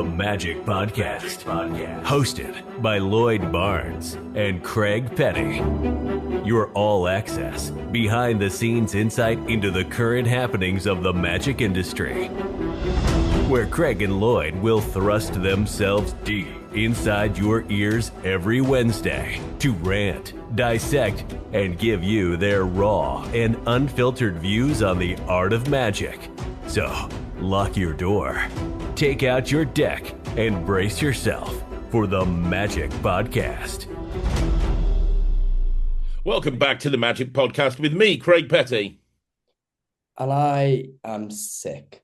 The Magic Podcast. Hosted by Lloyd Barnes and Craig Petty. Your all-access, behind-the-scenes insight into the current happenings of the magic industry. Where Craig and Lloyd will thrust themselves deep inside your ears every Wednesday to rant, dissect, and give you their raw and unfiltered views on the art of magic. So, lock your door, take out your deck, and brace yourself for the Magic Podcast. Welcome back to the Magic Podcast with me, Craig Petty. And I am sick.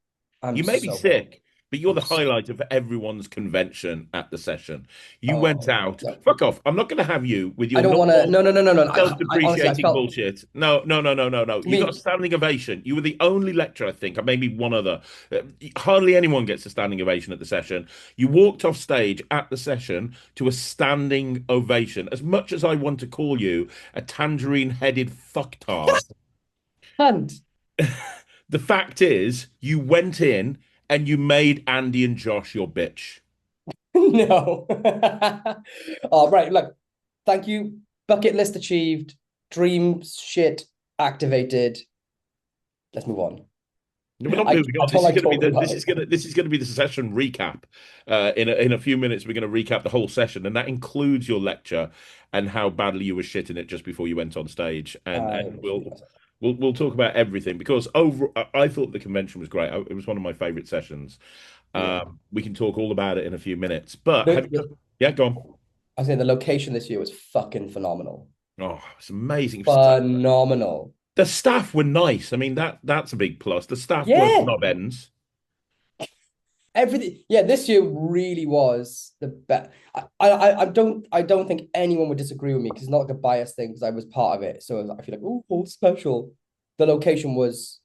You may be sick, but you're the highlight of everyone's convention at the session. You went out. No. Fuck off. I'm not going to have you with your I don't want to. No. self-depreciating bullshit. No. You got a standing ovation. You were the only lecturer, I think, maybe one other. Hardly anyone gets a standing ovation at the session. You walked off stage at the session to a standing ovation. As much as I want to call you a tangerine-headed fucktard. And The fact is, you went in and you made Andy and Josh your bitch. no. All right. Look, thank you. Bucket list achieved. Dream shit activated. Let's move on. No, we're not moving on. This is going to be the session recap. In a few minutes, we're going to recap the whole session, and that includes your lecture and how badly you were shitting it just before you went on stage. And we'll talk about everything, because I thought the convention was great. It was one of my favorite sessions. We can talk all about it in a few minutes. But yeah, go on. I was saying the location this year was fucking phenomenal. Oh, it's amazing. Phenomenal. The staff were nice. I mean, that's a big plus. The staff were knob ends. Everything, this year really was the best. I don't think anyone would disagree with me, because it's not like a biased thing, because I was part of it. So I feel like, oh, special. The location was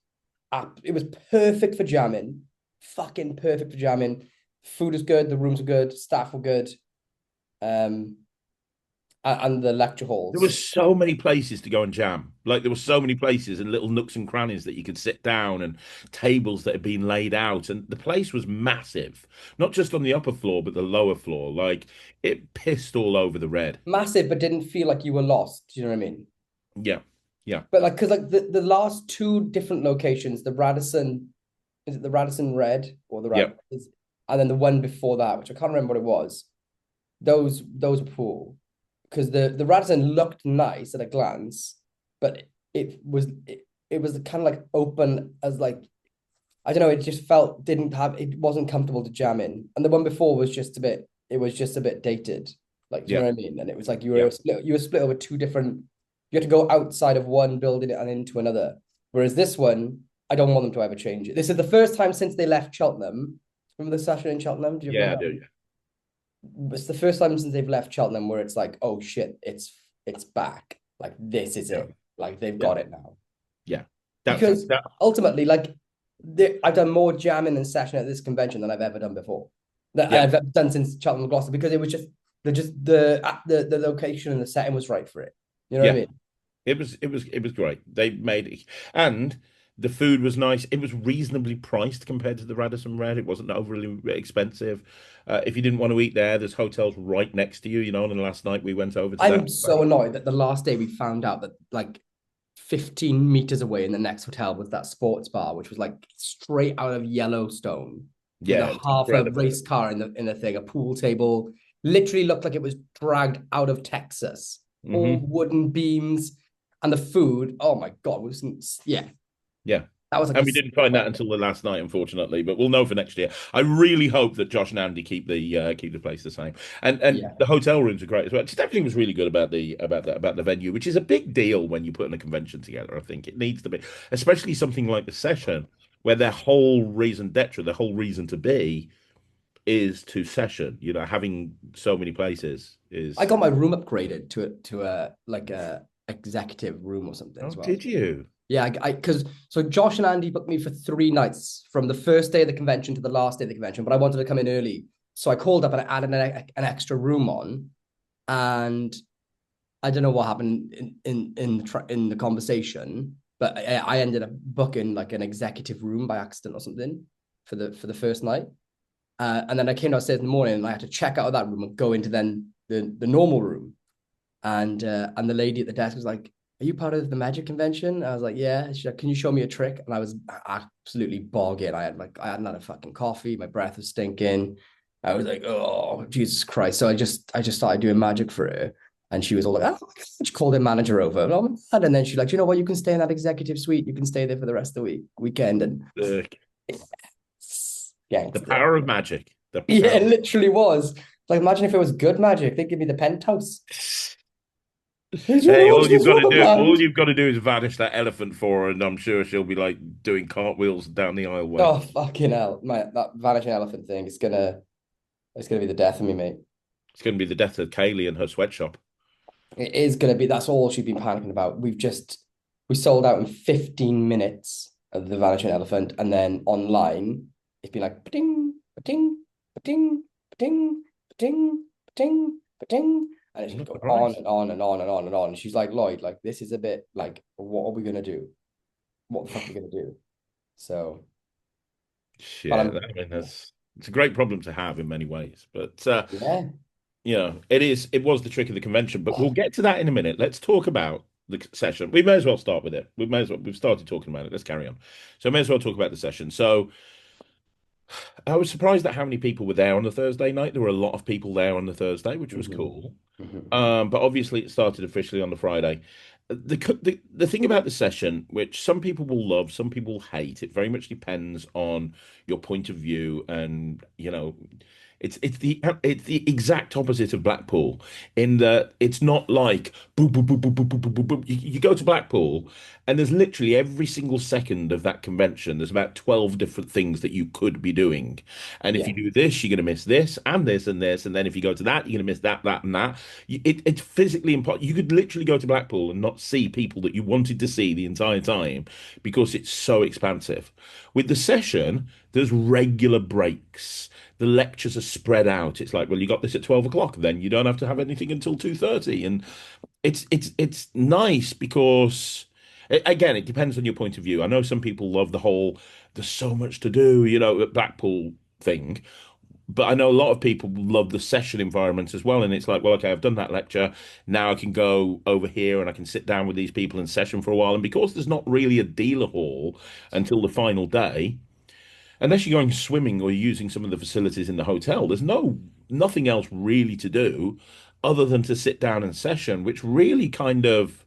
perfect for jamming. Fucking perfect for jamming. Food is good. The rooms are good. Staff were good. And the lecture halls. There were so many places to go and jam. Like, there were so many places and little nooks and crannies that you could sit down, and tables that had been laid out. And the place was massive, not just on the upper floor, but the lower floor. Like, it pissed all over the red. Massive, but didn't feel like you were lost. Do you know what I mean? Yeah. But like, because like the last two different locations, the Radisson, is it the Radisson Red or the Radisson? Yeah. And then the one before that, which I can't remember what it was. Those were poor. Because the Radisson looked nice at a glance, but it was kind of like open as, like, I don't know, it just it wasn't comfortable to jam in. And the one before was just a bit dated. Like, do you know what I mean? And it was like you were split over two different, you had to go outside of one building and into another. Whereas this one, I don't want them to ever change it. This is the first time since they left Cheltenham. Remember the session in Cheltenham? I do. It's the first time since they've left Cheltenham where it's like, oh shit, it's back. Like, this is it. Like, they've got it now. Yeah. Because ultimately, like, I've done more jamming and session at this convention than I've ever done before. That I've ever done since Cheltenham Gloucester, because it was just the location and the setting was right for it. You know what I mean? It was great. They made it, and the food was nice. It was reasonably priced compared to the Radisson Red. It wasn't overly expensive. If you didn't want to eat there, there's hotels right next to you, you know. And last night we went over to I'm so annoyed that the last day we found out that, like, 15 meters away in the next hotel was that sports bar, which was like straight out of Yellowstone. Yeah. Half a race car in the thing, a pool table. Literally looked like it was dragged out of Texas. Mm-hmm. All wooden beams. And the food, oh my God, Yeah. That was like, and we didn't find that until the last night, unfortunately. But we'll know for next year. I really hope that Josh and Andy keep the place the same. And the hotel rooms are great as well. Just everything was really good about the venue, which is a big deal when you put in a convention together. I think it needs to be, especially something like the session, where their whole reason d'etre, their whole reason to be, is to session. You know, having so many places is. I got my room upgraded to a executive room or something as well. Did you? Yeah, because Josh and Andy booked me for 3 nights, from the first day of the convention to the last day of the convention, but I wanted to come in early. So I called up and I added an extra room on, and I don't know what happened in the conversation, but I ended up booking like an executive room by accident or something for the first night. And then I came downstairs in the morning and I had to check out of that room and go into then the normal room. And the lady at the desk was like, "Are you part of the magic convention?" I was like, "Yeah." She's like, "Can you show me a trick?" And I was absolutely bogging. I hadn't had a fucking coffee. My breath was stinking. I was like, "Oh, Jesus Christ!" So I just started doing magic for her, and she was all like, "Oh," she called her manager over, and then she's like, "You know what? You can stay in that executive suite. You can stay there for the rest of the weekend." And the power of magic. Yeah, it literally was. Like, imagine if it was good magic. They'd give me the penthouse. Hey, all you've got to do is vanish that elephant for her, and I'm sure she'll be like doing cartwheels down the aisleway. Oh, fucking hell. That vanishing elephant thing is gonna be the death of me, mate. It's gonna be the death of Kaylee and her sweatshop. It is gonna be. That's all she's been panicking about. We sold out in 15 minutes of the vanishing elephant, and then online it's been like ding, ding, ding, ding, ding, ding, ding. And it's just going on and on and on and on and on. And she's like, "Lloyd, like, this is a bit like, what are we gonna do? What the fuck are we gonna do?" So, yeah, I mean, it's a great problem to have in many ways. But yeah, it was the trick of the convention. But we'll get to that in a minute. Let's talk about the session. We may as well start with it. We've started talking about it. Let's carry on. So, I may as well talk about the session. So, I was surprised at how many people were there on the Thursday night. There were a lot of people there on the Thursday, which was cool. But obviously, it started officially on the Friday. The thing about the session, which some people will love, some people hate, it very much depends on your point of view, and it's the exact opposite of Blackpool in that it's not like boop boop boop boop boop boop boop boop. Boop. You go to Blackpool and there's literally every single second of that convention, there's about 12 different things that you could be doing. And if you do this, you're going to miss this and this and this. And then if you go to that, you're going to miss that, that, and that. It's physically impossible. You could literally go to Blackpool and not see people that you wanted to see the entire time because it's so expansive. With the session, there's regular breaks. The lectures are spread out. It's like, well, you got this at 12 o'clock, then you don't have to have anything until 2:30. And it's nice because again, it depends on your point of view. I know some people love the whole there's so much to do, at Blackpool thing. But I know a lot of people love the session environment as well. And it's like, well, okay, I've done that lecture. Now I can go over here and I can sit down with these people in session for a while. And because there's not really a dealer hall until the final day, unless you're going swimming or using some of the facilities in the hotel, there's nothing else really to do other than to sit down and session, which really kind of,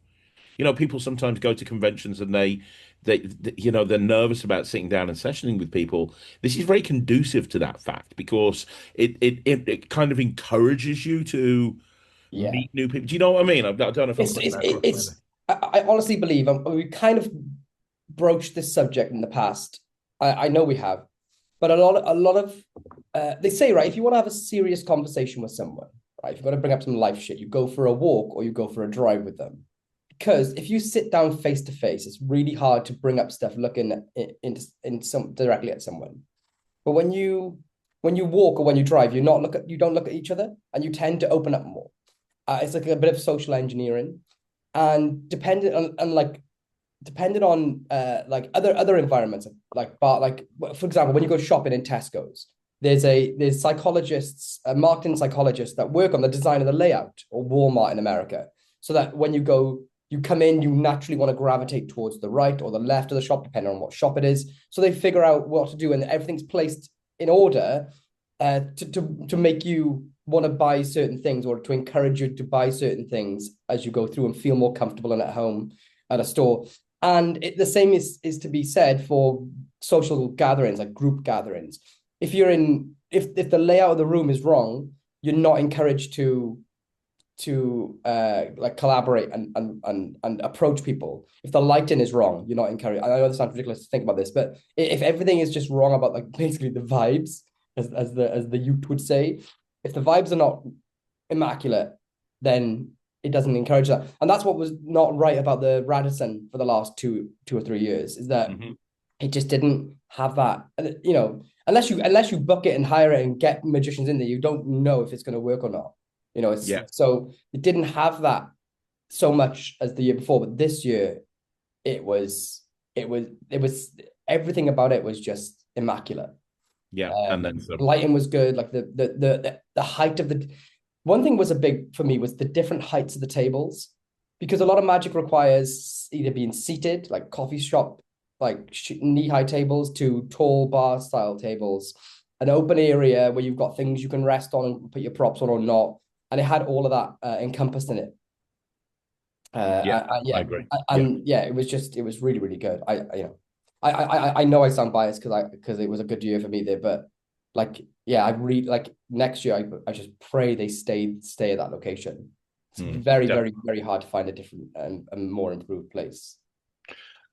people sometimes go to conventions and they're nervous about sitting down and sessioning with people. This is very conducive to that fact because it kind of encourages you to meet new people. Do you know what I mean? I don't know if I honestly believe we kind of broached this subject in the past. I know we have, but a lot of they say, right, if you want to have a serious conversation with someone, right, if you've got to bring up some life shit, you go for a walk or you go for a drive with them. Because if you sit down face to face, it's really hard to bring up stuff looking in some directly at someone. But when you walk or when you drive, you don't look at each other, and you tend to open up more. It's like a bit of social engineering, and dependent on like other environments, like for example, when you go shopping in Tesco's, there's psychologists, marketing psychologists that work on the design of the layout, or Walmart in America, so that when you come in, you naturally want to gravitate towards the right or the left of the shop, depending on what shop it is. So they figure out what to do, and everything's placed in order to make you want to buy certain things, or to encourage you to buy certain things as you go through and feel more comfortable and at home at a store. And the same is to be said for social gatherings, like group gatherings. If the layout of the room is wrong, you're not encouraged to like collaborate and approach people. If the lighting is wrong, you're not encouraged. I know this sounds ridiculous to think about this, but if everything is just wrong about like basically the vibes, as the youth would say, if the vibes are not immaculate, then it doesn't encourage that. And that's what was not right about the Radisson for the last two or 3 years, is that it just didn't have that, unless you book it and hire it and get magicians in there, you don't know if it's going to work or not. So it didn't have that so much as the year before, but this year it was everything about it was just immaculate. Yeah, and then some. Lighting was good. Like the height of the one thing was a big for me was the different heights of the tables, because a lot of Magic requires either being seated, like coffee shop, like knee-high tables, to tall bar style tables, an open area where you've got things you can rest on and put your props on or not, and it had all of that encompassed in it. Yeah, Yeah, I agree. and yeah, it was really really good. I know I sound biased because it was a good year for me there, but like yeah, I really like next year. I just pray they stay at that location. It's very very very hard to find a different and more improved place.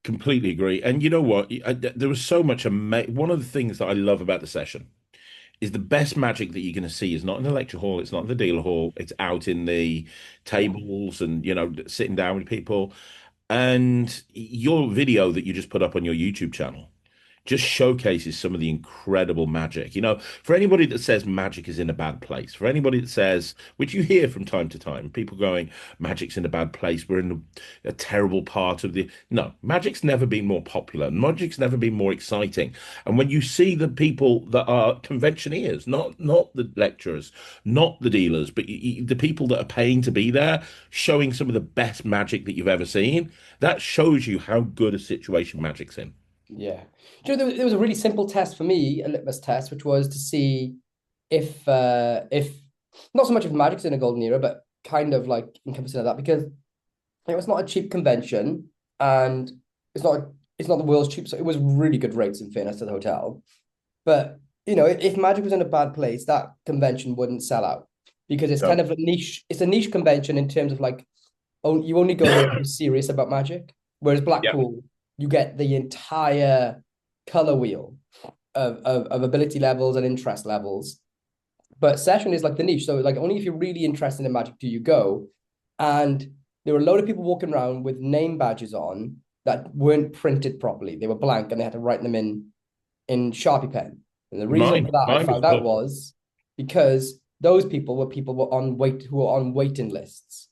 Completely agree. And you know what? There was so much. One of the things that I love about the session is the best Magic that you're going to see is not in the lecture hall, it's not in the dealer hall, it's out in the tables and, sitting down with people. And your video that you just put up on your YouTube channel just showcases some of the incredible magic. For anybody that says magic is in a bad place, for anybody that says, which you hear from time to time, people going, magic's in a bad place, we're in a terrible part of the. No, magic's never been more popular. Magic's never been more exciting. And when you see the people that are conventioneers, not the lecturers, not the dealers, but the people that are paying to be there, showing some of the best magic that you've ever seen, that shows you how good a situation magic's in. Yeah. There was a really simple test for me, a litmus test, which was to see if not so much if Magic's in a golden era, but kind of like encompassing of that, because it was not a cheap convention and it's not the world's cheap, so it was really good rates in fairness to the hotel. But if Magic was in a bad place, that convention wouldn't sell out because it's kind of a niche. It's a niche convention in terms of like, you only go there if you're serious about Magic. Whereas Blackpool, you get the entire color wheel of ability levels and interest levels. But Session is like the niche. So like only if you're really interested in Magic do you go. And there were a load of people walking around with name badges on that weren't printed properly. They were blank and they had to write them in Sharpie pen. And the reason for that I found out was because those people were on waiting lists,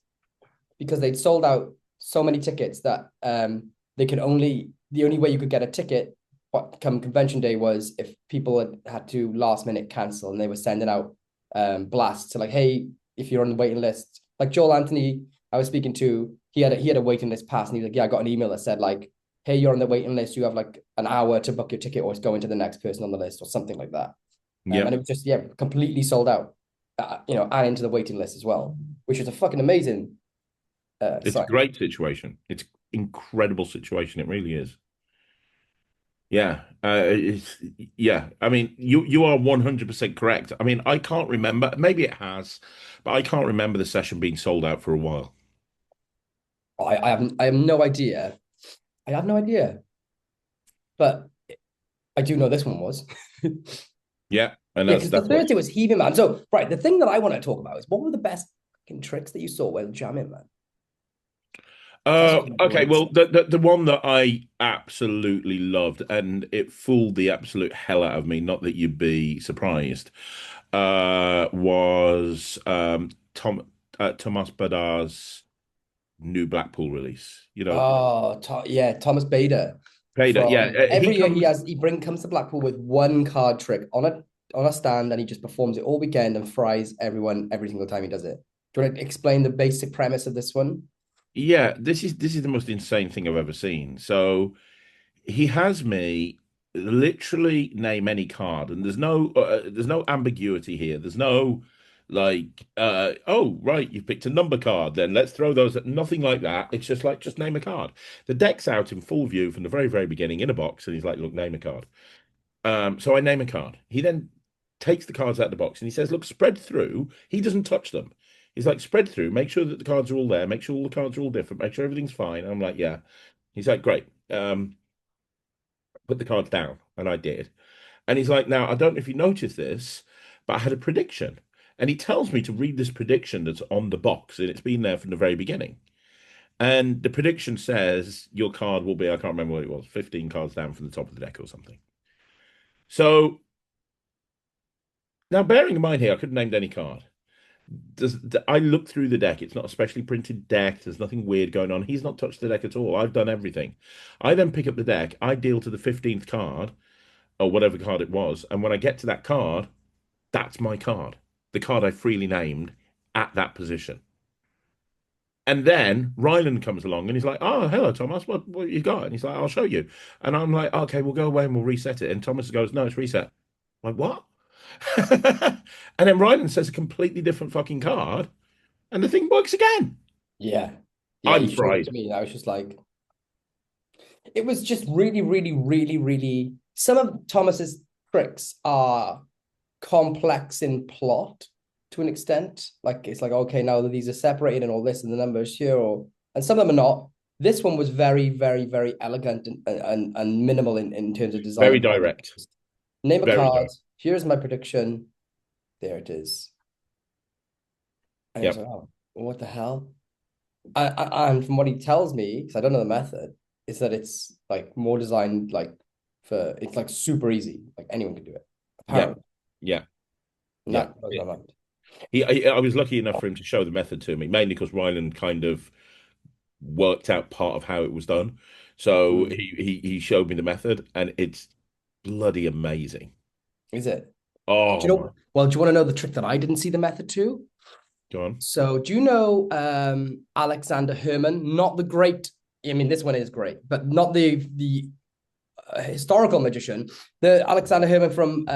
because they'd sold out so many tickets that the only way you could get a ticket come convention day was if people had to last minute cancel, and they were sending out blasts to like, hey, if you're on the waiting list, like Joel Anthony I was speaking to, he had a waiting list pass, and he was like, yeah, I got an email that said like, hey, you're on the waiting list, you have like an hour to book your ticket or go into the next person on the list or something like that. And it was just completely sold out, and into the waiting list as well, which is a fucking amazing it's a great situation. It's incredible situation. It really is. Yeah. I mean, you are 100% correct. I mean, I can't remember. Maybe it has, but I can't remember the session being sold out for a while. I have no idea. I have no idea. But I do know this one was. Yeah. And because the Thursday was heaving, man. So, right, the thing that I want to talk about is what were the best fucking tricks that you saw while jamming, man? Okay, well, the one that I absolutely loved, and it fooled the absolute hell out of me, not that you'd be surprised, was Thomas Badar's new Blackpool release. Thomas Bader. Every year he comes to Blackpool with one card trick on a stand, and he just performs it all weekend and fries everyone every single time he does it. Do you want to explain the basic premise of this one? Yeah, this is the most insane thing I've ever seen. So he has me literally name any card, and there's no ambiguity here. There's no like oh right, you've picked a number card, then let's throw those at nothing like that. It's just like, just name a card. The deck's out in full view from the very, very beginning in a box, and he's like, look, name a card. So I name a card. He then takes the cards out of the box and he says, look, spread through. He doesn't touch them. He's like, spread through, make sure that the cards are all there, make sure all the cards are all different, make sure everything's fine. And I'm like, yeah. He's like, great. Put the cards down. And I did. And he's like, now, I don't know if you noticed this, but I had a prediction. And he tells me to read this prediction that's on the box, and it's been there from the very beginning. And the prediction says your card will be, I can't remember what it was, 15 cards down from the top of the deck or something. So now, bearing in mind here, I could have named any card. I looked through the deck. It's not a specially printed deck. There's nothing weird going on. He's not touched the deck at all. I've done everything. I then pick up the deck. I deal to the 15th card or whatever card it was. And when I get to that card, that's my card, the card I freely named at that position. And then Ryland comes along and he's like, "Oh, hello, Thomas. What you got?" And he's like, "I'll show you." And I'm like, "Okay, we'll go away and we'll reset it." And Thomas goes, "No, it's reset." I'm like, what? And then Ryland says a completely different fucking card, and the thing works again. Yeah. Yeah, I'm you showed it fried. to me. And I was just like, it was just really, really, really, really. Some of Thomas's tricks are complex in plot to an extent. Like it's like, okay, now that these are separated and all this and the numbers here, and some of them are not. This one was very, very, very elegant and minimal in terms of design. Very direct. Name a Very card. direct. Here's my prediction. There it is. And Yep. I was like, oh, what the hell? And from what he tells me, because I don't know the method, is that it's like more designed like for it's like super easy, like anyone can do it. Apparently, Yeah. and Yeah. that blows my mind. I was lucky enough for him to show the method to me, mainly because Ryland kind of worked out part of how it was done. So he showed me the method, and it's bloody amazing. Is it? Oh Do you my, know? Well, do you want to know the trick that I didn't see the method to? go on. So, do you know Alexander Herman? Not the great. I mean, this one is great, but not the historical magician. The Alexander Herman from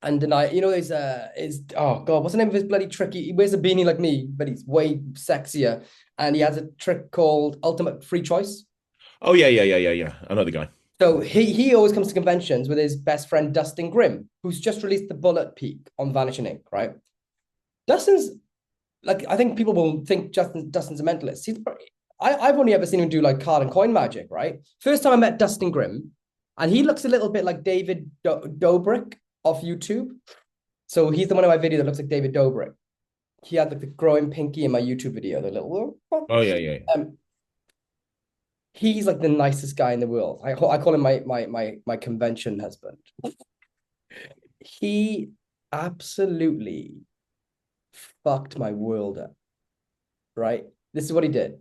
and deny. You know, is oh god, what's the name of his bloody trick? He wears a beanie like me, but he's way sexier, and he has a trick called Ultimate Free Choice. Oh yeah. I know the guy. So he always comes to conventions with his best friend Dustin Grimm, who's just released the Bullet Peak on Vanishing Ink, right? Dustin's like, I think people will think Dustin's a mentalist. I've only ever seen him do like card and coin magic, right? First time I met Dustin Grimm, and he looks a little bit like David Dobrik off YouTube. So he's the one in my video that looks like David Dobrik. He had like the growing pinky in my YouTube video, the little. Oh yeah. He's like the nicest guy in the world. I call him my convention husband. He absolutely fucked my world up. Right? This is what he did.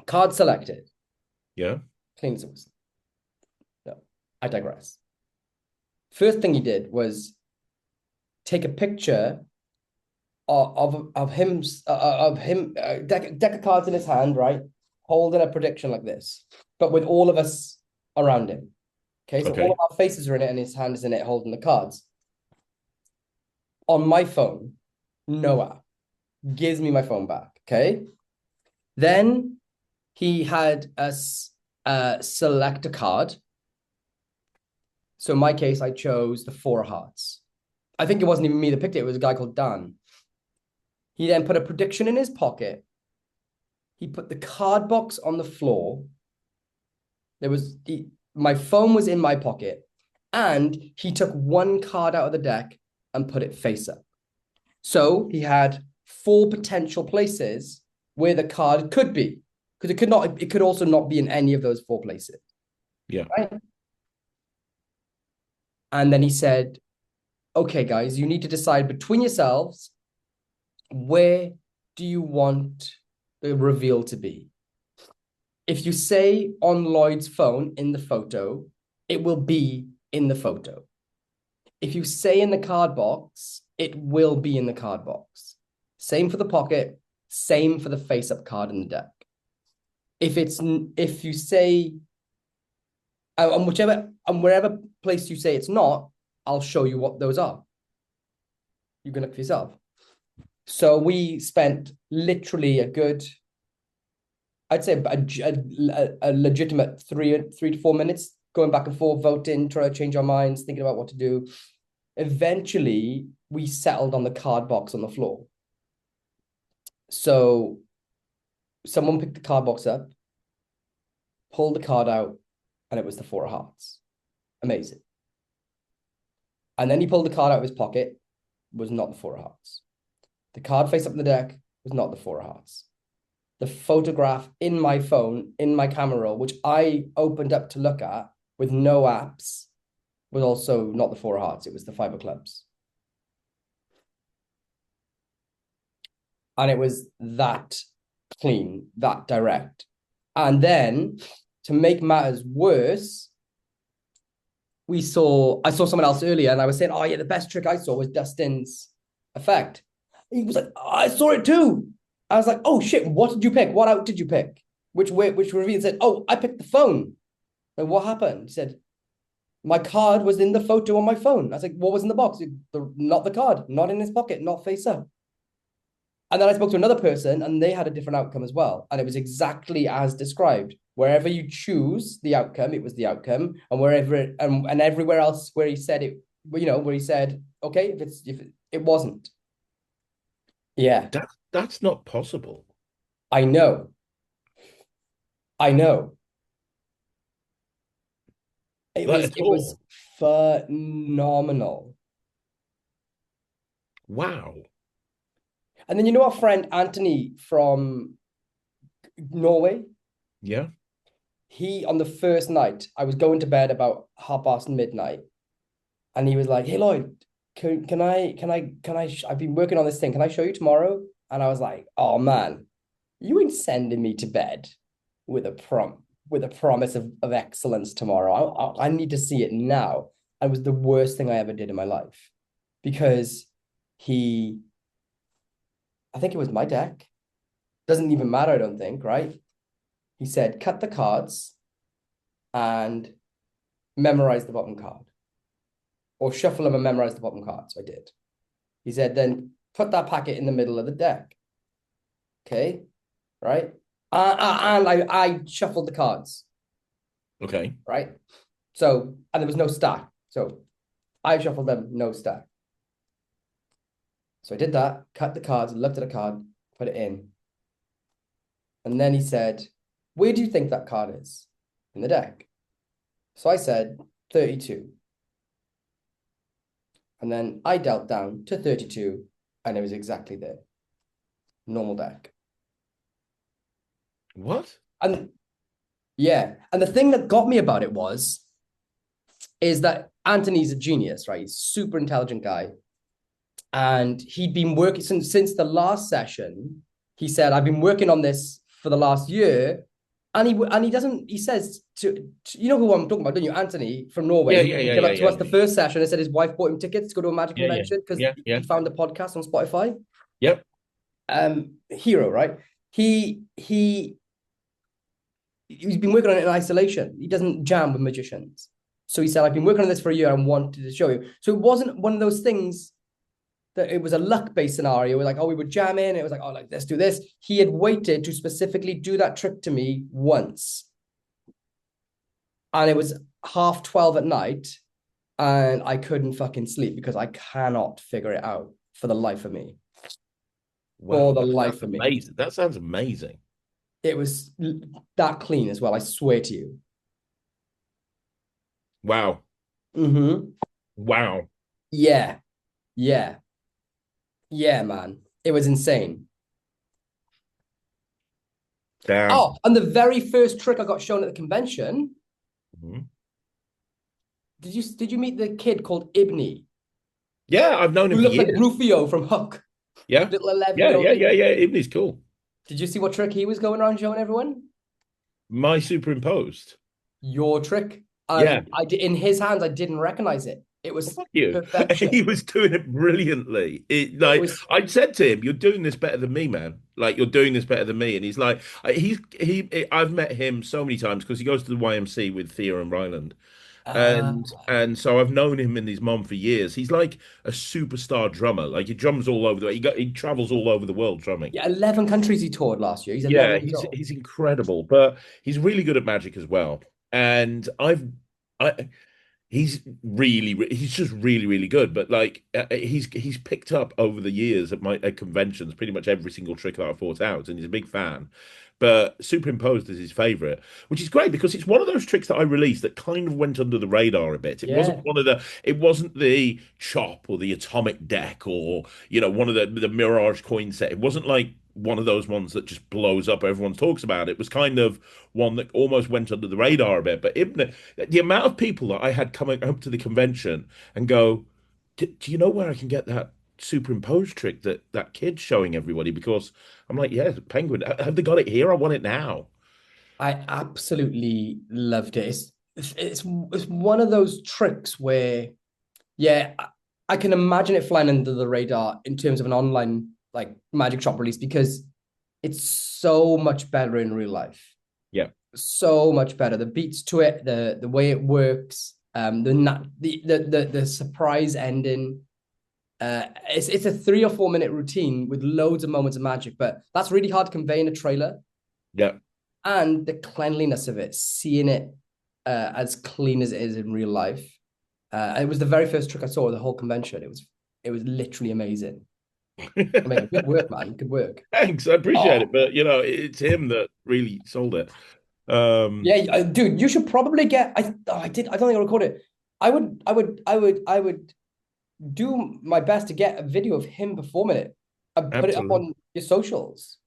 Card selected. Yeah. Clean source. No, I digress. First thing he did was take a picture of him deck of cards in his hand, right? Holding a prediction like this, but with all of us around him. Okay, so all of our faces are in it and his hand is in it holding the cards. On my phone, no app. Gives me my phone back, okay? Then he had us select a card. So in my case, I chose the 4 of hearts. I think it wasn't even me that picked it. It was a guy called Dan. He then put a prediction in his pocket. He put the card box on the floor. My phone was in my pocket, and he took one card out of the deck and put it face up. So he had 4 potential places where the card could be, because it could also not be in any of those 4 places. Yeah. Right? And then he said, okay, guys, you need to decide between yourselves, where do you want the reveal to be? If you say on Lloyd's phone in the photo, it will be in the photo. If you say in the card box, it will be in the card box. Same for the pocket, same for the face-up card in the deck. If you say, and wherever place you say it's not, I'll show you what those are. You can look for yourself. So we spent literally a good, I'd say a legitimate 3 to 4 minutes going back and forth, voting, trying to change our minds, thinking about what to do. Eventually, we settled on the card box on the floor. So someone picked the card box up, pulled the card out, and it was the 4 of hearts. Amazing. And then he pulled the card out of his pocket, was not the 4 of hearts. The card face up in the deck was not the 4 of hearts. The photograph in my phone, in my camera roll, which I opened up to look at with no apps, was also not the 4 of hearts. It was the 5 of clubs. And it was that clean, that direct. And then, to make matters worse, I saw someone else earlier, and I was saying, oh yeah, the best trick I saw was Dustin's effect. He was like, I saw it too. I was like, oh shit, what did you pick? What out did you pick? Which reveal said, oh, I picked the phone. And what happened? He said, my card was in the photo on my phone. I was like, what was in the box? Not the card, not in his pocket, not face up. And then I spoke to another person and they had a different outcome as well. And it was exactly as described. Wherever you choose the outcome, it was the outcome. And and everywhere else where he said it, where he said, okay, if it wasn't. Yeah. That's not possible. I know. I know. It was phenomenal. Wow. And then our friend Anthony from Norway. Yeah. He, on the first night, I was going to bed about midnight, and he was like, "Hey Lloyd, can I? I've been working on this thing. Can I show you tomorrow?" And I was like, "Oh man, you ain't sending me to bed with a promise of excellence tomorrow. I need to see it now." It was the worst thing I ever did in my life, because I think it was my deck. Doesn't even matter, I don't think, right? He said, cut the cards and memorize the bottom card. Or shuffle them and memorize the bottom card. So I did. He said, then put that packet in the middle of the deck. Okay, right? And I shuffled the cards. Okay. Right? So, and there was no stack. So I shuffled them, no stack. So I did that, cut the cards, looked at a card, put it in. And then he said, where do you think that card is in the deck? So I said 32. And then I dealt down to 32, and it was exactly there. Normal deck. What? And yeah, and the thing that got me about it is that Anthony's a genius, right? He's a super intelligent guy. And he'd been working since the last session. He said, I've been working on this for the last year. And he says to you know who I'm talking about, don't you? Anthony from Norway. Yeah. Came up to us the first session and said his wife bought him tickets to go to a magic convention because he found the podcast on Spotify. Yep. Hero, right? He's been working on it in isolation. He doesn't jam with magicians. So he said, I've been working on this for a year and wanted to show you. So it wasn't one of those things that it was a luck-based scenario. We're like, oh, we would jam in. It was like, oh, like, let's do this. He had waited to specifically do that trick to me once. And it was 12:30 at night. And I couldn't fucking sleep because I cannot figure it out for the life of me. Wow, for the life of me. Amazing. That sounds amazing. It was that clean as well, I swear to you. Wow. Mm-hmm. Wow. Yeah. Yeah. Yeah, man. It was insane. Damn. Oh, and the very first trick I got shown at the convention. Mm-hmm. Did you meet the kid called Ibni? Yeah, I've known him who for looks years. like Rufio from Hook. Yeah. Little 11-year-old. Yeah. Ibni's cool. Did you see what trick he was going around showing everyone? My superimposed. Your trick. Yeah. I did in his hands. I didn't recognize it. It was perfection. He was doing it brilliantly. I said to him, "You're doing this better than me, man. Like you're doing this better than me." And he's like, I've met him so many times because he goes to the YMC with Thea and Ryland. And so I've known him and his mom for years. He's like a superstar drummer. Like he drums all over he travels all over the world drumming. Yeah, 11 countries he toured last year. He's incredible, but he's really good at magic as well. And he's just really good. But like he's picked up over the years at conventions pretty much every single trick that I've thought out, and he's a big fan. But superimposed is his favorite, which is great because it's one of those tricks that I released that kind of went under the radar a bit. It wasn't the chop or the atomic deck or one of the mirage coin set. It wasn't like one of those ones that just blows up. Everyone talks about it. It was kind of one that almost went under the radar a bit. But the amount of people that I had coming up to the convention and go, do you know where I can get that superimposed trick that kid's showing everybody? Because I'm like, yeah, Penguin, have they got it here? I want it now. I absolutely loved it. it's one of those tricks where, yeah, I can imagine it flying under the radar in terms of an online like magic shop release because it's so much better in real life. Yeah, so much better. The beats to it, the way it works, the surprise ending. It's a 3 or 4 minute routine with loads of moments of magic, but that's really hard to convey in a trailer. yeah. And the cleanliness of it, seeing it as clean as it is in real life. It was the very first trick I saw of the whole convention. It was literally amazing. I mean, good work, man. Good work. Thanks, I appreciate it, but it's him that really sold it. Yeah, dude, you should probably get. I don't think I recorded it. I would do my best to get a video of him performing it. And put it up on your socials.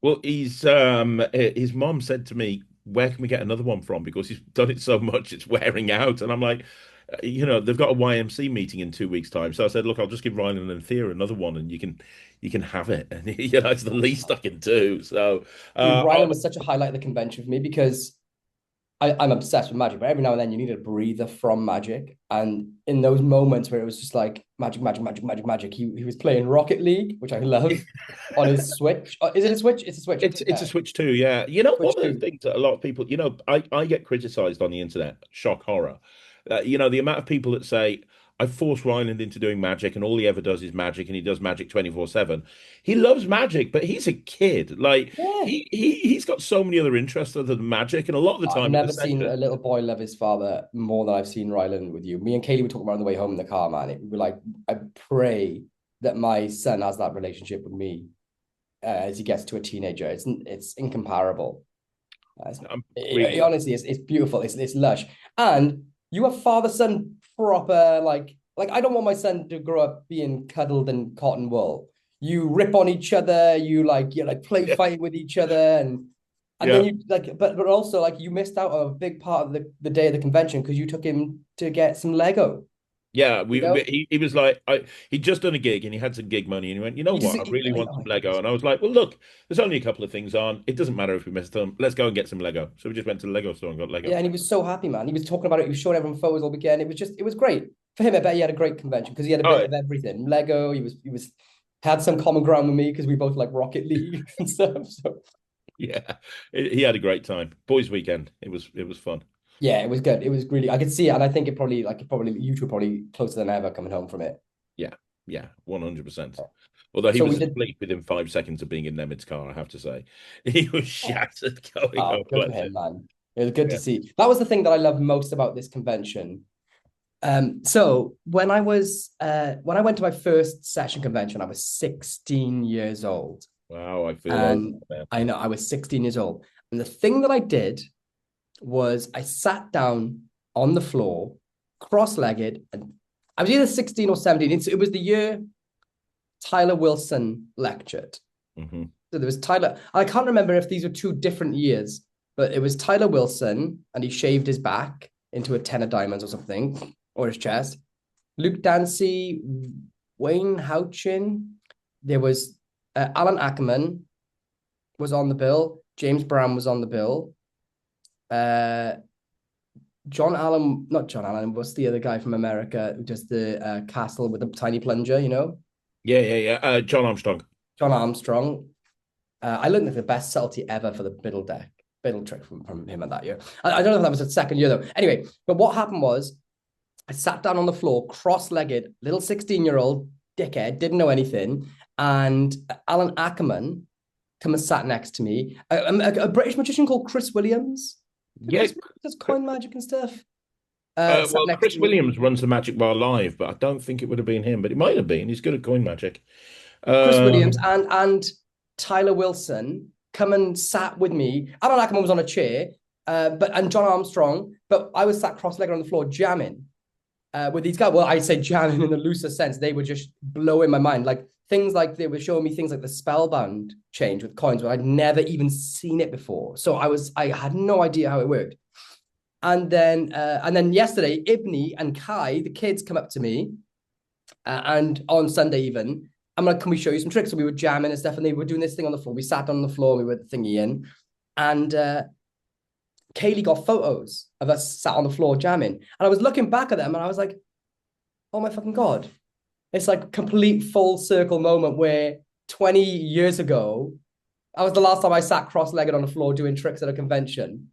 Well, his mom said to me, "Where can we get another one from?" Because he's done it so much, it's wearing out. And I'm like, they've got a YMC meeting in 2 weeks' time. So I said, "Look, I'll just give Ryland and Thea another one, and you can have it." And it's the least I can do. So, dude, Ryland was such a highlight of the convention for me because I'm obsessed with magic, but every now and then you need a breather from magic. And in those moments where it was just like magic, magic, magic, magic, magic, he was playing Rocket League, which I love, on his Switch. Is it a Switch? It's a Switch. It's a Switch too, yeah. One of the things that a lot of people, I get criticized on the internet, shock horror. The amount of people that say, I forced Ryland into doing magic and all he ever does is magic and he does magic 24/7. He loves magic, but he's a kid. Like he's got so many other interests other than magic, and a lot of the time I've never seen a little boy love his father more than I've seen Ryland with you. Me and Kaylee were talking about on the way home in the car, man. We were like, I pray that my son has that relationship with me as he gets to a teenager. It's incomparable. Honestly, it's beautiful. It's lush. And you have father-son proper, like I don't want my son to grow up being cuddled in cotton wool. You rip on each other, you play fighting with each other, and then you but also like you missed out on a big part of the day of the convention because you took him to get some Lego. Yeah, he was like, he'd just done a gig and he had some gig money and he went, I really want some Lego. And I was like, well, look, there's only a couple of things on. It doesn't matter if we missed them. Let's go and get some Lego. So we just went to the Lego store and got Lego. Yeah, and he was so happy, man. He was talking about it. He was showing everyone photos all weekend. It was great. For him, I bet he had a great convention because he had a bit of everything. Lego, he had some common ground with me because we both like Rocket League and stuff. So yeah, he had a great time. Boys' weekend. It was fun. Yeah, it was good. It was really, I could see it, and I think you two are probably closer than ever coming home from it. Yeah, 100%. Although he was asleep within 5 seconds of being in Nemed's car, I have to say. He was shattered going home. Good for him, man. It was good to see. That was the thing that I loved most about this convention. So when I went to my first session convention, I was 16 years old. Wow, I feel I know I was 16 years old. And the thing that I did was I sat down on the floor, cross-legged, and I was either 16 or 17. It was the year Tyler Wilson lectured. Mm-hmm. So there was Tyler. I can't remember if these were two different years, but it was Tyler Wilson, and he shaved his back into a 10 of diamonds or something, or his chest. Luke Dancy, Wayne Houchin. There was Alan Ackerman was on the bill. James Brown was on the bill. Not John Allen, what's the other guy from America who does the castle with the tiny plunger, Yeah. John Armstrong. I learned the best salty ever for the biddle trick from him at that year. I don't know if that was the second year though. Anyway, but what happened was I sat down on the floor, cross-legged, little 16-year-old dickhead, didn't know anything, and Alan Ackerman come and sat next to me. A British magician called Chris Williams. Yeah, does coin magic and stuff. Chris Williams runs the Magic Bar Live, but I don't think it would have been him. But it might have been. He's good at coin magic. Chris Williams and Tyler Wilson come and sat with me. Alan Ackerman was on a chair, and John Armstrong. But I was sat cross-legged on the floor jamming with these guys. Well, I say jamming in the looser sense. They were just blowing my mind. Like things like they were showing me things like the spellbound change with coins where I'd never even seen it before. So I had no idea how it worked. And then yesterday, Ibni and Kai, the kids, come up to me, and on Sunday even, I'm like, can we show you some tricks? So we were jamming and stuff, and they were doing this thing on the floor. We sat on the floor, we were thingy in, and Kaylee got photos of us sat on the floor jamming. And I was looking back at them and I was like, oh my fucking God. It's like complete full circle moment where 20 years ago, that was the last time I sat cross-legged on the floor doing tricks at a convention.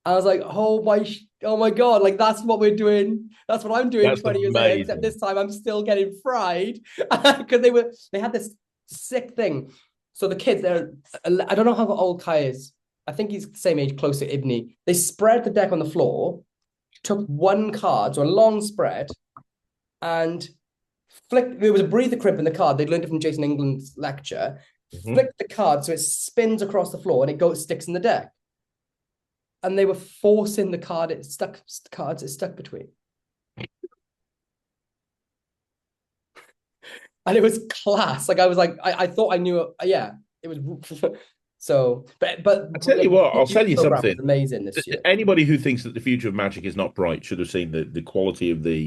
I was like, oh my God, like that's what we're doing. That's what I'm doing That's 20 years amazing. later, except this time I'm still getting fried because they had this sick thing. So the kids, I don't know how old Kai is. I think he's the same age, close to Ibni. They spread the deck on the floor, took one card, so a long spread, and flicked. There was a breather crimp in the card. They'd learned it from Jason England's lecture. Flicked the card so it spins across the floor and it sticks in the deck. And they were forcing the card. It stuck between. And it was class. Like I was like, I thought I knew it. Yeah, it was. So, but I'll tell you what, I'll tell you something. Amazing this year. Anybody who thinks that the future of magic is not bright should have seen the quality of the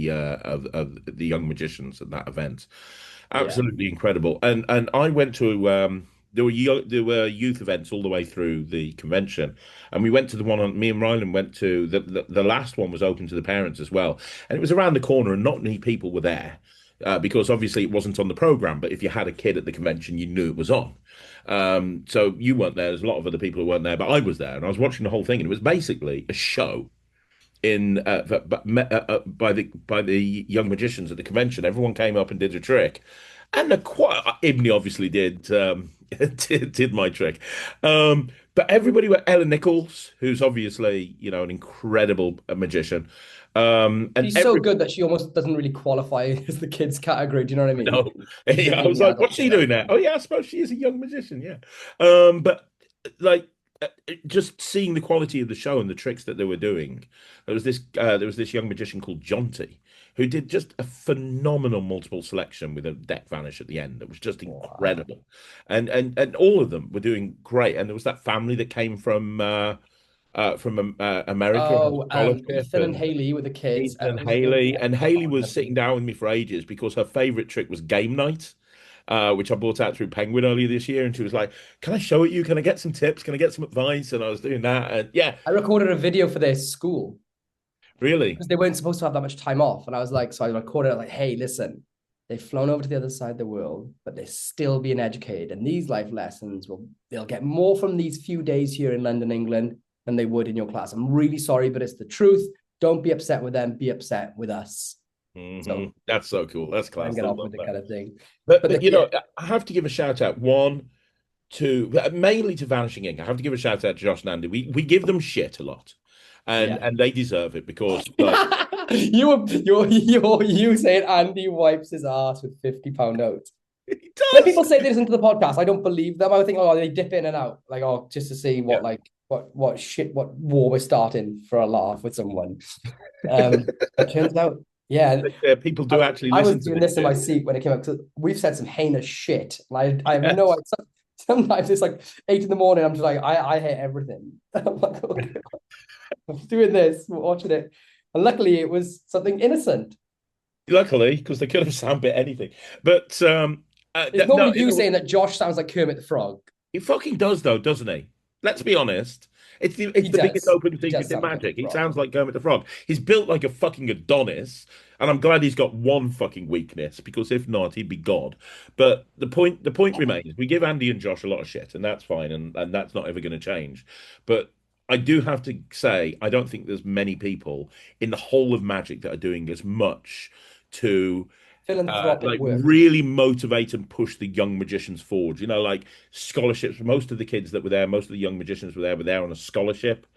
young magicians at that event. Absolutely incredible. And I went to there were youth events all the way through the convention, and we went to the one on. Me and Ryland went to the last one was open to the parents as well, and it was around the corner, and not many people were there. Because obviously it wasn't on the program, but if you had a kid at the convention, you knew it was on. So you weren't there. There's a lot of other people who weren't there, but I was there, and I was watching the whole thing, and it was basically a show by the young magicians at the convention. Everyone came up and did a trick, and Ibni obviously did did my trick. But everybody were Ella Nichols, who's obviously an incredible magician. And she's so good that she almost doesn't really qualify as the kids category. Do you know what I mean? No, I was like, what's she doing there? Oh yeah, I suppose she is a young magician. Yeah, but like just seeing the quality of the show and the tricks that they were doing. There was this young magician called Jonty who did just a phenomenal multiple selection with a deck vanish at the end. That was just incredible, and all of them were doing great. And there was that family that came from America. Oh, Ethan and Haley with the kids. Ethan and Haley. And Haley was sitting down with me for ages because her favorite trick was game night, which I brought out through Penguin earlier this year. And she was like, can I show it you? Can I get some tips? Can I get some advice? And I was doing that. And yeah. I recorded a video for their school. Really? Because they weren't supposed to have that much time off. And I was like, so I recorded it like, hey, listen, they've flown over to the other side of the world, but they're still being educated. And these life lessons, they'll get more from these few days here in London, England, than they would in your class. I'm really sorry, but it's the truth. Don't be upset with them. Be upset with us. Mm-hmm. So that's so cool. That's class. Get off with the kind of thing. But I have to give a shout out mainly to Vanishing Ink. I have to give a shout out to Josh and Andy. We give them shit a lot, and they deserve it because like, you saying Andy wipes his ass with £50 notes. When people say they listen to the podcast, I don't believe them. I think, they dip in and out, like, just to see what what war we're starting for a laugh with someone. It turns out, people do actually listen. I was doing this in my seat when it came up because we've said some heinous shit. And I have no idea. Sometimes it's like 8 a.m. I'm just like, I hate everything. I'm like, okay. I'm doing this, watching it. And luckily it was something innocent. Luckily, because they could have soundbit anything. But it's normally you saying that Josh sounds like Kermit the Frog. He fucking does though, doesn't he? Let's be honest. It's the biggest open secret in magic. He sounds like Kermit the Frog. He's built like a fucking Adonis, and I'm glad he's got one fucking weakness, because if not, he'd be God. But the point remains. We give Andy and Josh a lot of shit, and that's fine, and that's not ever going to change. But I do have to say, I don't think there's many people in the whole of magic that are doing as much to really motivate and push the young magicians forward. Like scholarships. Most of the kids that were there, most of the young magicians were there on a scholarship.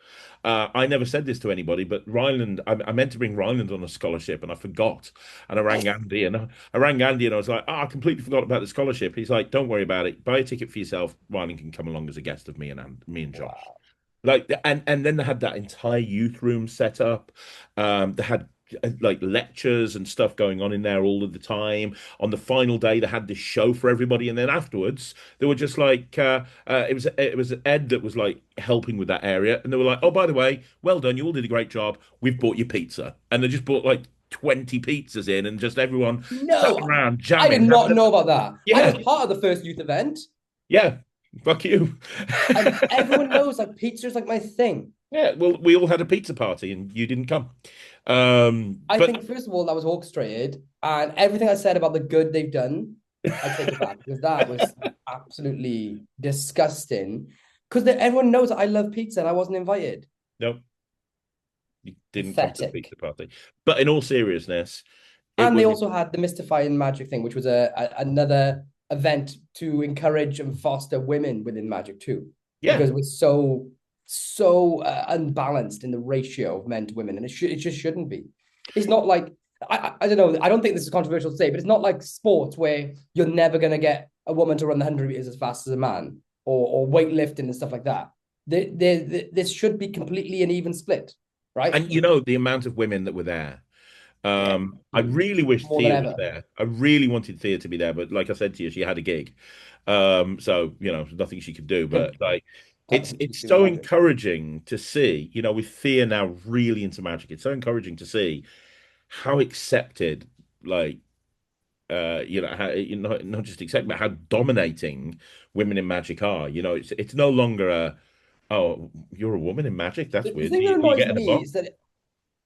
I never said this to anybody, but Ryland, I meant to bring Ryland on a scholarship and I forgot. And I rang Andy and I was like, I completely forgot about the scholarship. He's like, don't worry about it. Buy a ticket for yourself. Ryland can come along as a guest of me and Josh. Wow. Like, and then they had that entire youth room set up. They had like lectures and stuff going on in there all of the time. On the final day, they had this show for everybody, and then afterwards, they were just like, it was Ed that was like helping with that area, and they were like, oh, by the way, well done, you all did a great job. We've bought you pizza, and they just bought like 20 pizzas in, and just everyone sat around jamming. I did not know about that. Yeah. I was part of the first youth event. Yeah. Fuck you. Everyone knows like pizza is like my thing. Yeah, well, we all had a pizza party and you didn't come. I But think first of all that was orchestrated, and everything I said about the good they've done, I take it back because that was absolutely disgusting. Because everyone knows I love pizza and I wasn't invited. no, you didn't come to the Pathetic. pizza party. But in all seriousness, it And they was, also had the Mystifying Magic thing, which was another event to encourage and foster women within Magic too, yeah, because it was so unbalanced in the ratio of men to women, and it just shouldn't be. It's not like I don't know. I don't think this is controversial to say, but it's not like sports where you're never going to get a woman to run the 100 meters as fast as a man, or weightlifting and stuff like that. This should be completely an even split, right? and the amount of women that were there. Yeah, I really wished more than Thea was ever. there. I really wanted Thea to be there, but like I said to you, she had a gig. So nothing she could do. But like, Nothing to it's do with so Magic. encouraging to see. With Thea now really into Magic, it's so encouraging to see how accepted, like, how not just accepted, but how dominating women in Magic are. It's no longer a, oh, you're a woman in Magic. That's The weird. thing Do that you, do you annoys get in a me box? is that,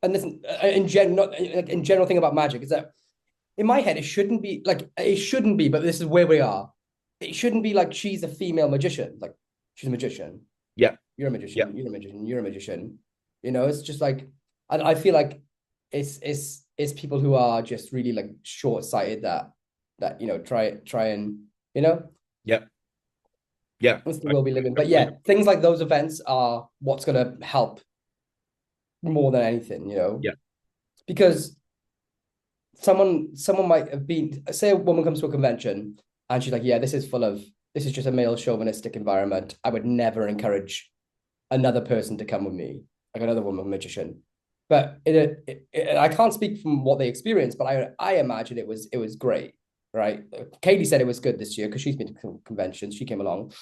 and listen, in general thing about Magic is that in my head it shouldn't be like it shouldn't be, but this is where we are. It shouldn't be like she's a female magician. Like she's a magician. Yeah, You're a yeah. magician. You're a magician. You're a magician. It's just like I feel like it's people who are just really like short sighted that try and you know Yeah, yeah. that's the I world we live in. But yeah, completely. things like those events are what's gonna help more than anything. Yeah, Because someone might have been, say a woman comes to a convention and she's like, yeah, this is just a male chauvinistic environment. I would never encourage another person to come with me, like another woman magician. But I can't speak from what they experienced, but I imagine it was great, right? Katie said it was good this year because she's been to conventions. She came along.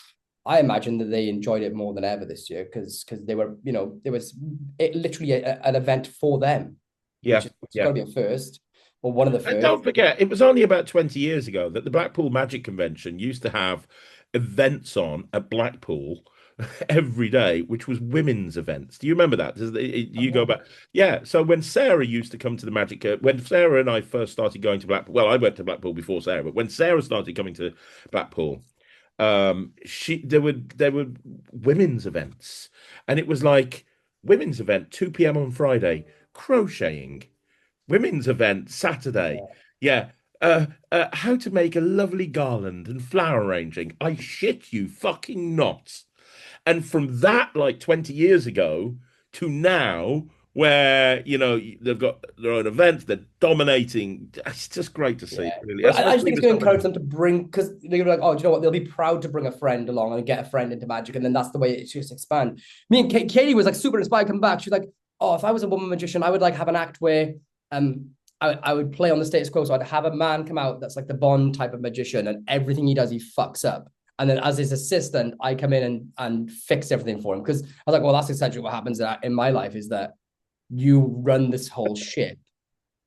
I imagine that they enjoyed it more than ever this year because they were, there was literally an event for them, yeah, which has got yeah. to be a first, or one of the And first. don't forget, it was only about 20 years ago that the Blackpool Magic Convention used to have events on at Blackpool every day, which was women's events. Do you remember that? You go back? Yeah. So when Sarah used to come to the Magic, when Sarah and I first started going to Blackpool, well, I went to Blackpool before Sarah, but when Sarah started coming to Blackpool, there were women's events, and it was like women's event 2 p.m. on Friday, crocheting. Women's event Saturday. Yeah, Yeah. How to make a lovely garland and flower arranging. I shit you fucking not. And from that, like 20 years ago to now, where they've got their own events, they're dominating. It's just great to see, yeah. really, But I just especially think it's with going to somebody. encourage them to bring, because they're like, oh, do you know what? They'll be proud to bring a friend along and get a friend into Magic, and then that's the way it just expand. Me and Katie was like super inspired coming back. She's like, oh, if I was a woman magician, I would like have an act where I would play on the status quo. So I'd have a man come out that's like the Bond type of magician, and everything he does, he fucks up. And then as his assistant, I come in and fix everything for him. Because I was like, well, that's essentially what happens in my life is that you run this whole ship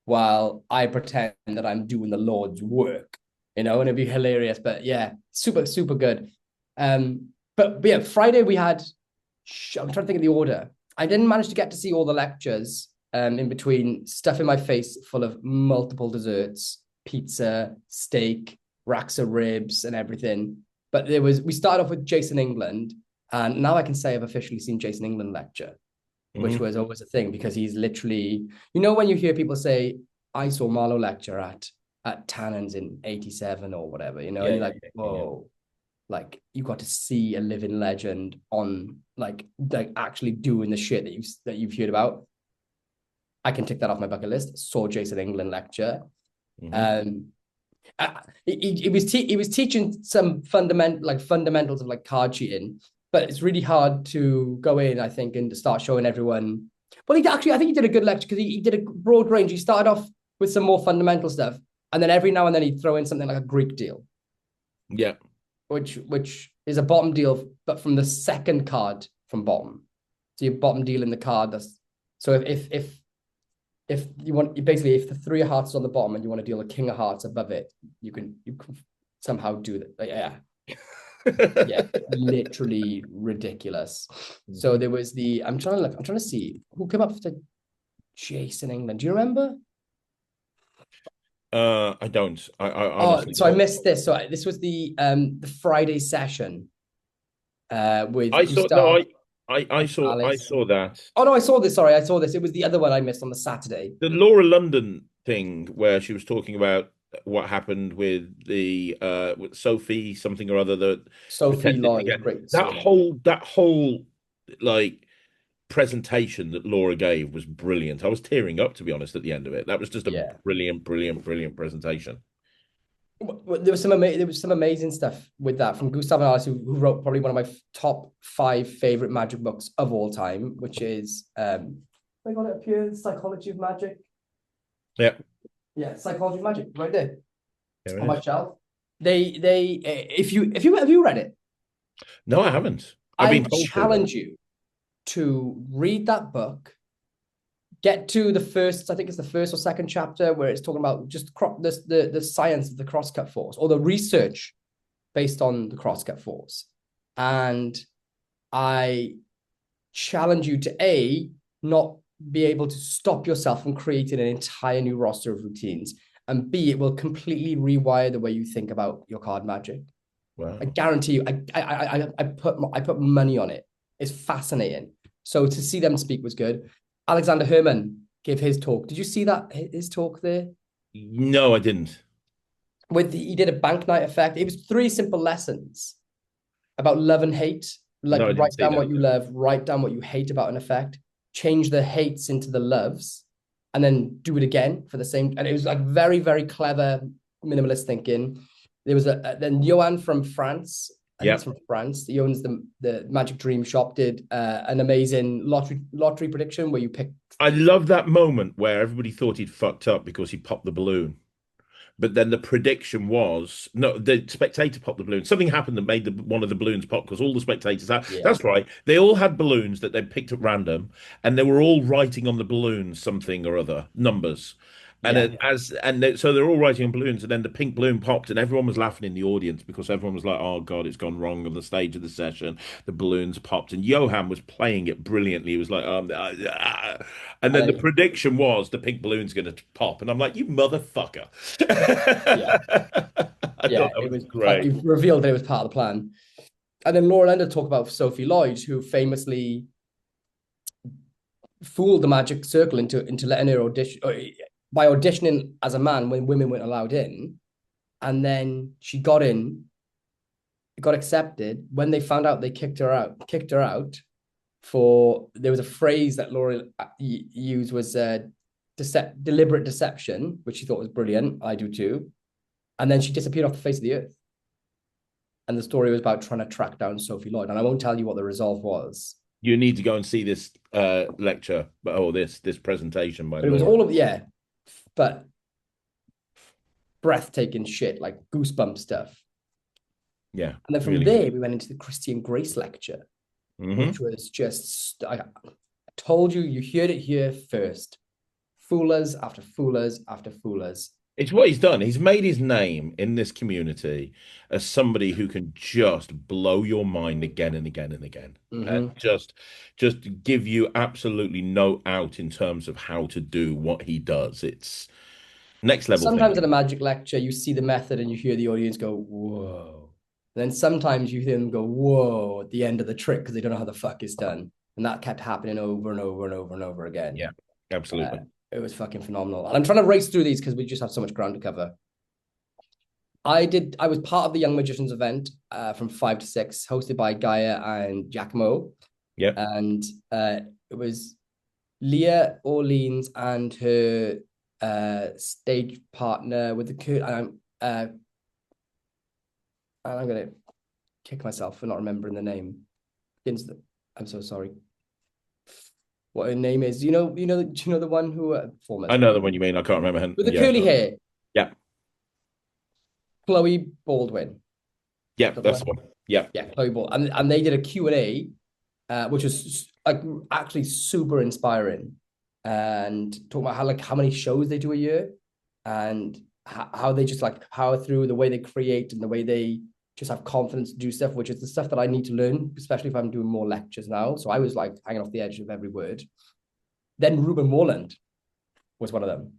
while I pretend that I'm doing the Lord's work, and it'd be hilarious. But yeah, super, super good. But yeah, Friday we had, I'm trying to think of the order. I didn't manage to get to see all the lectures in between, stuff in my face full of multiple desserts, pizza, steak, racks of ribs, and everything. But we started off with Jason England, and now I can say I've officially seen Jason England lecture, which Mhm. was always a thing because he's literally, when you hear people say, I saw Marlowe lecture at Tannen's in 87 or whatever, and Yeah, you're yeah, like, yeah, yeah. whoa, like you got to see a living legend on like actually doing the shit that you've heard about. I can tick that off my bucket list. Saw Jason England lecture. Mhm. Um, he was teaching some fundamentals of like card cheating, but it's really hard to go in, I think, and to start showing everyone. Well, I think he did a good lecture because he did a broad range. He started off with some more fundamental stuff, and then every now and then he'd throw in something like a Greek deal, Yeah. which is a bottom deal, but from the second card from bottom. So your bottom deal in the card. So if you want, basically, if the three of hearts is on the bottom and you want to deal a king of hearts above it, you can somehow do that. Like, yeah. Yeah, literally ridiculous. So there was I'm trying to look, I'm trying to see who came up to Jason England. Do you remember? I don't. I Oh, honestly so I don't. missed this. So this was the Friday session with I saw no. Gustav I and saw. I Alice. saw that. Oh no, I saw this. Sorry, I saw this. It was the other one I missed on the Saturday. The Laura London thing where she was talking about what happened with Sophie something or other that Sophie pretended to Lloyd, get great that surname. whole like presentation that Laura gave was brilliant. I was tearing up, to be honest, at the end of it. That was just a Yeah. brilliant presentation. There was some amazing stuff with that from Gustav and Alice, who wrote probably one of my top 5 favorite magic books of all time, which is I got it up here, Psychology of Magic. Yeah. Yeah, Psychology of Magic, right there There on it my is. shelf. If you have you read it? No, I haven't. I've I been told to though. challenge you to read that book, get to the first, I think it's the first or second chapter, where it's talking about just the science of the crosscut force, or the research based on the crosscut force. And I challenge you to not be able to stop yourself from creating an entire new roster of routines, and B, it will completely rewire the way you think about your card magic. I Wow. guarantee you, I put money on it. It's fascinating. So to see them speak was good. Alexander Herman gave his talk. Did you see that, his talk there? No, I didn't. He did a bank night effect. It was 3 simple lessons about love and hate. Like, No, I didn't write see down that. what you love, write down what you hate about an effect, change the hates into the loves, and then do it again for the same. And it was like very, very clever minimalist thinking. There was then Johan from France. I think Yeah. he's from France. He owns the Magic Dream Shop. Did an amazing lottery prediction where you pick. I love that moment where everybody thought he'd fucked up because he popped the balloon. But then the prediction was no, the spectator popped the balloon. Something happened that made one of the balloons pop because all the spectators had. Yeah, That's right. They all had balloons that they picked at random, and they were all writing on the balloons something or other, numbers. And yeah, so they're all writing on balloons, and then the pink balloon popped, and everyone was laughing in the audience because everyone was like, "Oh God, it's gone wrong on the stage of the session." The balloons popped, and Johan was playing it brilliantly. He was like, and and then the then, prediction was the pink balloon's going to pop, and I'm like, "You motherfucker!" yeah, I yeah. thought that It was was like, great. it revealed that it was part of the plan. And then Laura Lender talked about Sophie Lloyd, who famously fooled the magic circle into letting her audition by auditioning as a man when women weren't allowed in. And then she got in, got accepted. When they found out, they kicked her out for, there was a phrase that Laura used, was deliberate deception, which she thought was brilliant. I do too. And then she disappeared off the face of the earth. And the story was about trying to track down Sophie Lloyd. And I won't tell you what the resolve was. You need to go and see this lecture or this presentation by But it was Laura. all of, yeah, but breathtaking shit, like goosebump stuff. Yeah, And then from really there, good. we went into the Christian Grace lecture, Hmm. which was just, I told you, you heard it here first. Foolers after foolers after foolers. It's what he's done. He's made his name in this community as somebody who can just blow your mind again and again and again, and Mm-hmm. just give you absolutely no out in terms of how to do what he does. It's next level Sometimes in a thinking. magic lecture, you see the method and you hear the audience go, whoa. And then sometimes you hear them go, whoa, at the end of the trick because they don't know how the fuck it's done. And that kept happening over and over and over and over again. Yeah, absolutely. It was fucking phenomenal. And I'm trying to race through these because we just have so much ground to cover. I was part of the Young Magicians event from 5 to 6, hosted by Gaia and Giacomo. Yeah. And it was Leah Orleans and her stage partner with the I'm gonna kick myself for not remembering the name. I'm so sorry. What her name is? Do you know the one who I performers know the one you mean. I can't remember him. with the Yeah, curly hair? yeah, Chloe Baldwin. yeah. That's the one. Yeah, Yeah, Chloe Baldwin. And they did a Q&A, which was like actually super inspiring, and talking about how many shows they do a year, and how they just like power through the way they create and the way they just have confidence to do stuff, which is the stuff that I need to learn, especially if I'm doing more lectures now. So I was like hanging off the edge of every word. Then Ruben Warland was one of them.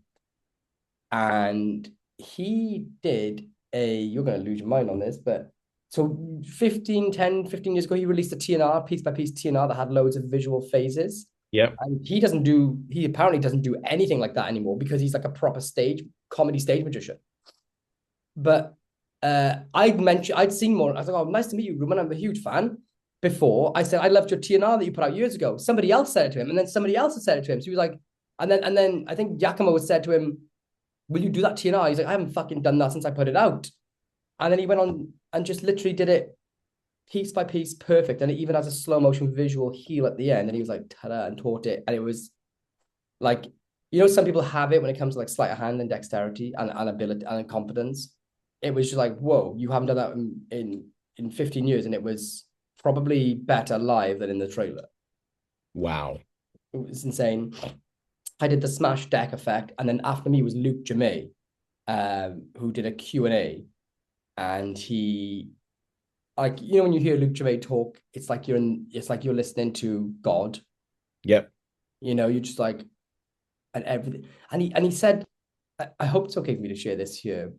And he did you're going to lose your mind on this, but so 15 years ago, he released a TNR, piece by piece TNR that had loads of visual phases. Yeah. And he apparently doesn't do anything like that anymore because he's like a proper comedy stage magician. But I'd seen more. I was like, oh, nice to meet you, Ruben. I'm a huge fan. Before I said, I loved your TNR that you put out years ago. Somebody else said it to him, and then somebody else had said it to him. So he was like, and then I think Giacomo had said to him, will you do that TNR? He's like, I haven't fucking done that since I put it out. And then he went on and just literally did it piece by piece, perfect. And it even has a slow motion visual heel at the end. And he was like, ta-da, and taught it. And it was like, some people have it when it comes to like sleight of hand and dexterity and ability and competence. It was just like, whoa, you haven't done that in 15 years. And it was probably better live than in the trailer. Wow. It was insane. I did the smash deck effect. And then after me was Luke Jamay, who did a Q&A. And he, like, when you hear Luke Jamay talk, it's like you're listening to God. Yep. You're just like, and everything. And he said, I hope it's okay for me to share this here,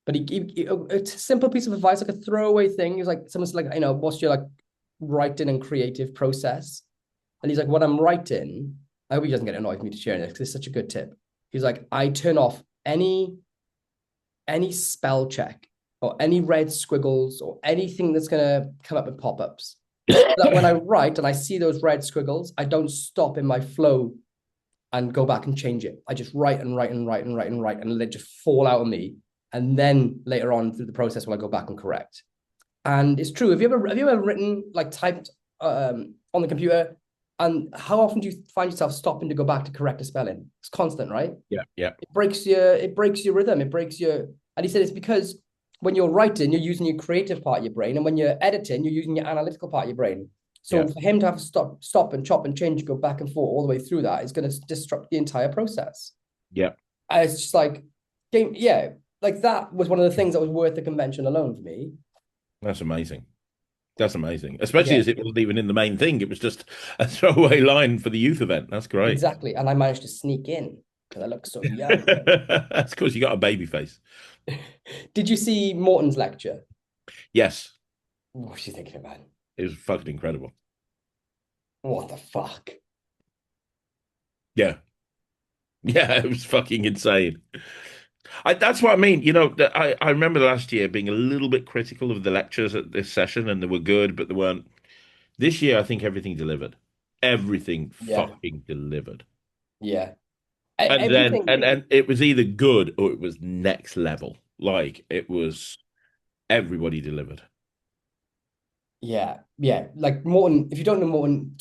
but he it's a simple piece of advice, like a throwaway thing. He was like, someone's like, what's your like writing and creative process? And he's like, when I'm writing, I hope he doesn't get annoyed with me to share this because it's such a good tip. He's like, I turn off any spell check or any red squiggles or anything that's going to come up with pop-ups. That when I write and I see those red squiggles, I don't stop in my flow and go back and change it. I just write and write and write and write and write and let it just fall out of me. And then later on through the process, will I go back and correct? And it's true. Have you ever written, like typed on the computer? And how often do you find yourself stopping to go back to correct a spelling? It's constant, right? Yeah, yeah. It breaks your rhythm. And he said it's because when you're writing, you're using your creative part of your brain. And when you're editing, you're using your analytical part of your brain. So for him to have to stop and chop and change, go back and forth all the way through that is going to disrupt the entire process. Yeah. And it's just like, like that was one of the things that was worth the convention alone for me. That's amazing. That's amazing. Especially as it wasn't even in the main thing. It was just a throwaway line for the youth event. That's great. Exactly. And I managed to sneak in because I look so young. That's because you got a baby face. Did you see Morton's lecture? Yes. What do you think of it, man? It was fucking incredible. What the fuck? Yeah. Yeah, it was fucking insane. That's what I mean. I remember last year being a little bit critical of the lectures at this session, and they were good, but they weren't. This year, I think everything delivered. Everything fucking delivered. Yeah. And it was either good or it was next level. Like it was, everybody delivered. Yeah. Like Morton, if you don't know Morton,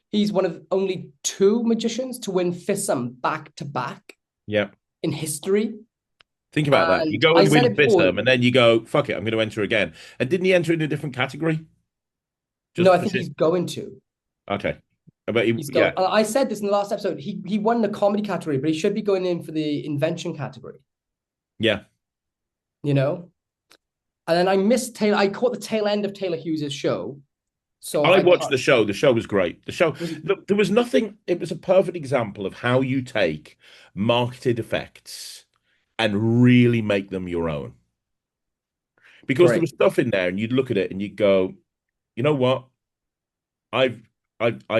he's one of only 2 magicians to win FISM back to back. Yeah. In history. Think about that. You go and win FISM and then you go, fuck it, I'm going to enter again. And didn't he enter in a different category? No, I think he's going to. Okay. But I said this in the last episode. He won the comedy category, but he should be going in for the invention category. Yeah. And then I missed Taylor. I caught the tail end of Taylor Hughes's show. So I watched the show. The show was great. Look, there was nothing. It was a perfect example of how you take marketed effects and really make them your own. Because there was stuff in there and you'd look at it and you'd go, you know what? I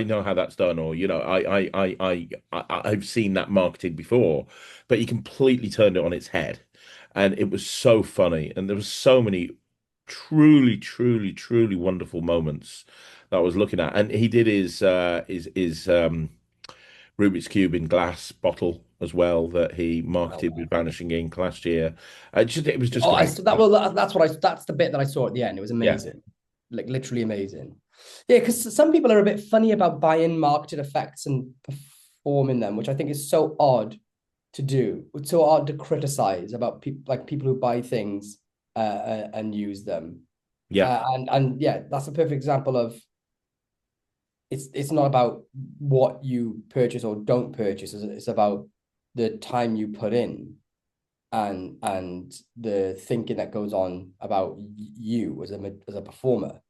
know how that's done, or I've seen that marketed before, but he completely turned it on its head. And it was so funny. And there was so many truly, truly, truly wonderful moments that I was looking at. And he did his Rubik's Cube in glass bottle as well that he marketed with Vanishing Ink last year. It was just great. That's the bit that I saw at the end. It was amazing. Like literally amazing. Yeah, because some people are a bit funny about buying marketed effects and performing them, which I think is so odd to do. It's so odd to criticize about people who buy things and use them. Yeah. And that's a perfect example of it's not about what you purchase or don't purchase. It's about the time you put in. and the thinking that goes on about you as a performer,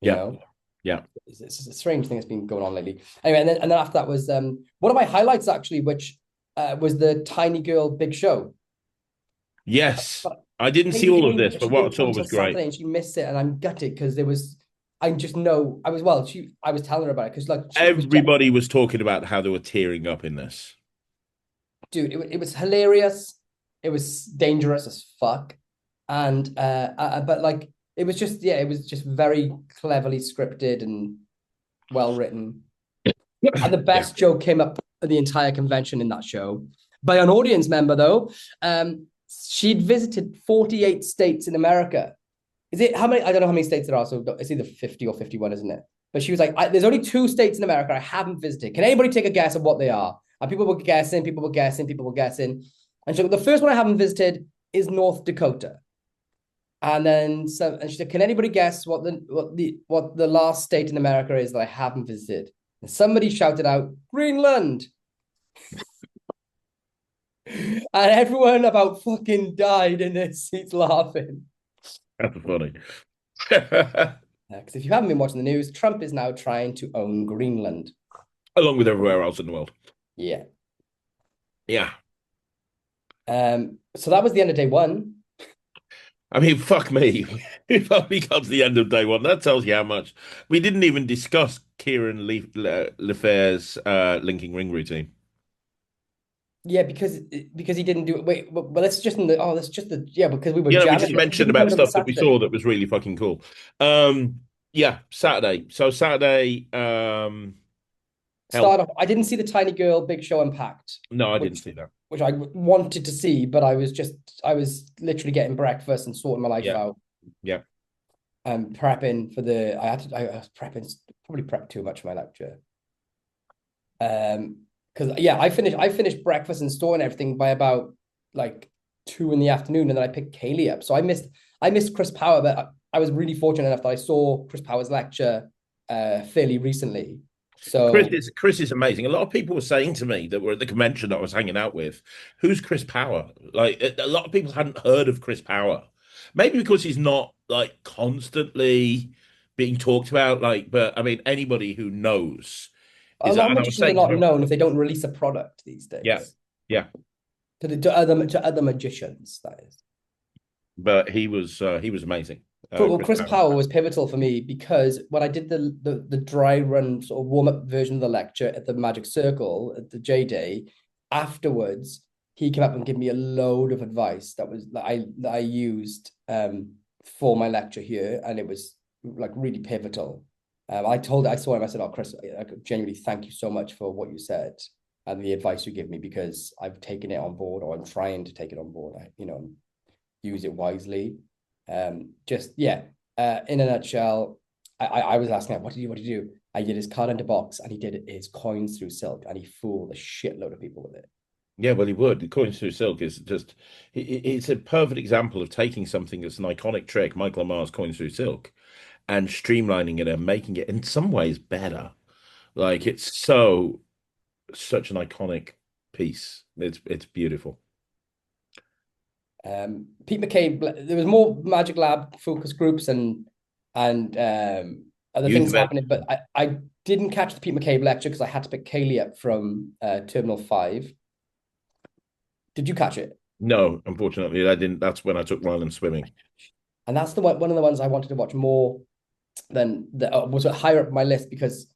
you Yeah. know. Yeah. It's a strange thing that's been going on lately. Anyway, and then after that was one of my highlights actually, which was the Tiny Girl Big Show. Yes. But I didn't see Katie all of came, this, but but she what I didn't come saw until was great. Saturday, and she missed it, and I'm gutted because there was. I just know I was well. I was telling her about it because like Everybody was talking about how they were tearing up in this. Dude, it was hilarious. It was dangerous as fuck, and but like it was just it was just very cleverly scripted and well written. And the best joke came up at the entire convention in that show by an audience member, though. She'd visited 48 states in America. Is it how many? I don't know how many states there are. So it's either 50 or 51, isn't it? But she was like, there's only 2 states in America I haven't visited. Can anybody take a guess of what they are? And people were guessing, people were guessing, people were guessing. And so the first one I haven't visited is North Dakota. And then and she said, can anybody guess what the last state in America is that I haven't visited? And somebody shouted out, Greenland. And everyone about fucking died in their seats laughing. That's funny. Because if you haven't been watching the news, Trump is now trying to own Greenland. Along with everywhere else in the world. Yeah. Yeah. So that was the end of day one. I mean, fuck me. If only got to the end of day one. That tells you how much. We didn't even discuss Kieran Lefaire's linking ring routine. Yeah, because he didn't do it. Wait, well, that's just that's just because we were We jamming. just mentioned about stuff that we saw that was really fucking cool. Yeah, Saturday. So Saturday, start off. I didn't see the Tiny Girl Big Show Impact. No, I didn't see that. Which I wanted to see, but I was literally getting breakfast and sorting my life out. Yeah. Prepping for I was prepping, probably prepped too much for my lecture. Because I finished breakfast and storing everything by about like 2 in the afternoon, and then I picked Kaylee up. So I missed Chris Power, but I was really fortunate enough that I saw Chris Power's lecture fairly recently. So Chris is amazing. A lot of people were saying to me that were at the convention that I was hanging out with, who's Chris Power? Like a lot of people hadn't heard of Chris Power. Maybe because he's not like constantly being talked about. Like, but I mean, anybody who knows a lot of magicians are not known if they don't release a product these days. Yeah. To other magicians, that is. But he was amazing. Chris Power was pivotal for me because when I did the dry run sort of warm up version of the lecture at the Magic Circle at the J Day, afterwards he came up and gave me a load of advice that I used for my lecture here, and it was like really pivotal. I saw him. I said, "Oh, Chris, I genuinely thank you so much for what you said and the advice you give me, because I've taken it on board, or I'm trying to take it on board. Use it wisely." In a nutshell, I was asking him, what did you do? I did his card into box, and he did his coins through silk, and he fooled a shitload of people with it. Yeah, well, he would. The coins through silk is just, it's a perfect example of taking something that's an iconic trick, Michael Lamar's coins through silk, and streamlining it and making it in some ways better. Like it's such an iconic piece. It's beautiful. Pete McCabe, there was more Magic Lab focus groups and other things happening, but I didn't catch the Pete McCabe lecture because I had to pick Kaylee up from Terminal 5. Did you catch it? No, unfortunately, I didn't. That's when I took Ryland swimming. And that's one of the ones I wanted to watch more than was higher up my list, because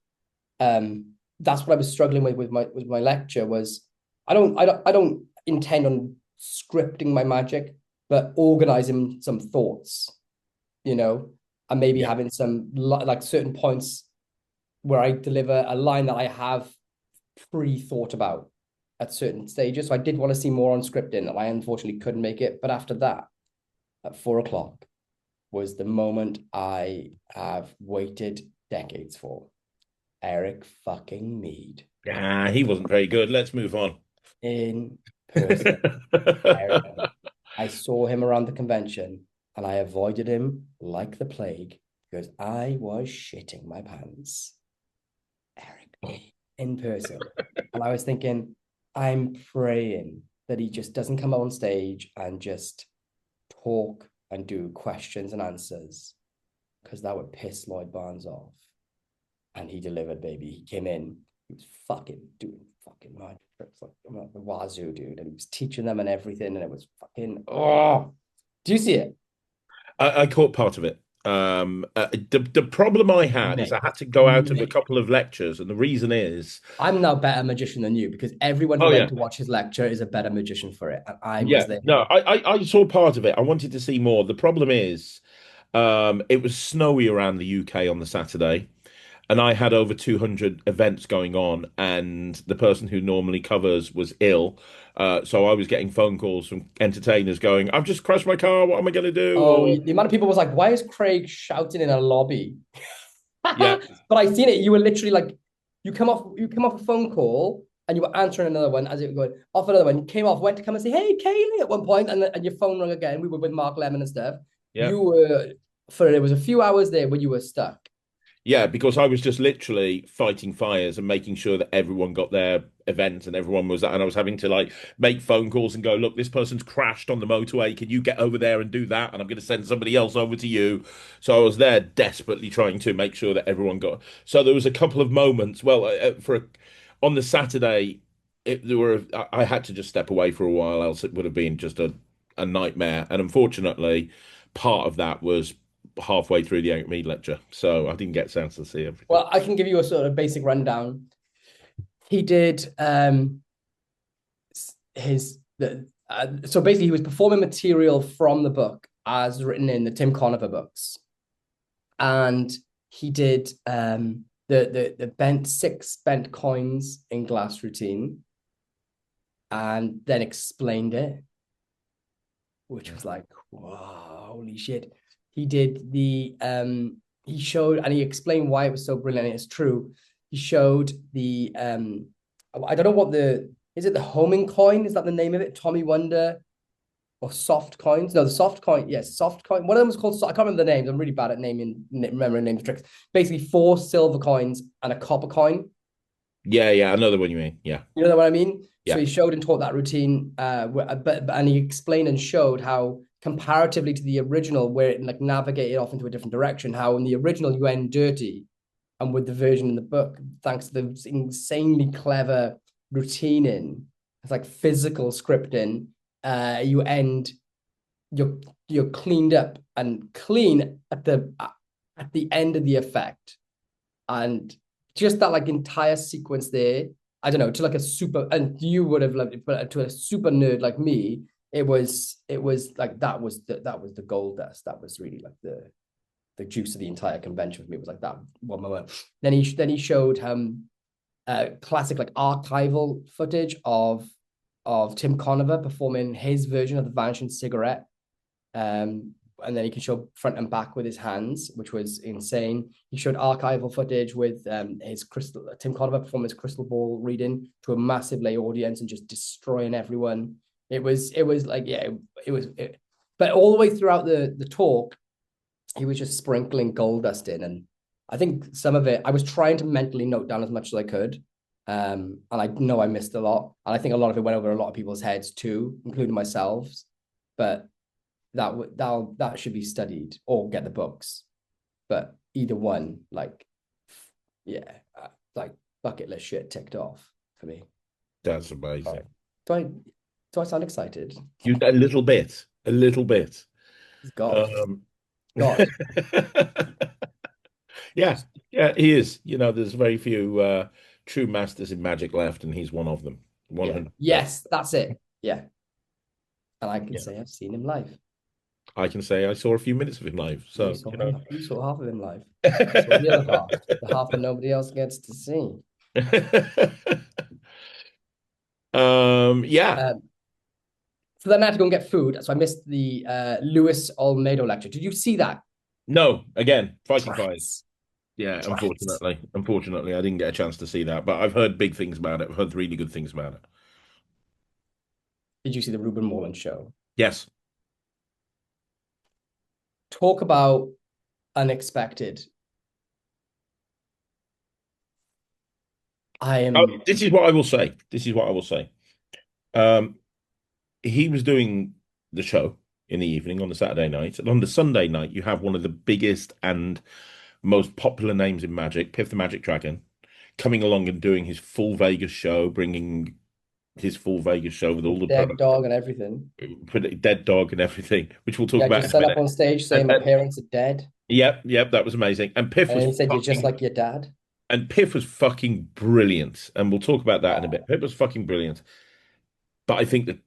that's what I was struggling with my lecture was I don't intend on scripting my magic, but organizing some thoughts, and maybe having some like certain points where I deliver a line that I have pre-thought about at certain stages. So I did want to see more on scripting, and I unfortunately couldn't make it. But after that, at 4:00 was the moment I have waited decades for. Eric fucking Mead. Yeah, he wasn't very good. Let's move on. In person. I saw him around the convention, and I avoided him like the plague because I was shitting my pants. Eric, in person. And I was thinking, I'm praying that he just doesn't come on stage and just talk and do questions and answers, because that would piss Lloyd Barnes off. And he delivered, baby. He came in, he was fucking doing fucking mind tricks like the wazoo, dude. And he was teaching them and everything, and it was fucking, oh. Do you see it? I caught part of it. The problem I had is I had to go out of a couple of lectures, and the reason is I'm now a better magician than you, because everyone who went to watch his lecture is a better magician for it. And I was there. No, I saw part of it. I wanted to see more. The problem is, it was snowy around the UK on the Saturday, and I had over 200 events going on, and the person who normally covers was ill. So I was getting phone calls from entertainers going, "I've just crashed my car. What am I going to do?" Oh, the amount of people was like, "Why is Craig shouting in a lobby?" Yeah. But I seen it. You were literally like, you come off a phone call and you were answering another one as it was going off another one. You came off, went to come and say, "Hey, Kaylee," at one point, and your phone rang again. We were with Mark Lemon and stuff. Yeah. You were, there was a few hours there where you were stuck. Yeah, because I was just literally fighting fires and making sure that everyone got their event and everyone was that. And I was having to like make phone calls and go, "Look, this person's crashed on the motorway. Can you get over there and do that? And I'm going to send somebody else over to you." So I was there desperately trying to make sure that everyone got. So there was a couple of moments. Well, on the Saturday, I had to just step away for a while, else it would have been just a nightmare. And unfortunately, part of that was halfway through the Eric Mead lecture, so I didn't get a chance to see everything. Well, I can give you a sort of basic rundown. He did so basically he was performing material from the book as written in the Tim Conover books, and he did the six bent coins in glass routine, and then explained it, which was like, wow, holy shit. He did he showed, and he explained why it was so brilliant. It's true. He showed the I don't know what is it the homing coin? Is that the name of it? Tommy Wonder or soft coins? No, the soft coin. Yes, soft coin. One of them was called, I can't remember the names. I'm really bad at remembering names tricks. Basically 4 silver coins and a copper coin. Yeah, I know the one you mean. Yeah. You know what I mean? Yeah. So he showed and taught that routine, and he explained and showed how comparatively to the original, where it like navigated off into a different direction, how in the original you end dirty, and with the version in the book, thanks to the insanely clever routining, it's like physical scripting, you end, you're cleaned up and clean at the end of the effect. And just that like entire sequence there, I don't know, to like a super, and you would have loved it, but to a super nerd like me, it was like that was the gold dust. That was really like the juice of the entire convention for me. It was like that one moment. Then he showed classic like archival footage of Tim Conover performing his version of the Vanishing Cigarette. And then he could show front and back with his hands, which was insane. He showed archival footage with Tim Conover performing his crystal ball reading to a massive lay audience and just destroying everyone. It was like, yeah, but all the way throughout the talk, he was just sprinkling gold dust in. And I think some of it, I was trying to mentally note down as much as I could. And I know I missed a lot. And I think a lot of it went over a lot of people's heads too, including myself. But that should be studied or get the books, but either one, like, yeah, like bucket list shit ticked off for me. That's amazing. Do I sound excited? You a little bit. God. Yeah, he is. You know, there's very few true masters in magic left, and he's one of them. 100%. Yes, that's it. Yeah, and I can say I've seen him live. I can say I saw a few minutes of him live. So you saw half of him live. I saw the other half, the half that nobody else gets to see. Yeah. So then I had to go and get food. So I missed the Luis Olmedo lecture. Did you see that? No, again, fighting fires. Yeah, unfortunately, I didn't get a chance to see that, but I've heard big things about it. I've heard really good things about it. Did you see the Ruben Moreland show? Yes. Talk about unexpected. This is what I will say. he was doing the show in the evening on the Saturday night, and on the Sunday night, you have one of the biggest and most popular names in Magic, Piff the Magic Dragon, coming along and doing his full Vegas show, bringing his full Vegas show with all the Dead dog and everything. dead dog and everything, which we'll talk Yeah, about just in a set up minute. on stage saying my parents are dead. Yep, that was amazing. And Piff And was he said, you're just fucking like your dad. and Piff was fucking brilliant. And we'll talk about that in a Oh, bit. Piff was fucking brilliant. But I think that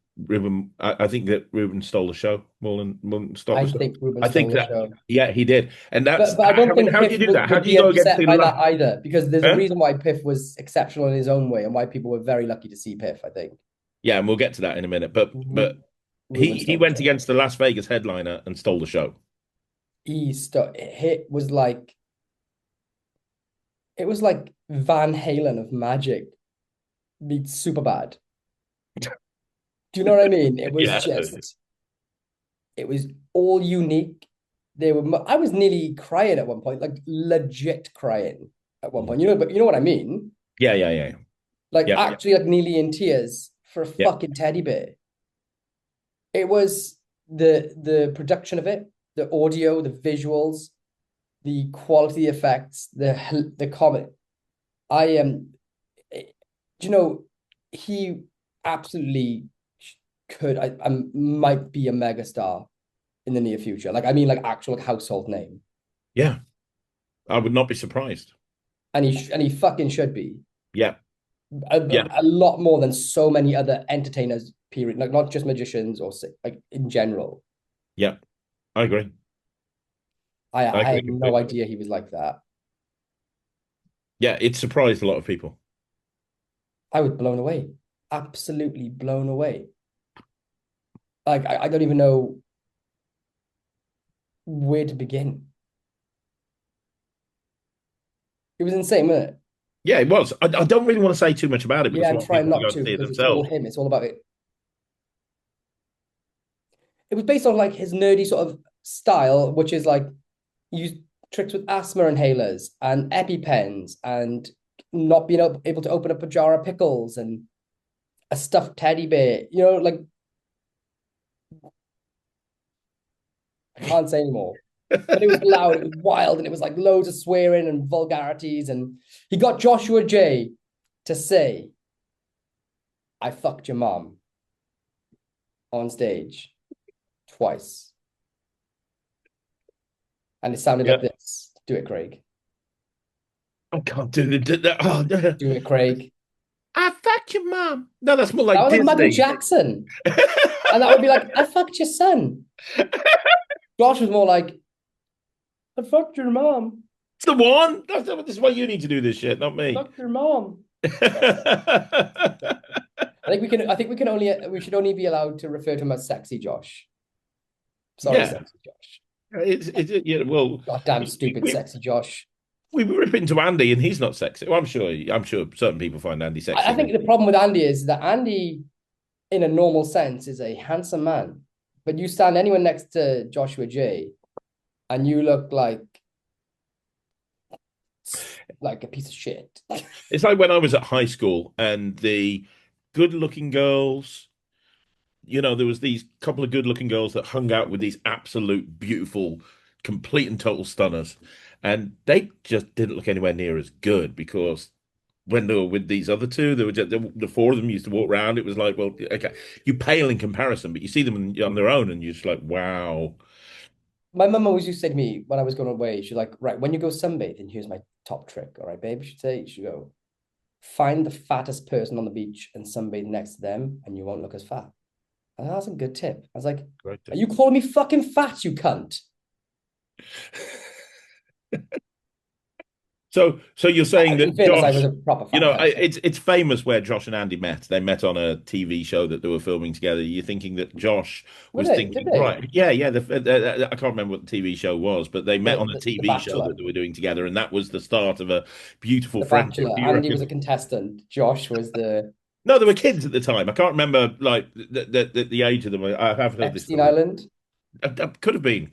Ruben stole the show more than stole I the show. think Ruben I think stole the that, show. yeah, he did. And that's But I don't think how do you Piff do that? How would do be you go against upset the by that either, because there's a Huh? reason why Piff was exceptional in his own way and why people were very lucky to see Piff, I think. Yeah, and we'll get to that in a minute. But Ruben he stole the went show. against the Las Vegas headliner and stole the show. It was like Van Halen of Magic meets Superbad. Do you know what I mean? It was Yeah. it was all unique. I was nearly crying at one point, like legit crying at one point. But you know what I mean? Yeah. Like Yeah. actually like nearly in tears for a Yeah. fucking teddy bear. It was the production of it, the audio, the visuals, the quality effects, the comment. I am, he absolutely could. I might be a megastar in the near future. Like I mean, like actual like household name. Yeah. I would not be surprised. And he fucking should be. Yeah. A lot more than so many other entertainers. Period. Like not just magicians or like in general. Yeah. I agree. I had no idea he was like that. Yeah, it surprised a lot of people. I was blown away. Absolutely blown away. Like I don't even know where to begin. It was insane, wasn't it? Yeah, it was. I don't really want to say too much about it because Yeah, a I'm lot of trying people not go to see it because it's all themselves. him. It's all about it. It was based on like his nerdy sort of style, which is like use tricks with asthma inhalers and EpiPens and not being able to open up a jar of pickles and a stuffed teddy bear. Like I can't say anymore. But it was loud, it was wild, and it was like loads of swearing and vulgarities. And he got Joshua J to say, I fucked your mom on stage twice. And it sounded like this. Do it, Craig. I can't do the oh, Do it, Craig. I fucked your mom. No, that's more like That was Disney. like Michael Jackson. And that would be like, I fucked your son. Josh was more like, I fucked your mom. It's the one. This is why you need to do this shit, not me. Fuck your mom. I think we should only be allowed to refer to him as Sexy Josh. Sorry, Yeah. Sexy Josh. Yeah, well, Goddamn stupid Sexy Josh. We rip into Andy and he's not sexy. Well, I'm sure certain people find Andy sexy. I think the problem with Andy is that Andy, in a normal sense, is a handsome man. But you stand anyone next to Joshua J, and you look like a piece of shit. It's like when I was at high school and the good-looking girls, there was these couple of good-looking girls that hung out with these absolute beautiful, complete and total stunners. And they just didn't look anywhere near as good because when they were with these other two, they were just, the four of them used to walk around. It was like, well, okay, you pale in comparison, but you see them on their own and you're just like, wow. My mum always used to say to me when I was going away, she's like, right, when you go sunbathing, here's my top trick. All right, babe, she'd go, find the fattest person on the beach and sunbathe next to them and you won't look as fat. And that's a good tip. I was like, are you calling me fucking fat, you cunt? So you're saying that fairness, Josh, I was a proper fan, it's famous where Josh and Andy met. They met on a TV show that they were filming together. You're thinking that Josh was thinking, right? Yeah. I can't remember what the TV show was, but they met on a TV show that they were doing together, and that was the start of a beautiful friendship. Andy was a contestant. Josh was the. No, there were kids at the time. I can't remember like the age of them. I have heard this. Epstein Island. Could have been.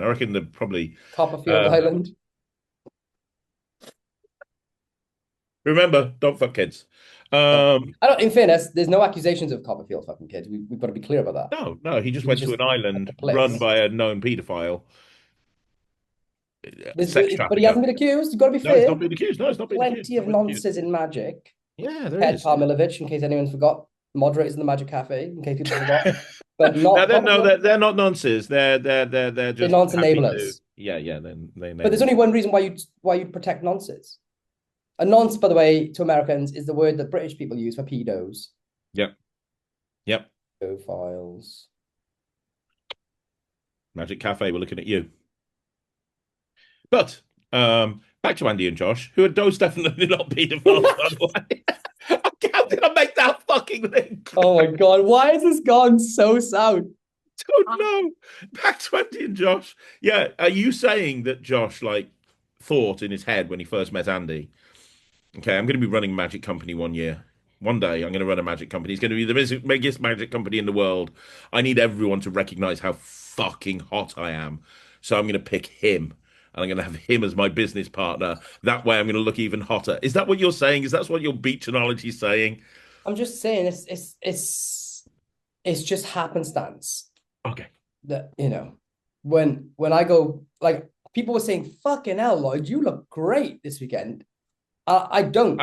I reckon they're probably Copperfield Island. Remember, don't fuck kids. I don't. In fairness, there's no accusations of Copperfield fucking kids. We've got to be clear about that. No, no, he just He was went to just an at island the run place. by a known paedophile, sex But he trafficker. hasn't been accused. You've got to be No, he's fair. not being accused. No, he's not being accused. Plenty Not of being accused. nonsense in Magic. Yeah, there Ted is. Carmilovich, in case anyone's forgot, moderators in the Magic Cafe, in case people forgot. But No, not Copperfield. they're not nonsense. They're They're just nonsense happy to. enablers. Yeah, yeah. They But there's enable. only one reason why you protect nonsense. A nonce, by the way, to Americans, is the word that British people use for pedos. Yep, yep. Pedophiles. Magic Cafe. We're looking at you. But back to Andy and Josh, who are those definitely not pedophiles, by the way. How did I make that fucking link? Oh my God, why has this gone so south? Don't know. Back to Andy and Josh. Yeah, are you saying that Josh like thought in his head when he first met Andy? Okay, I'm going to be running a magic company one year. One day, I'm going to run a magic company. It's going to be the biggest magic company in the world. I need everyone to recognize how fucking hot I am. So I'm going to pick him. And I'm going to have him as my business partner. That way, I'm going to look even hotter. Is that what you're saying? Is that what your beachology is saying? I'm just saying it's just happenstance Okay. that, when I go, like, people were saying, fucking hell, Lloyd, you look great this weekend. I don't.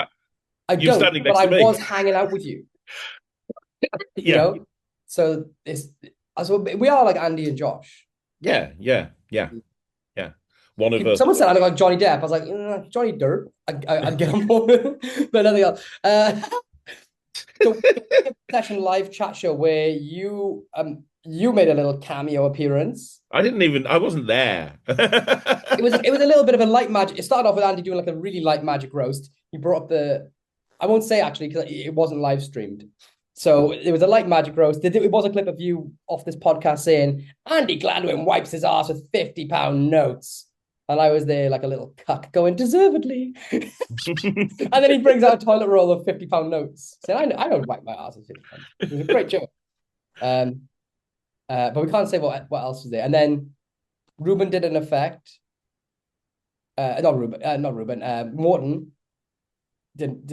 You're standing But next I to me. was hanging out with you. You Yeah. know? So we are like Andy and Josh. Yeah. Yeah. Yeah. Yeah. One of us. Someone said I look like Johnny Depp. I was like, Johnny Depp. I'd get on board, but nothing else. So session live chat show where you made a little cameo appearance. I wasn't there. It was a little bit of a light magic. It started off with Andy doing like a really light magic roast. He brought up I won't say actually because it wasn't live streamed. So it was a light magic roast. It was a clip of you off this podcast saying Andy Gladwin wipes his ass with £50 notes. And I was there like a little cuck going, deservedly. And then he brings out a toilet roll of £50 notes. Saying, I don't wipe my ass with £50. It was a great joke. But we can't say what else was there. And then Ruben did an effect. Not Ruben. Morton did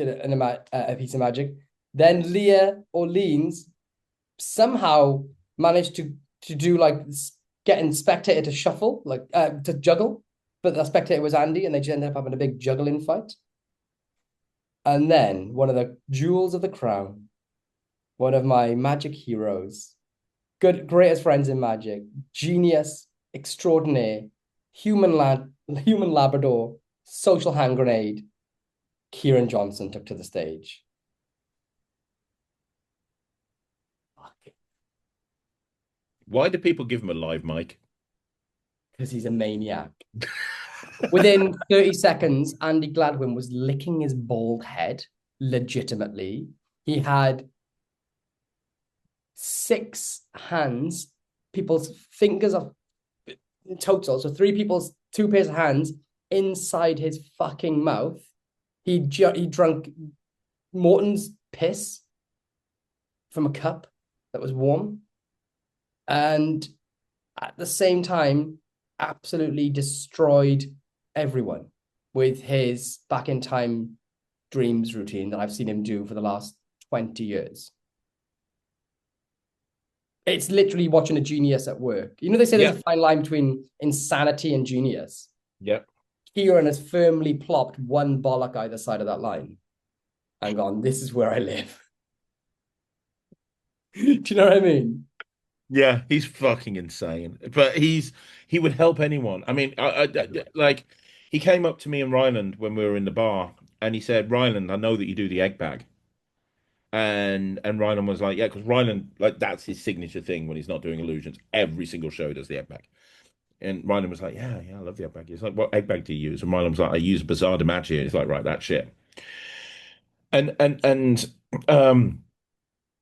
a piece of magic. Then Leah Orleans somehow managed to do like getting spectator to shuffle, like to juggle. But the spectator was Andy, and they just ended up having a big juggling fight. And then one of the jewels of the crown, one of my magic heroes, greatest friends in magic, genius extraordinaire, human Labrador, social hand grenade, Kieran Johnson took to the stage. Why do people give him a live mic? Because he's a maniac. Within 30 seconds, Andy Gladwin was licking his bald head legitimately. He had 6 hands, people's fingers of in total. So 2 pairs of hands inside his fucking mouth. He drank Morton's piss from a cup that was warm. And at the same time, absolutely destroyed everyone with his back in time dreams routine that I've seen him do for the last 20 years. It's literally watching a genius at work. You know, they say there's a fine line between insanity and genius. Yep. Kieran has firmly plopped one bollock either side of that line and gone, this is where I live. Do you know what I mean? Yeah, he's fucking insane. But he would help anyone. I mean, like he came up to me and Ryland when we were in the bar, and he said, "Ryland, I know that you do the egg bag." And Ryland was like, "Yeah," because Ryland, like, that's his signature thing when he's not doing illusions. Every single show he does the egg bag. And Ryland was like, "Yeah, I love the egg bag." He's like, "What egg bag do you use?" And Ryland was like, "I use Bizarre de Magia." He's like, "Right, that shit." And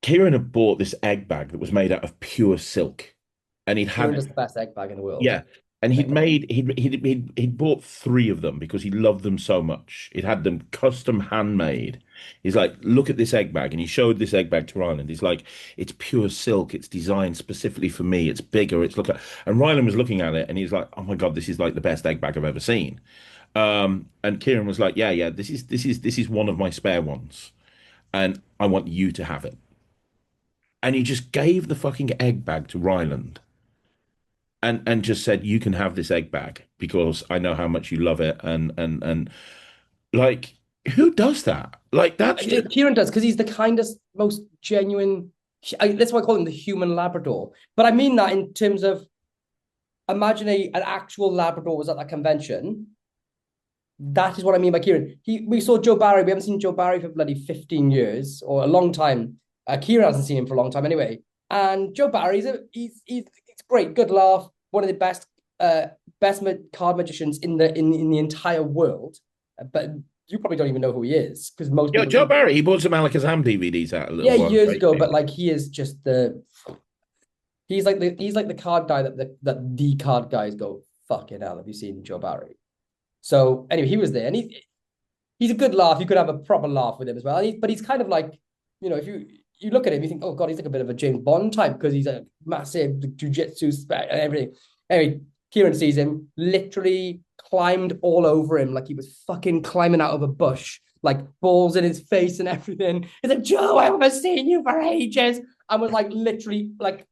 Kieran had bought this egg bag that was made out of pure silk, and Kieran does the best egg bag in the world. yeah, and he'd bought 3 of them because he loved them so much. He'd had them custom handmade. He's like, "Look at this egg bag," and he showed this egg bag to Ryland. He's like, "It's pure silk. It's designed specifically for me. It's bigger. It's look at," and Ryland was looking at it, and he's like, "Oh my God, this is like the best egg bag I've ever seen." And Kieran was like, "Yeah, yeah, this is one of my spare ones." and I want you to have it. And he just gave the fucking egg bag to Ryland and just said, you can have this egg bag because I know how much you love it. And like, who does that? Like, that's just... Kieran does, because he's the kindest, most genuine. That's why I call him the human Labrador. But I mean that in terms of, imagine an actual Labrador was at that convention. That is what I mean by Kieran. We saw Joe Barry. We haven't seen Joe Barry for bloody 15 years or a long time. Kieran hasn't seen him for a long time anyway. And Joe Barry's he's great, good laugh, one of the best card magicians in the entire world. But you probably don't even know who he is, because most people... Joe Barry, he bought some Alakazam DVDs out a little while years ago, but like he is just he's like the card guy that the card guys go, fucking hell, have you seen Joe Barry? So anyway, he was there, and he's a good laugh. You could have a proper laugh with him as well. But he's kind of like, if you look at him, you think, oh god, he's like a bit of a James Bond type, because he's a massive jujitsu and everything. Anyway, Kieran sees him, literally climbed all over him like he was fucking climbing out of a bush, like balls in his face and everything. He's like, Joe, I haven't seen you for ages. And was like literally like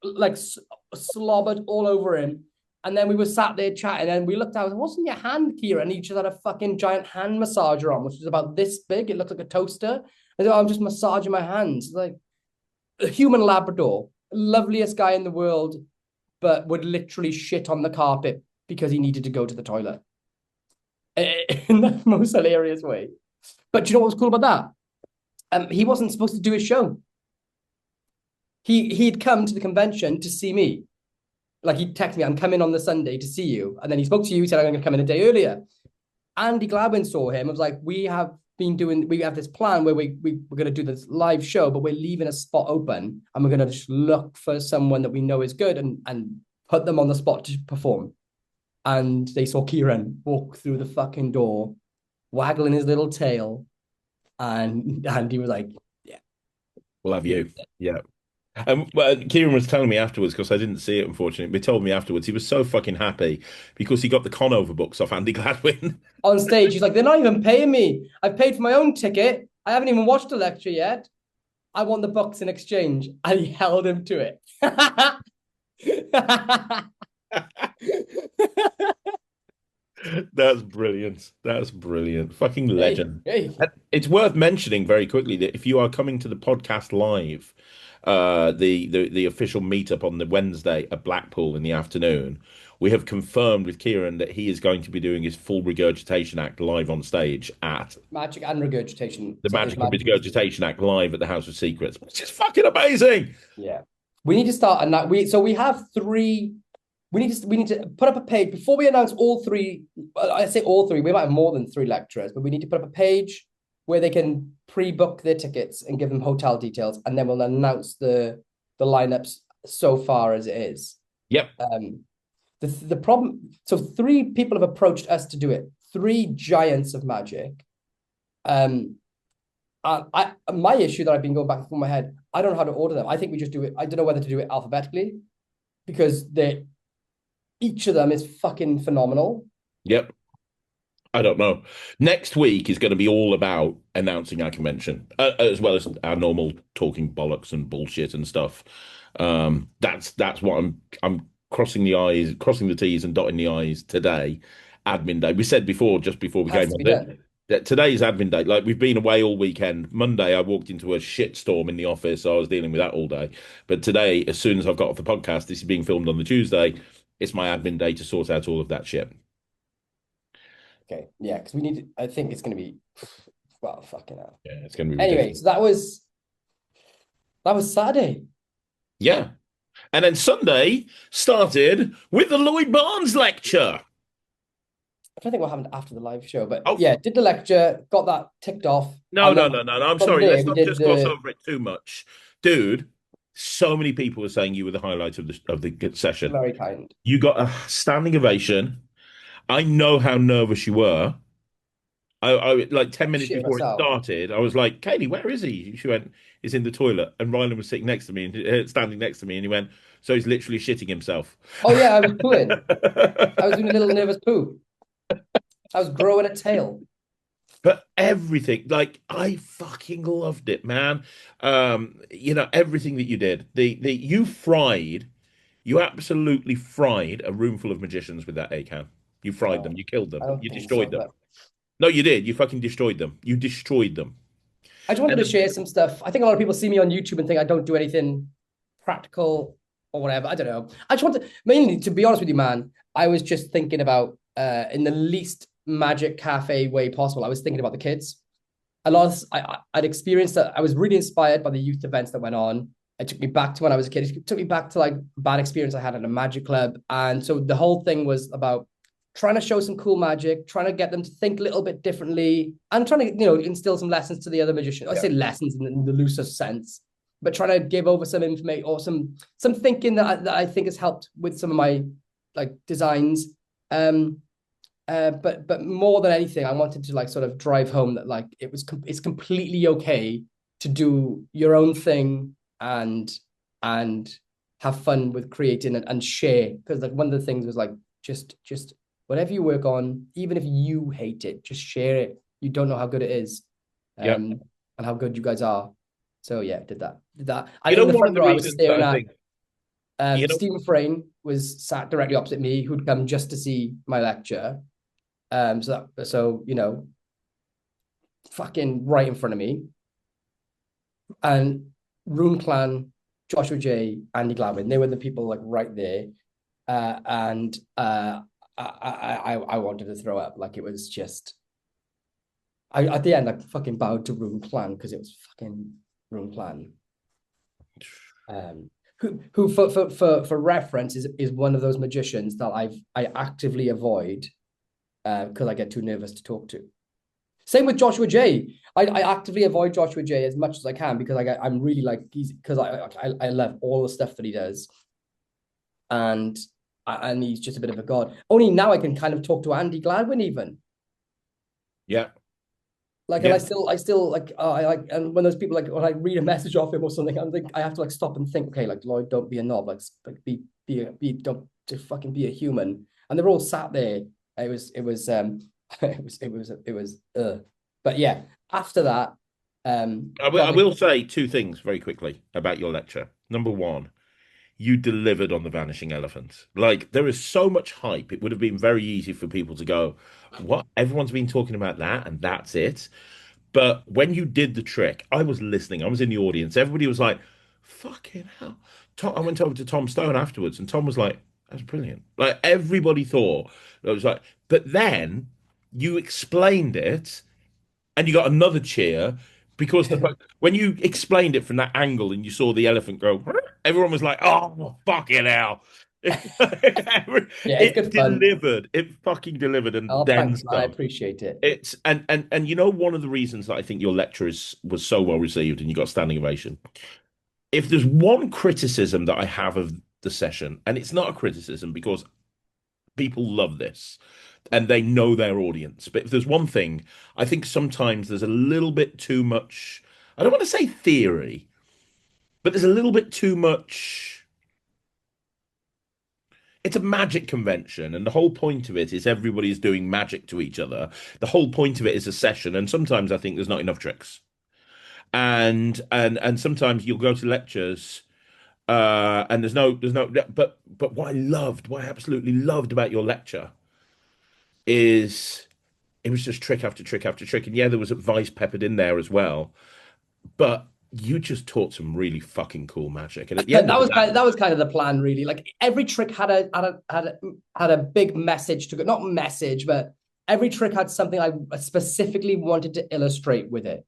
slobbered all over him. And then we were sat there chatting, and we looked out, wasn't your hand, Kieran? And he just had a fucking giant hand massager on, which was about this big. It looked like a toaster. I said, I'm just massaging my hands. Like, a human Labrador, loveliest guy in the world, but would literally shit on the carpet because he needed to go to the toilet in the most hilarious way. But do you know what was cool about that? He wasn't supposed to do his show. He'd come to the convention to see me. Like, he'd text me, I'm coming on the Sunday to see you. And then he spoke to you, he said, I'm going to come in a day earlier. Andy Gladwin saw him. I was like, we have this plan where we're going to do this live show, but we're leaving a spot open, and we're going to just look for someone that we know is good and put them on the spot to perform. And they saw Kieran walk through the fucking door, waggling his little tail. And he was like, yeah. We'll have you. Yeah. Kieran was telling me afterwards, because I didn't see it, unfortunately. He told me afterwards he was so fucking happy because he got the Conover books off Andy Gladwin. On stage, he's like, they're not even paying me. I've paid for my own ticket. I haven't even watched the lecture yet. I want the books in exchange. And he held him to it. That's brilliant. That's brilliant. Fucking legend. Hey. It's worth mentioning very quickly that if you are coming to the podcast live, the official meetup on the Wednesday at Blackpool in the afternoon, we have confirmed with Kieran that he is going to be doing his full regurgitation act live on stage at Magic and Regurgitation. The Magical Regurgitation Act live at the House of Secrets, which is fucking amazing. Yeah. We need to start on that. We have three. We need to put up a page before we announce all three. I say all three. We might have more than 3 lecturers, but we need to put up a page where they can pre-book their tickets and give them hotel details, and then we'll announce the lineups so far as it is. Yep. The problem. So 3 people have approached us to do it. 3 giants of magic. My issue that I've been going back through my head, I don't know how to order them. I think we just do it. I don't know whether to do it alphabetically, because each of them is fucking phenomenal. Yep. I don't know. Next week is going to be all about announcing our convention, as well as our normal talking bollocks and bullshit and stuff. That's what I'm crossing the T's and dotting the I's today. Admin day. We said before, just before we came on, that today's admin day. Like, we've been away all weekend. Monday, I walked into a shitstorm in the office, so I was dealing with that all day. But today, as soon as I've got off the podcast, this is being filmed on the Tuesday. It's my admin day to sort out all of that shit. Okay, yeah, because we need to, I think it's going to be, well, fucking hell. Yeah, it's going to be anyway, ridiculous. So that was Saturday. Yeah. And then Sunday started with the Lloyd Barnes lecture. I don't think what happened after the live show, but yeah, did the lecture, got that ticked off. No. I'm sorry. Let's not just gloss over it too much. Dude, so many people were saying you were the highlight of the session. Very kind. You got a standing ovation. I know how nervous you were. I like 10 minutes before it started, I was like, Katie, where is he? She went, he's in the toilet. And Ryland was sitting next to me, and standing next to me, and he went, so he's literally shitting himself. Oh yeah, I was pooing. I was doing a little nervous poo. I was growing a tail. But everything, like I fucking loved it, man. Everything that you did. The you absolutely fried a room full of magicians with that A-can. You fried them, Oh, you killed I them, don't you think destroyed so, them. but No, you did. You fucking destroyed them. You destroyed them. I just wanted And to share some stuff. I think a lot of people see me on YouTube and think I don't do anything practical or whatever. I don't know. I just want to mainly, to be honest with you, man, I was just thinking about in the least magic cafe way possible. I was thinking about the kids. I'd experienced that. I was really inspired by the youth events that went on. It took me back to when I was a kid. It took me back to like bad experience I had at a magic club. And so the whole thing was about trying to show some cool magic, trying to get them to think a little bit differently, and trying to, instill some lessons to the other magicians. I yeah, say lessons in the looser sense, but trying to give over some information or some thinking that I think has helped with some of my like designs. But more than anything, I wanted to like sort of drive home that like it's completely okay to do your own thing and have fun with creating and share, because like one of the things was like just whatever you work on, even if you hate it, just share it. You don't know how good it is, yeah. and how good you guys are. So yeah, did that. I You know, in the one front of the row, I was reasons that staring I at think, you know, Stephen Frayne was sat directly opposite me, who'd come just to see my lecture. So fucking right in front of me, and Rune Clan, Joshua J, Andy Glavin, they were the people like right there, and I wanted to throw up. Like it was just, I at the end I fucking bowed to Rune Clan because it was fucking Rune Clan. Who for reference is one of those magicians that I actively avoid because I get too nervous to talk to. Same with Joshua J. I actively avoid Joshua J as much as I can because I'm really like because I love all the stuff that he does, and he's just a bit of a god. Only now I can kind of talk to Andy Gladwin even. yeah, Like, and yeah. I still like, I like, and when those people like, when I read a message off him or something, I have to like stop and think, okay, like Lloyd, don't be a knob, like don't just fucking be a human. And they're all sat there. But yeah, after that, I will say two things very quickly about your lecture. Number one, you delivered on the vanishing elephant. Like there is so much hype. It would have been very easy for people to go, "What? Everyone's been talking about that, and that's it." But when you did the trick, I was listening. I was in the audience. Everybody was like, "Fucking hell!" I went over to Tom Stone afterwards, and Tom was like, "That's brilliant." Like everybody thought it was like. But then you explained it, and you got another cheer because when you explained it from that angle and you saw the elephant go, everyone was like, "Oh, fucking hell!" yeah, it's It good fun. delivered. It fucking delivered, and Oh, then thanks, man. I some. appreciate it. It's and one of the reasons that I think your lecture was so well received and you got standing ovation. If there's one criticism that I have of the session, and it's not a criticism because people love this and they know their audience. But if there's one thing, I think sometimes there's a little bit too much. I don't want to say theory, but there's a little bit too much. It's a magic convention, and the whole point of it is everybody's doing magic to each other. The whole point of it is a session, and sometimes I think there's not enough tricks. And sometimes you'll go to lectures, and there's no. But what I absolutely loved about your lecture is it was just trick after trick after trick. And yeah, there was advice peppered in there as well. But you just taught some really fucking cool magic. And at the end of the day, That was kind of the plan, really. Like every trick had a big message to go, not message, but every trick had something I specifically wanted to illustrate with it.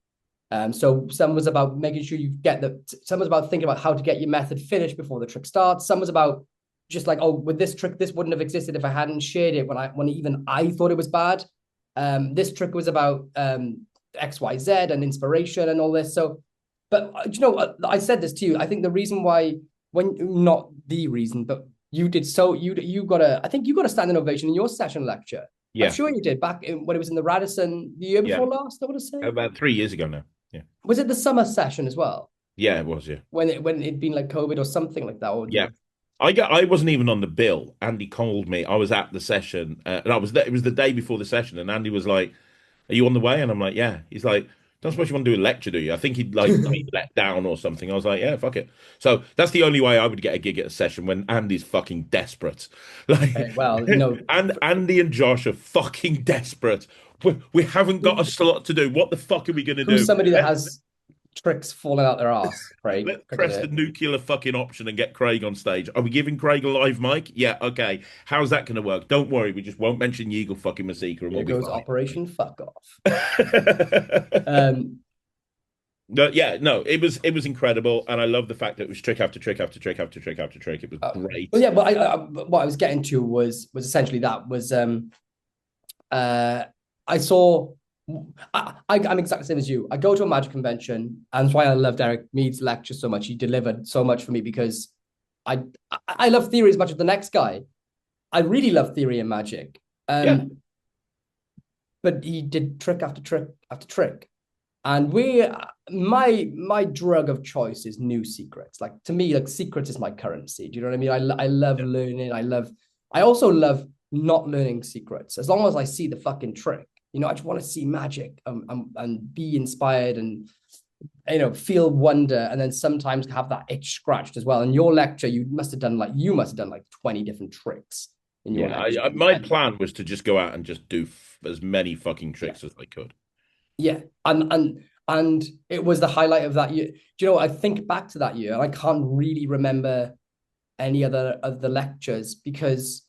So some was about making sure you get some was about thinking about how to get your method finished before the trick starts. Some was about just like, oh, with this trick, this wouldn't have existed if I hadn't shared it when even I thought it was bad. This trick was about XYZ and inspiration and all this. So, but I said this to you. I think the reason why, when not the reason, but you did so you got I think you got a standing ovation in your session lecture. I'm yeah, sure you did when it was in the Radisson the year yeah, before last. I want to say about 3 years ago now. Yeah, was it the summer session as well yeah, it was. Yeah, when it'd been like COVID or something like that. Or yeah. I wasn't even on the bill. Andy called me. I was at the session, and I was there. It was the day before the session, and Andy was like, Are you on the way? And I'm like, yeah. He's like, don't suppose you want to do a lecture, do you? I think he'd like be let down or something. I was like, yeah, fuck it. So that's the only way I would get a gig at a session when Andy's fucking desperate. Like, Well, and Andy and Josh are fucking desperate. We haven't got a slot to do. What the fuck are we going to do? who's somebody that has tricks falling out their ass, Craig? Let's press the nuclear fucking option and get Craig on stage. Are we giving Craig a live mic? Yeah, okay. How's that going to work? Don't worry, we just won't mention Yeagle fucking Masika and Here we'll be goes fine. Operation Fuck Off. No, yeah, no, it was incredible, and I love the fact that it was trick after trick after trick after trick after trick. It was great. Well, yeah, but what I was getting to was essentially that was I saw. I'm exactly the same as you. I go to a magic convention, and that's why I love Derek Mead's lecture so much. He delivered so much for me because I love theory as much as the next guy. I really love theory and magic. Yeah. But he did trick after trick after trick. And my drug of choice is new secrets. Like, to me, like, secrets is my currency. Do you know what I mean? I love learning. I also love not learning secrets. As long as I see the fucking trick, I just want to see magic and be inspired and, feel wonder. And then sometimes have that itch scratched as well. In your lecture, you must have done like 20 different tricks in your lecture. My plan was to just go out and just do as many fucking tricks as I could. Yeah, and it was the highlight of that year. Do you know what? I think back to that year, and I can't really remember any other of the lectures because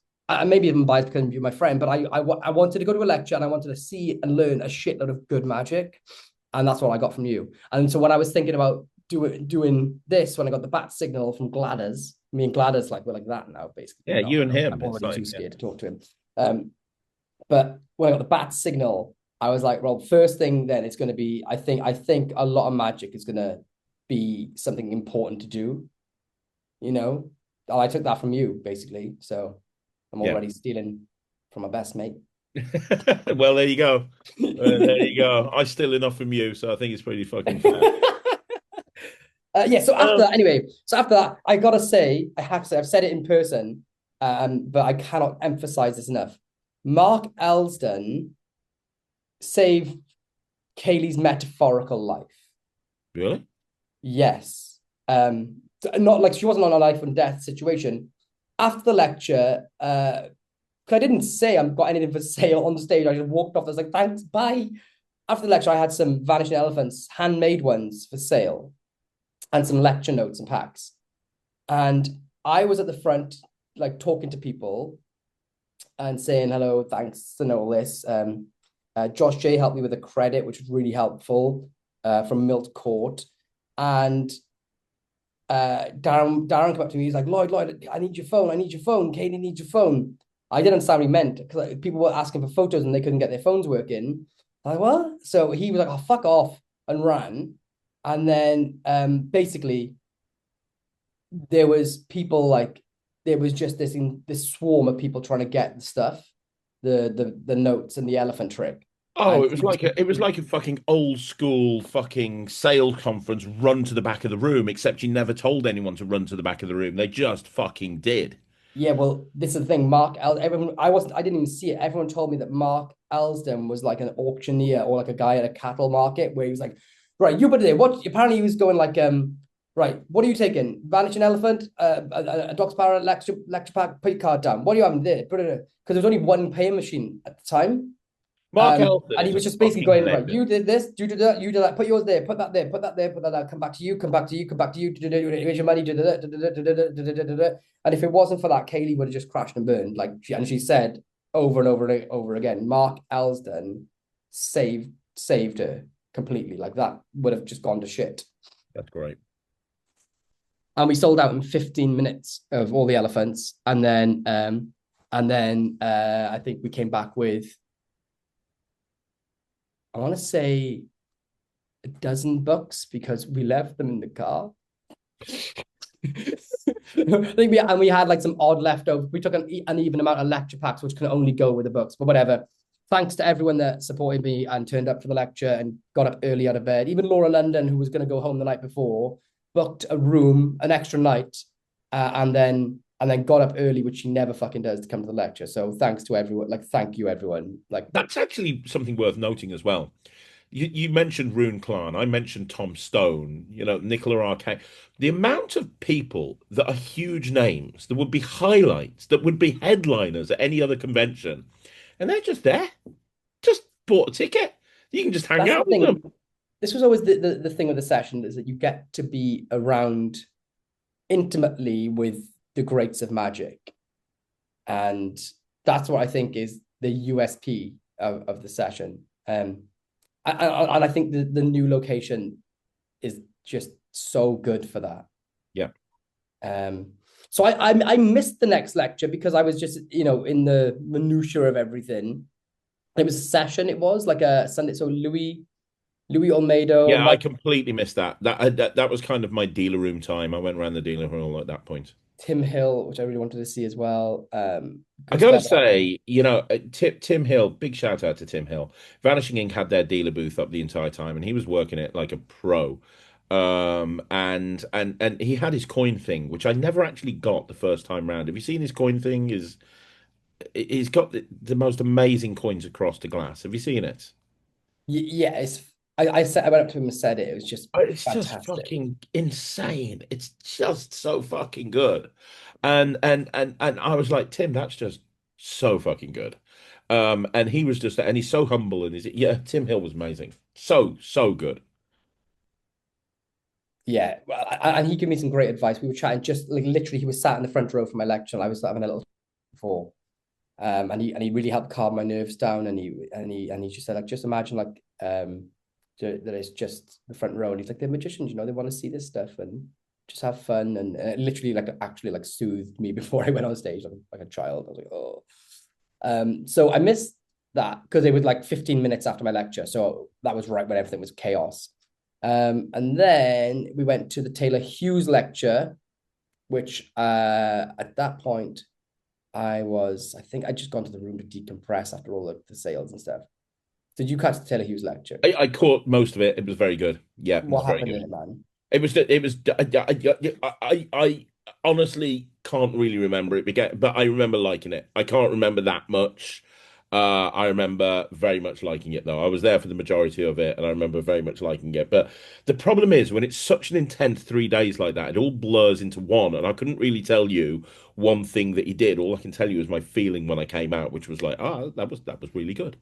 maybe even biased because you're my friend, but I wanted to go to a lecture and I wanted to see and learn a shitload of good magic, and that's what I got from you. And so when I was thinking about doing this, when I got the bat signal from Gladders, me and Gladders, like, we're like that now, basically. Yeah, you and him. I'm already too scared to talk to him. But when I got the bat signal, I was like, well, first thing then it's going to be, I think a lot of magic is going to be something important to do, I took that from you, basically. So I'm already stealing from my best mate. Well, there you go. There you go. I steal enough from you, so I think it's pretty fucking fair. So after that, I gotta say, I've said it in person, but I cannot emphasize this enough. Mark Elsden saved Kaylee's metaphorical life. Really? Yes. Not like she wasn't on a life and death situation. After the lecture, because I didn't say I've got anything for sale on the stage, I just walked off. I was like, thanks, bye. After the lecture, I had some Vanishing Elephants, handmade ones for sale, and some lecture notes and packs. And I was at the front, like, talking to people and saying, hello, thanks to know all this. Josh J helped me with a credit, which was really helpful, from Milt Court. And Darren came up to me. He's like, Lloyd, I need your phone. Katie needs your phone. I didn't understand what he meant because people were asking for photos and they couldn't get their phones working. I'm like, what? So he was like, oh, fuck off, and ran. And then basically there was just this swarm of people trying to get the stuff, the notes and the elephant trick. Oh, it was like a fucking old school fucking sales conference run to the back of the room, except you never told anyone to run to the back of the room. They just fucking did. Yeah, well, this is the thing. I didn't even see it. Everyone told me that Mark Elsden was like an auctioneer or like a guy at a cattle market where he was like, right, you put it there. Apparently he was going like, right, what are you taking? Vanishing Elephant, a Doc's Power lecture pack, put your card down. What are you having there? Put it in. Because there was only one paying machine at the time. Mark Elton, and he was just basically going, right, you did this, you did that, put yours there, put that there, put that there, put that there, come back to you, here's your money, and if it wasn't for that, Kaylee would have just crashed and burned. She said over and over and over again, Mark Elsden saved her completely. Like, that would have just gone to shit. That's great. And we sold out in 15 minutes of all the elephants, and then I think we came back with, I want to say, a dozen books because we left them in the car. I think we had like some odd leftovers. We took an even amount of lecture packs, which can only go with the books, but whatever. Thanks to everyone that supported me and turned up for the lecture and got up early out of bed. Even Laura London, who was going to go home the night before, booked a room, an extra night, and then and then got up early, which he never fucking does, to come to the lecture. So thanks to everyone. Like, thank you, everyone. Like, That's actually something worth noting as well. You mentioned Rune Klan. I mentioned Tom Stone, Nicola Arcade. The amount of people that are huge names, that would be highlights, that would be headliners at any other convention, and they're just there, just bought a ticket. You can just hang that's the out with thing. them. This was always the thing of the session, is that you get to be around intimately with the greats of magic. And that's what I think is the USP of the session. And I think the new location is just so good for that. Yeah. So I missed the next lecture because I was just, in the minutiae of everything. It was a session. It was like a Sunday. So Louis Olmedo. Yeah, I completely missed that. That was kind of my dealer room time. I went around the dealer room at that point. Tim Hill, which I really wanted to see as well. I gotta say, Tim Hill, big shout out to Tim Hill. Vanishing Ink had their dealer booth up the entire time, and he was working it like a pro. And he had his coin thing, which I never actually got the first time round. Have you seen his coin thing? He's got the most amazing coins across the glass. Have you seen it? Yeah, I went up to him and said it. It was just It's just fantastic. fucking insane. It's just so fucking good. And I was like, Tim, that's just so fucking good. And he was just, and he's so humble, and yeah, Tim Hill was amazing. So good. Yeah, well, and he gave me some great advice. We were chatting, just like literally, he was sat in the front row for my lecture, and I was having a little before. And he really helped calm my nerves down, and he just said, like, just imagine, like, that it's just the front row, and he's like, they're magicians, they want to see this stuff and just have fun, and it literally, like, actually, like, soothed me before I went on stage, like a child. I was like, oh. So I missed that because it was like 15 minutes after my lecture, so that was right when everything was chaos. And then we went to the Taylor Hughes lecture, which at that point I think I'd just gone to the room to decompress after all the sales and stuff. Did you catch the Taylor Hughes lecture? I caught most of it. It was very good. Yeah, it was What very happened in good. it, man? I honestly can't really remember it, but I remember liking it. I can't remember that much. I remember very much liking it, though. I was there for the majority of it, and I remember very much liking it. But the problem is, when it's such an intense 3 days like that, it all blurs into one, and I couldn't really tell you one thing that he did. All I can tell you is my feeling when I came out, which was like, that was really good.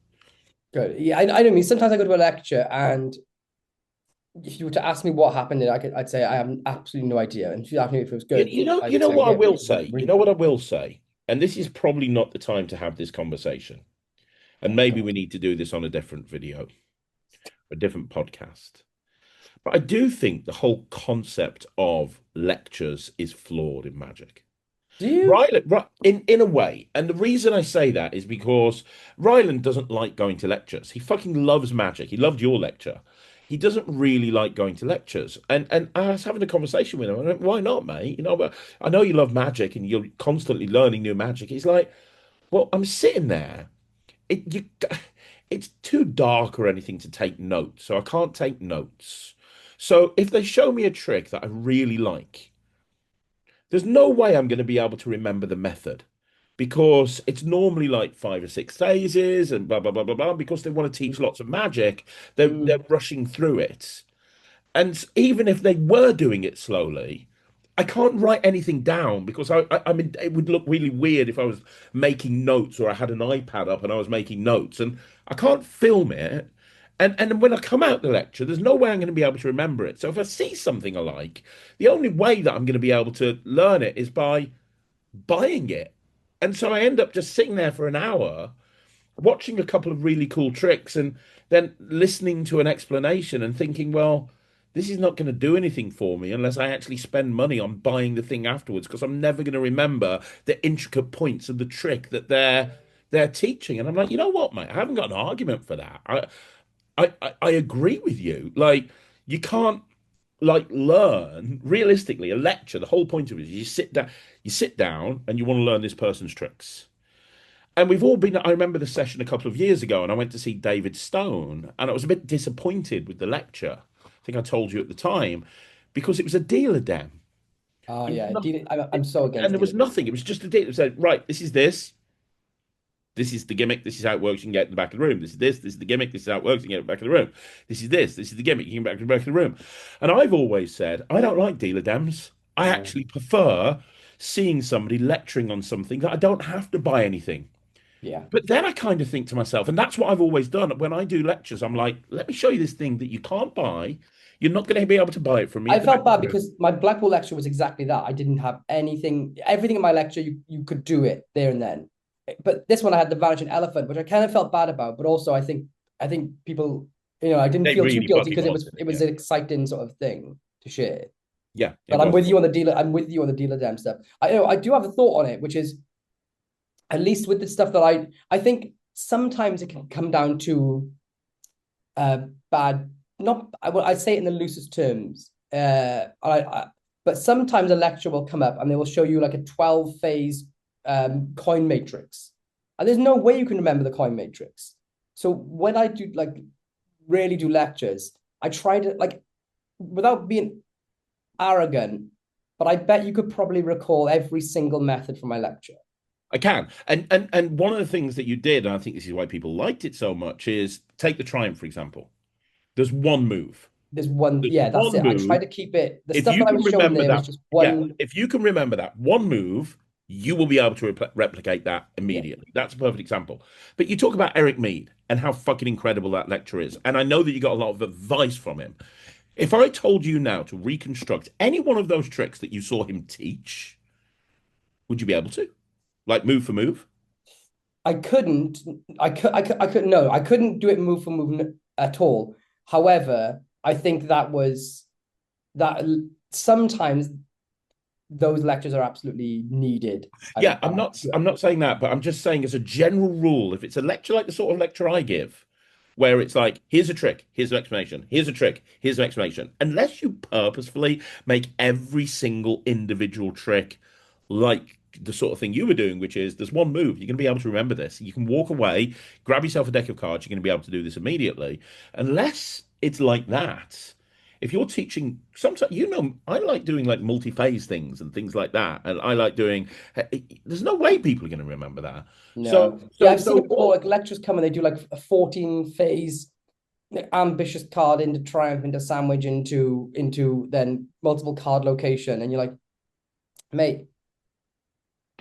Good. Yeah, I don't mean, sometimes I go to a lecture, and if you were to ask me what happened, I'd say I have absolutely no idea. And if you ask me if it was good, You I'd know say, what I yeah, will say. You really know what good. I will say, and this is probably not the time to have this conversation. And Oh maybe we God. need to do this on a different video, a different podcast. But I do think the whole concept of lectures is flawed in magic. Do you? Ryland, in a way, and the reason I say that is because Ryland doesn't like going to lectures. He fucking loves magic. He loved your lecture. He doesn't really like going to lectures. And I was having a conversation with him. I went, why not, mate? But I know you love magic and you're constantly learning new magic. He's like, well, I'm sitting there. It you it's too dark or anything to take notes, so I can't take notes. So if they show me a trick that I really like, there's no way I'm going to be able to remember the method because it's normally like 5 or 6 phases and blah blah blah blah blah. Because they want to teach lots of magic, they're Mm. rushing through it. And even if they were doing it slowly, I can't write anything down because I mean, it would look really weird if I was making notes or I had an iPad up and I was making notes and I can't film it. And when I come out the lecture, there's no way I'm going to be able to remember it. So if I see something I like, the only way that I'm going to be able to learn it is by buying it. And so I end up just sitting there for an hour watching a couple of really cool tricks and then listening to an explanation and thinking, well, this is not going to do anything for me unless I actually spend money on buying the thing afterwards because I'm never going to remember the intricate points of the trick that they're teaching. And I'm like, you know what, mate? I haven't got an argument for that. I agree with you. Like, you can't like learn realistically a lecture. The whole point of it is you sit down and you want to learn this person's tricks. And we've all been, I remember the session a couple of years ago, and I went to see David Stone, and I was a bit disappointed with the lecture. I think I told you at the time, because it was a dealer den. Oh yeah, I'm so against And there was dealer. nothing. It was just a deal. It said, right, this is this. This is the gimmick. This is how it works. You can get in the back of the room. This is this. This is the gimmick. This is how it works. You can get in the back of the room. This is this. This is the gimmick. You can get in the back of the room. And I've always said, I don't like dealer dams. I actually prefer seeing somebody lecturing on something that I don't have to buy anything. Yeah. But then I kind of think to myself, and that's what I've always done. When I do lectures, I'm like, let me show you this thing that you can't buy. You're not going to be able to buy it from me. I felt bad because my Blackpool lecture was exactly that. I didn't have anything, everything in my lecture, you could do it there and then. But this one I had the vanishing elephant, which I kind of felt bad about. But also I think people, I didn't feel too guilty because it was an exciting sort of thing to share. Yeah. But I'm with you on the dealer. I'm with you on the dealer dam stuff. I do have a thought on it, which is at least with the stuff that I think sometimes it can come down to bad. Not I say it in the loosest terms. But sometimes a lecture will come up and they will show you like a 12 phase coin matrix, and there's no way you can remember the coin matrix. So when I do really do lectures, I try to without being arrogant, but I bet you could probably recall every single method from my lecture. I can. And one of the things that you did, and I think this is why people liked it so much, is take the Triumph, for example. There's one move. That's it. I try to keep it. The stuff that I was showing there was just one. Yeah, if you can remember that one move, you will be able to replicate that immediately. Yeah. That's a perfect example. But you talk about Eric Mead and how fucking incredible that lecture is. And I know that you got a lot of advice from him. If I told you now to reconstruct any one of those tricks that you saw him teach, would you be able to? Like move for move? I couldn't. I couldn't. No, I couldn't do it move for move at all. However, I think that sometimes those lectures are absolutely needed. Yeah, I'm not saying that, but I'm just saying as a general rule, if it's a lecture like the sort of lecture I give, where it's like, here's a trick, here's an explanation, here's a trick, here's an explanation, unless you purposefully make every single individual trick like the sort of thing you were doing, which is there's one move, you're going to be able to remember this. You can walk away, grab yourself a deck of cards, you're going to be able to do this immediately. Unless it's like that, if you're teaching, sometimes, I like doing like multi-phase things and things like that. And I like doing, there's no way people are going to remember that. No. I've seen it before, like lectures come and they do like a 14-phase ambitious card into Triumph, into Sandwich, into then multiple card location. And you're like, mate,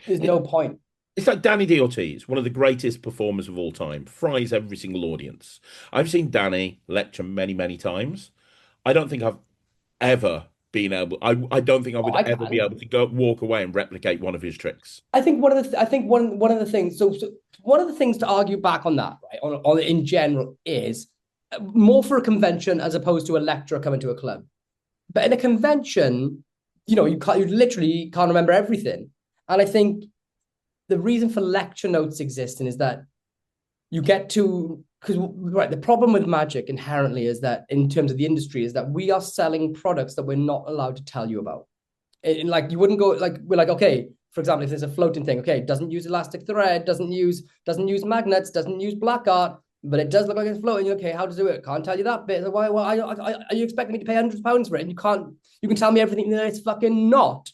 there's no point. It's like Danny D. Ortiz, one of the greatest performers of all time, fries every single audience. I've seen Danny lecture many, many times. I don't think I've ever been able. I don't think I would ever be able to walk away and replicate one of his tricks. I think one of the things. So one of the things to argue back on that, right, on in general, is more for a convention as opposed to a lecturer coming to a club. But in a convention, you literally can't remember everything. And I think the reason for lecture notes existing is that you get to, because the problem with magic inherently is that in terms of the industry is that we are selling products that we're not allowed to tell you about. You wouldn't go we're like, okay, for example, if there's a floating thing, okay, doesn't use elastic thread, doesn't use magnets, doesn't use black art, but it does look like it's floating. Okay, how to do it? Can't tell you that bit. Why are you expecting me to pay £100 for it? And you can tell me everything that it's fucking not.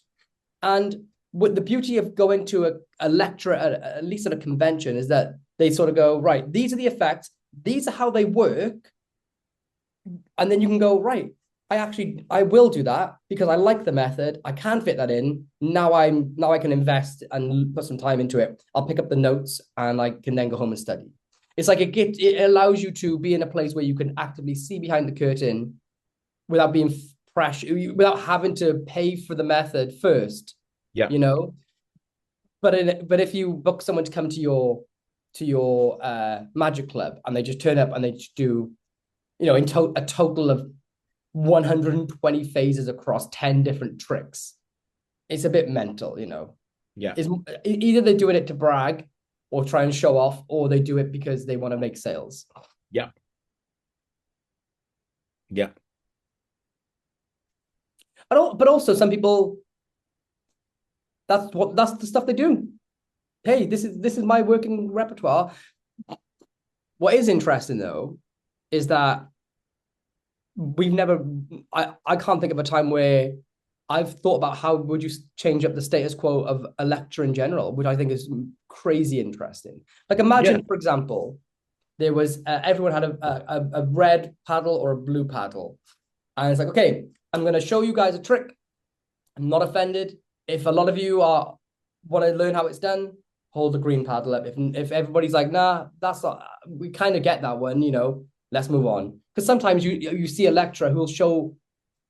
And what the beauty of going to a lecture, at least at a convention, is that they sort of go, right, these are the effects, these are how they work. And then you can go, right, I will do that because I like the method. I can fit that in. Now I can invest and put some time into it. I'll pick up the notes and I can then go home and study. It's like it allows you to be in a place where you can actively see behind the curtain without being fresh, without having to pay for the method first. Yeah. But if you book someone to come to your magic club and they just turn up and they just do, a total of 120 phases across 10 different tricks, it's a bit mental, Yeah. Either they're doing it to brag or try and show off, or they do it because they want to make sales. Yeah. Yeah. But also some people, that's the stuff they do. Hey, this is my working repertoire. What is interesting though is that I can't think of a time where I've thought about how would you change up the status quo of a lecture in general, which I think is crazy interesting. Like imagine, for example, there was everyone had a red paddle or a blue paddle, and it's like, okay, I'm going to show you guys a trick. I'm not offended if a lot of you want to learn how it's done. Hold the green paddle up. If everybody's like, nah, that's not, we kind of get that one, let's move on. Because sometimes you see a lecturer who'll show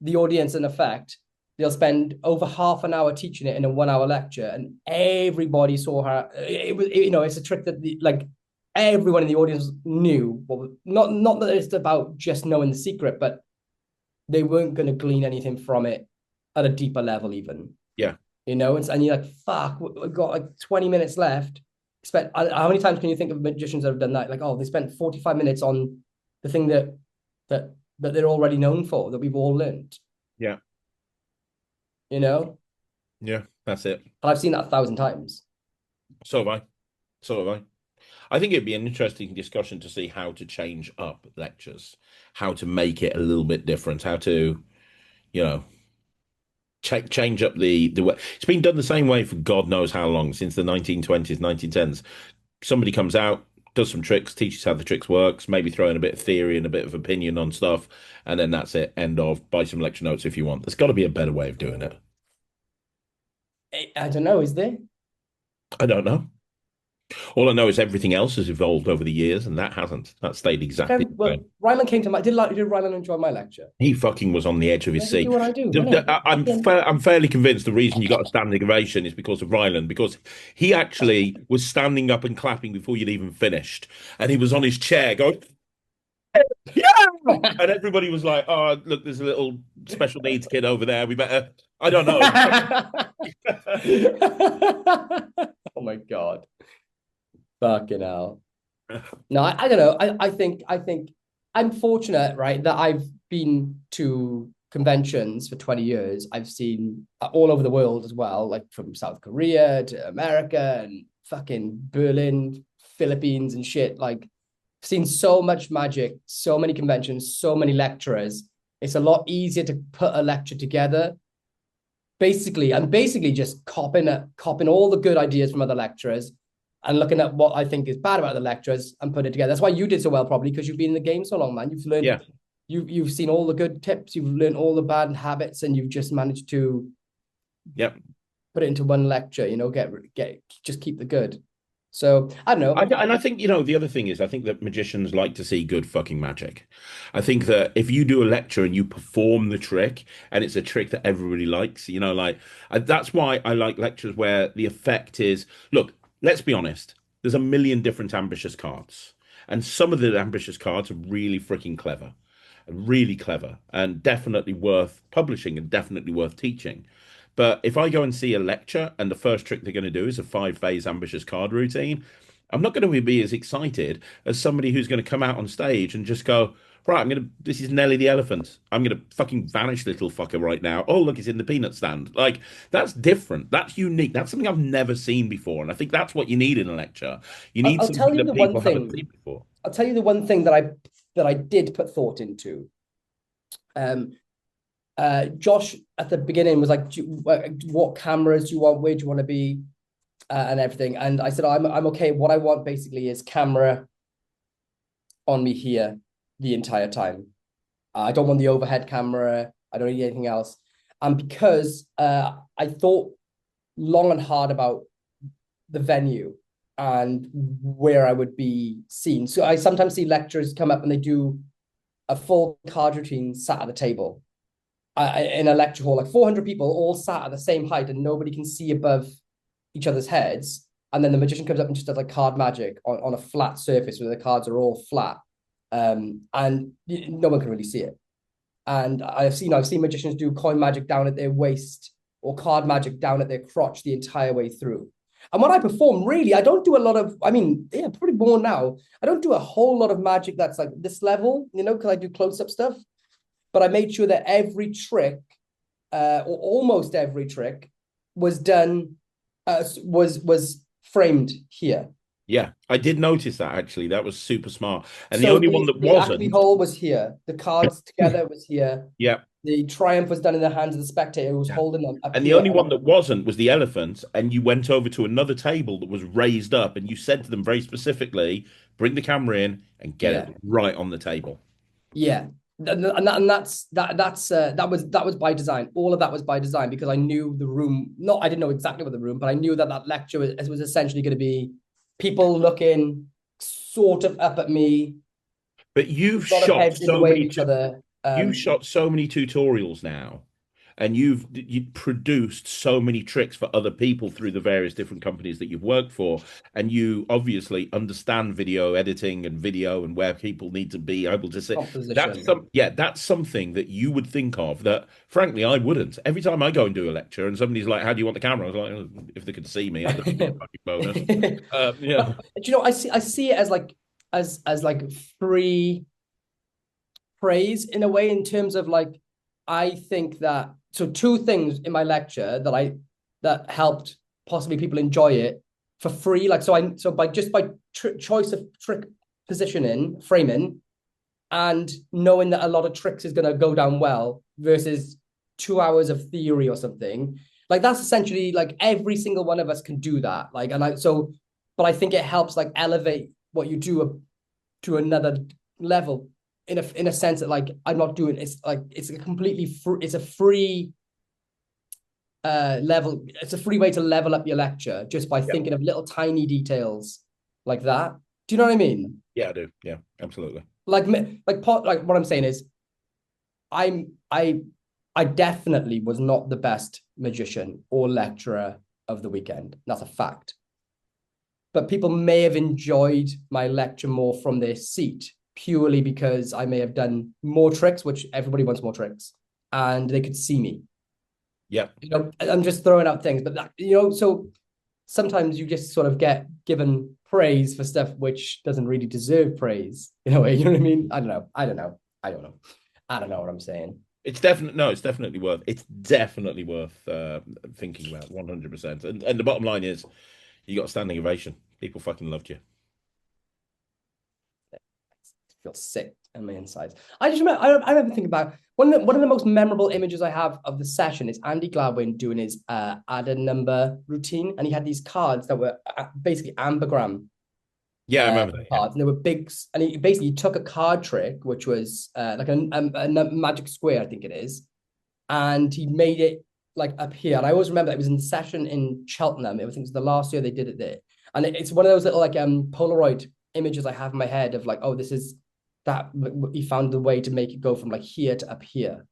the audience an effect. They'll spend over half an hour teaching it in a 1 hour lecture, and everybody saw her. It's a trick that everyone in the audience knew. Well, not that it's about just knowing the secret, but they weren't going to glean anything from it at a deeper level, even. Yeah. And you're like, fuck, we've got like 20 minutes left. How many times can you think of magicians that have done that? Like, oh, they spent 45 minutes on the thing that they're already known for, that we've all learned. Yeah. Yeah, that's it. I've seen that 1,000 times. So have I. I think it'd be an interesting discussion to see how to change up lectures, how to make it a little bit different, how to, change up the way. It's been done the same way for God knows how long, since the 1920s, 1910s. Somebody comes out, does some tricks, teaches how the tricks works, maybe throw in a bit of theory and a bit of opinion on stuff, and then that's it. End of. Buy some lecture notes if you want. There's got to be a better way of doing it. I don't know, is there? I don't know. All I know is everything else has evolved over the years, and that hasn't. That stayed exactly the same. Ryland came to my... Did Ryland enjoy my lecture? He fucking was on the edge of his seat. Do what I do. I'm fairly convinced the reason you got a standing ovation is because of Ryland, because he actually was standing up and clapping before you'd even finished, and he was on his chair going, yeah! And everybody was like, oh, look, there's a little special needs kid over there. We better... I don't know. Oh, my God. Fucking hell. No, I don't know. I think I'm fortunate, right, that I've been to conventions for 20 years. I've seen all over the world as well, like from South Korea to America and fucking Berlin, Philippines and shit. Like, I've seen so much magic, so many conventions, so many lecturers. It's a lot easier to put a lecture together. I'm basically just copying all the good ideas from other lecturers and looking at what I think is bad about the lecturers and put it together. That's why you did so well, probably, because you've been in the game so long, man. You've learned, you've seen all the good tips, you've learned all the bad habits, and you've just managed to put it into one lecture, just keep the good. So I don't know. And I think, the other thing is, I think that magicians like to see good fucking magic. I think that if you do a lecture and you perform the trick and it's a trick that everybody likes, that's why I like lectures where the effect is, look, let's be honest, there's a million different ambitious cards. And some of the ambitious cards are really freaking clever, and definitely worth publishing and definitely worth teaching. But if I go and see a lecture and the first trick they're going to do is a 5-phase ambitious card routine, I'm not going to be as excited as somebody who's going to come out on stage and just go, right, this is Nelly the elephant. I'm going to fucking vanish, little fucker, right now. Oh, look, it's in the peanut stand. Like, that's different. That's unique. That's something I've never seen before. And I think that's what you need in a lecture. You need something that people haven't seen before. I'll tell you the one thing that I did put thought into. Josh at the beginning was like, what cameras do you want? Where do you want to be? And everything. And I said, I'm okay. What I want basically is camera on me here the entire time. I don't want the overhead camera. I don't need anything else. And because I thought long and hard about the venue and where I would be seen. So I sometimes see lecturers come up and they do a full card routine sat at the table. In a lecture hall, like 400 people all sat at the same height and nobody can see above each other's heads. And then the magician comes up and just does like card magic on a flat surface where the cards are all flat. And no one can really see it. And I've seen magicians do coin magic down at their waist or card magic down at their crotch the entire way through. And when I perform, really, I don't do a lot of, pretty more now. I don't do a whole lot of magic that's like this level, because I do close-up stuff. But I made sure that every trick, or almost every trick, was done, was framed here. Yeah, I did notice that, actually. That was super smart. And so the only one that wasn't... The hole was here. The cards together was here. Yeah. The triumph was done in the hands of the spectator who was holding them up And the here. only one that wasn't was the elephant. And you went over to another table that was raised up, and you said to them very specifically, "Bring the camera in and get it right on the table." Yeah. That was by design. All of that was by design because I knew the room. Not I didn't know exactly what the room, but I knew that lecture was essentially going to be people looking sort of up at me. But you've shot so many you've shot so many tutorials now, and you've produced so many tricks for other people through the various different companies that you've worked for, and you obviously understand video editing and video and where people need to be able to say that's something that you would think of that frankly I wouldn't. Every time I go and do a lecture and somebody's like, "How do you want the camera?" I was like, "Oh, if they could see me, I'd be a fucking bonus." Yeah. But, you know, I see it as like free praise in a way, in terms of like, I think that, so two things in my lecture that helped possibly people enjoy it for free. Like, so by choice of trick positioning, framing, and knowing that a lot of tricks is going to go down well versus 2 hours of theory or something, like that's essentially like every single one of us can do that. Like, but I think it helps like elevate what you do to another level in a sense that like I'm not doing, it's like it's a completely free, it's a free level, it's a free way to level up your lecture just by thinking of little tiny details like that. Do you know what I mean? Yeah, I do. Yeah, absolutely. Like what I'm saying is I definitely was not the best magician or lecturer of the weekend. That's a fact. But people may have enjoyed my lecture more from their seat, purely because I may have done more tricks, which everybody wants more tricks, and they could see me. Yeah. You know, I'm just throwing out things, but that, you know, so sometimes you just sort of get given praise for stuff which doesn't really deserve praise in a way. You know what I mean? I don't know what I'm saying. It's definitely worth thinking about 100%. And the bottom line is you got a standing ovation. People fucking loved you. I feel sick on my insides. I just remember, I remember thinking about one of the most memorable images I have of the session is Andy Gladwin doing his add a number routine, and he had these cards that were basically ambergram. Yeah, I remember that. Cards, and they were big, and he basically took a card trick, which was like a magic square, I think it is, and he made it like up here. And I always remember it was in the session in Cheltenham. I think it was the last year they did it there. And it's one of those little like Polaroid images I have in my head of like, oh, this is that he found the way to make it go from like here to up here.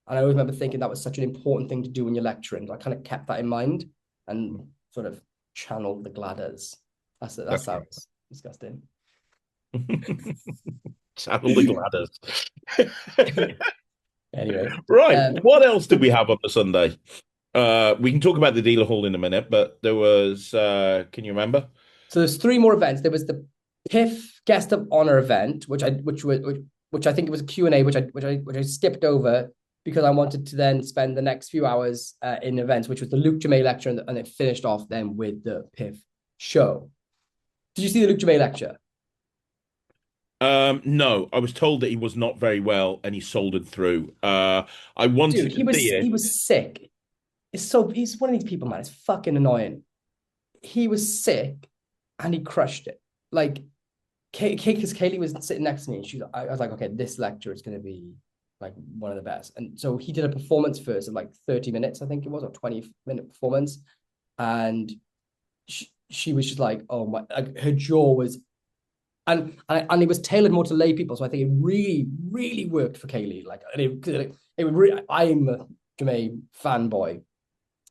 And I always remember thinking that was such an important thing to do when you're lecturing. So I kind of kept that in mind and sort of channeled the Gladders. That's how it's disgusting. Channel the Gladders. Anyway, right. What else did we have on the Sunday? We can talk about the dealer hall in a minute, but there was, can you remember? So there's 3 more events. There was the PIF Guest of Honor event, which I think it was a Q&A, which I skipped over because I wanted to then spend the next few hours in events, which was the Luke Jamay lecture, and it finished off then with the PIF show. Did you see the Luke Jamay lecture? No, I was told that he was not very well and he soldered through. I wanted to see it. He was sick. He's one of these people, man. It's fucking annoying. He was sick and he crushed it. Like, because Kaylee was sitting next to me, and I was like, okay, this lecture is going to be like one of the best. And so he did a performance first of like 30 minutes, I think it was, or 20-minute performance. And she was just like, oh my, like, her jaw was, and it was tailored more to lay people. So I think it really, really worked for Kaylee. Like, I'm a Jamay fanboy.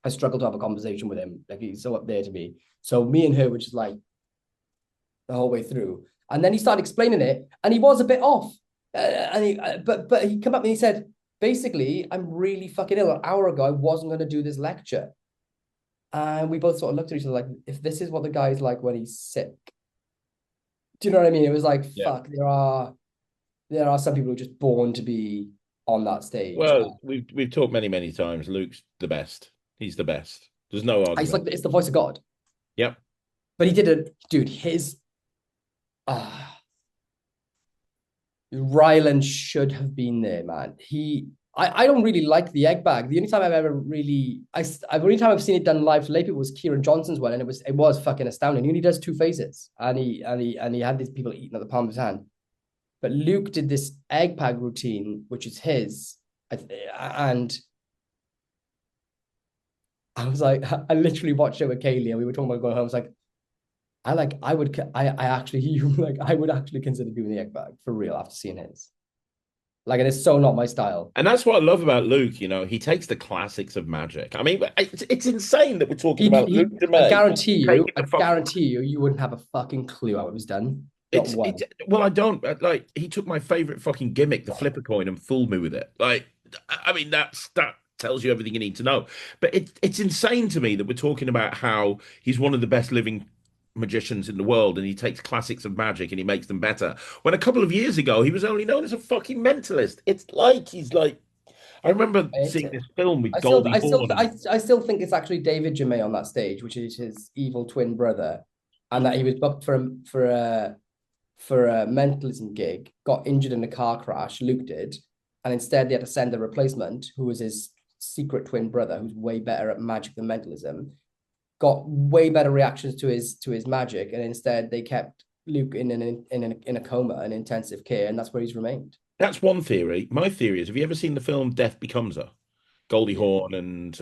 I struggle to have a conversation with him. Like, he's so up there to me. So me and her were just like the whole way through. And then he started explaining it, and he was a bit off. But he came up and he said, basically, I'm really fucking ill. An hour ago, I wasn't going to do this lecture. And we both sort of looked at each other like, if this is what the guy's like when he's sick. Do you know what I mean? It was like, fuck, there are some people who are just born to be on that stage. Well, we've talked many times. Luke's the best. He's the best. There's no argument. It's like, it's the voice of God. Yep. But he did it, dude. Ryland should have been there, man. I don't really like the egg bag. The only time I've ever really, only time I've seen it done live to lay people was Kieran Johnson's one, and it was fucking astounding. He only does two phases, and he had these people eating at the palm of his hand. But Luke did this egg bag routine, which is his, and I was like, I literally watched it with Kaylee, and we were talking about going home. I was like, I would actually consider doing the egg bag for real after seeing his. Like, it is so not my style. And that's what I love about Luke. You know, he takes the classics of magic. I mean, it's insane that we're talking about Luke DeMay. I guarantee you, you wouldn't have a fucking clue how it was done. Well, I don't. Like, he took my favorite fucking gimmick, the flipper coin, and fooled me with it. Like, I mean, that tells you everything you need to know. But it's insane to me that we're talking about how he's one of the best living magicians in the world, and he takes classics of magic and he makes them better. When a couple of years ago he was only known as a fucking mentalist. It's like he's like, I remember seeing this film with Goldie Hawn. I still think it's actually David Jemay on that stage, which is his evil twin brother, and that he was booked for a mentalism gig, got injured in a car crash. Luke did, and instead they had to send a replacement who was his secret twin brother, who's way better at magic than mentalism. Got way better reactions to his magic, and instead they kept Luke in a coma, in intensive care, and that's where he's remained. That's one theory. My theory is: have you ever seen the film Death Becomes Her? Goldie Hawn and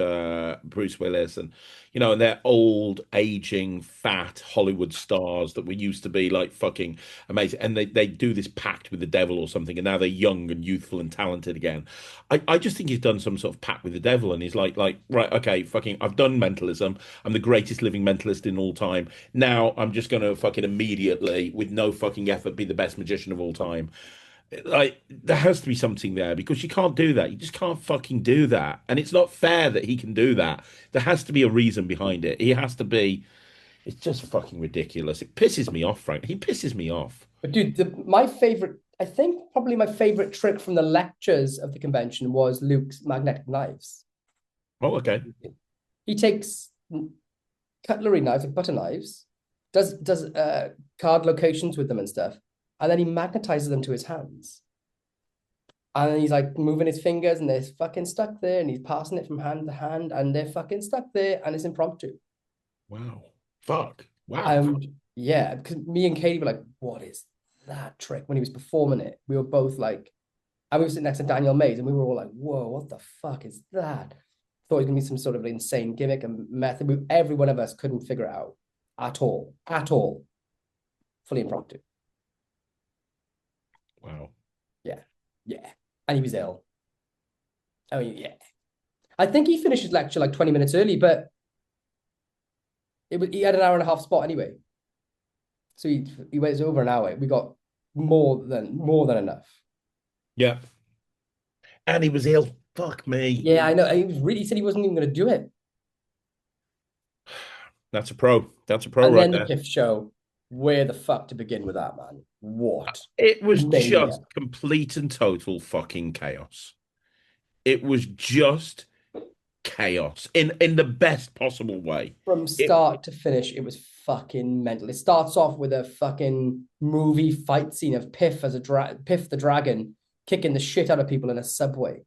Bruce Willis, and and they're old, aging, fat Hollywood stars that we used to be like fucking amazing, and they do this pact with the devil or something, and now they're young and youthful and talented again. I just think he's done some sort of pact with the devil, and he's like right, okay, fucking, I've done mentalism. I'm the greatest living mentalist in all time. Now I'm just going to fucking immediately, with no fucking effort, be the best magician of all time. Like, there has to be something there, because you can't do that. You just can't fucking do that. And it's not fair that he can do that. There has to be a reason behind it. He has to be. It's just fucking ridiculous. It pisses me off, Frank. He pisses me off. But dude, my favorite, I think probably my favorite trick from the lectures of the convention was Luke's magnetic knives. Oh, okay. He takes cutlery knives, like butter knives, does card locations with them and stuff, and then he magnetizes them to his hands. And then he's like moving his fingers, and they're fucking stuck there, and he's passing it from hand to hand, and they're fucking stuck there, and it's impromptu. Wow. Fuck. Wow. Yeah, because me and Katie were like, what is that trick? When he was performing it, we were both like, and we were sitting next to Daniel Mays, and we were all like, whoa, what the fuck is that? Thought it was going to be some sort of insane gimmick and method. Every one of us couldn't figure it out at all. Fully impromptu. Wow. Yeah. And he was ill. I mean, yeah. I think he finished his lecture like 20 minutes early, but he had an hour and a half spot anyway. So he went over an hour. We got more than enough. Yeah. And he was ill. Fuck me. Yeah, I know. He said he wasn't even going to do it. That's a pro. That's a pro and right then there. The PIF show. Where the fuck to begin with that, man? What? It was just complete and total fucking chaos. It was just chaos in the best possible way. From start to finish, it was fucking mental. It starts off with a fucking movie fight scene of Piff as Piff the dragon kicking the shit out of people in a subway.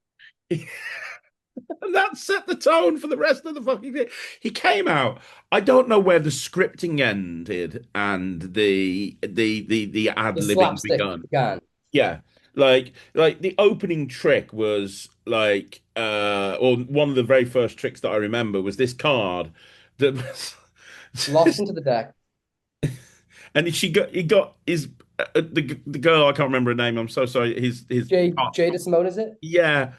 And that set the tone for the rest of the fucking thing. He came out. I don't know where the scripting ended and the ad-libbing began. Yeah. Like the opening trick was like or one of the very first tricks that I remember was this card that was lost into the deck. And he got his the girl, I can't remember her name. I'm so sorry. His Jada Simone, is it? Yeah.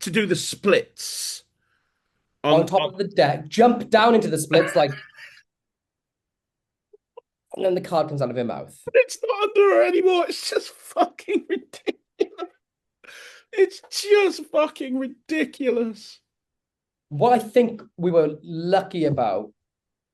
To do the splits on top of the deck, jump down into the splits and then the card comes out of her mouth. It's not under her anymore. It's just fucking ridiculous. It's just fucking ridiculous. What I think we were lucky about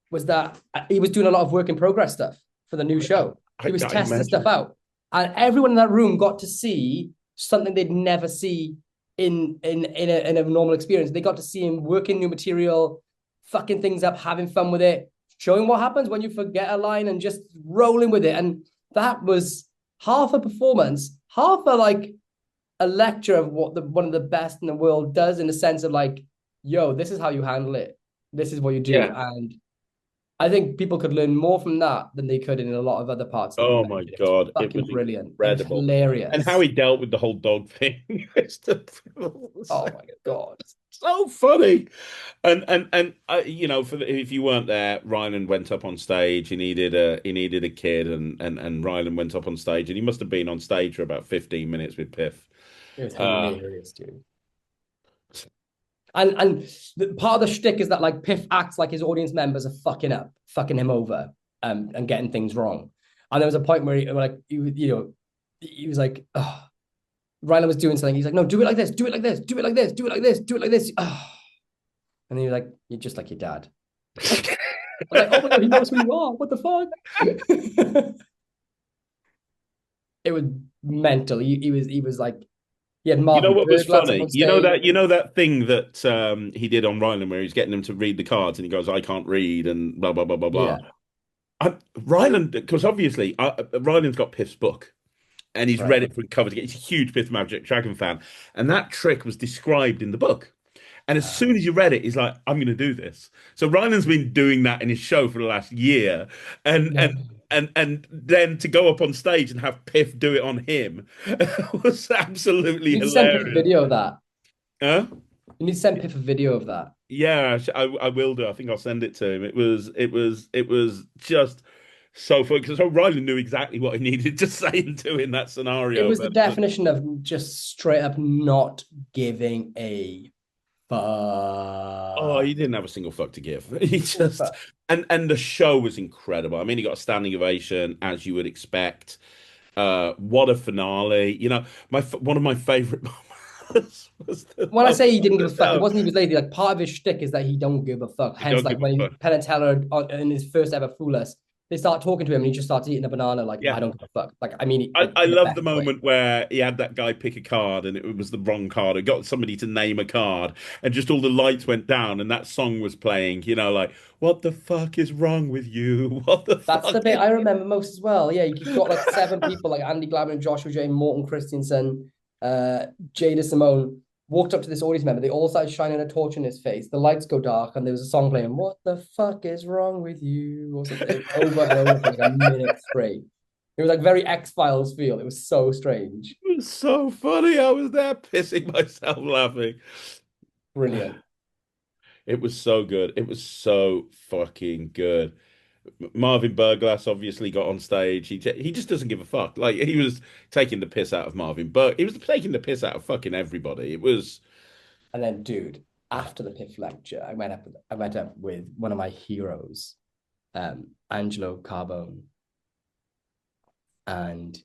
was that he was doing a lot of work in progress stuff for the new show. He was testing stuff out, and everyone in that room got to see something they'd never see in a normal experience. They got to see him working new material, fucking things up, having fun with it, showing what happens when you forget a line and just rolling with it. And that was half a performance, half a like a lecture of what one of the best in the world does, in the sense of like, yo, this is how you handle it. This is what you do. And I think people could learn more from that than they could in a lot of other parts of the Oh my convention. God, It's it fucking was brilliant. incredible. It was hilarious. And how he dealt with the whole dog thing. Oh my God. So funny. And you know, if you weren't there, Ryland went up on stage. He needed a kid, and Ryland went up on stage, and he must have been on stage for about 15 minutes with Piff. It was hilarious, dude. And part of the shtick is that like Piff acts like his audience members are fucking him over, and getting things wrong. And there was a point where he was like, oh, Ryland was doing something. He's like, no, do it like this, do it like this, do it like this, do it like this, do it like this. Oh. And he was like, you're just like your dad. I'm like, oh my God, he knows who you are. What the fuck? It was mental. He was like, he had Marvin. You know what was funny? You know that thing that he did on Ryland where he's getting him to read the cards and he goes, I can't read and blah blah blah blah blah. Yeah. Ryland, because obviously Ryland's got Piff's book. And he's read it from cover to get. He's a huge Piff Magic Dragon fan. And that trick was described in the book. And as soon as you read it, he's like, I'm going to do this. So Ryland's been doing that in his show for the last year. And then to go up on stage and have Piff do it on him was absolutely hilarious. Send Piff a video of that. Huh? You need to send Piff a video of that. Yeah, I will do. I think I'll send it to him. It was just so funny because Ryland knew exactly what he needed to say and do in that scenario. It was the definition of just straight up not giving a fuck. Oh, he didn't have a single fuck to give. He just and the show was incredible. I mean, he got a standing ovation as you would expect. What a finale! You know, one of my favorite moments was when I say he didn't give a fuck, it wasn't he was lazy. Like part of his shtick is that he don't give a fuck. Hence, like when Penn and Teller in his first ever Fool Us, they start talking to him and he just starts eating a banana like, I don't give a fuck. Like, I mean... I love the moment where he had that guy pick a card and it was the wrong card. It got somebody to name a card and just all the lights went down and that song was playing, you know, like, what the fuck is wrong with you? What the fuck? That's the bit I remember most as well. Yeah, you've got like 7 people like Andy Glavin, Joshua J, Morton Christensen, Jada Simone, walked up to this audience member. They all started shining a torch in his face. The lights go dark and there was a song playing, what the fuck is wrong with you? Or something, over and over for like a minute straight. It was like very X-Files feel. It was so strange. It was so funny. I was there pissing myself laughing. Brilliant. It was so good. It was so fucking good. Marvin Burglass obviously got on stage. He just doesn't give a fuck. Like he was taking the piss out of Marvin, but he was taking the piss out of fucking everybody. It was. And then, dude, after the Piff lecture, I went up with one of my heroes, Angelo Carbone, and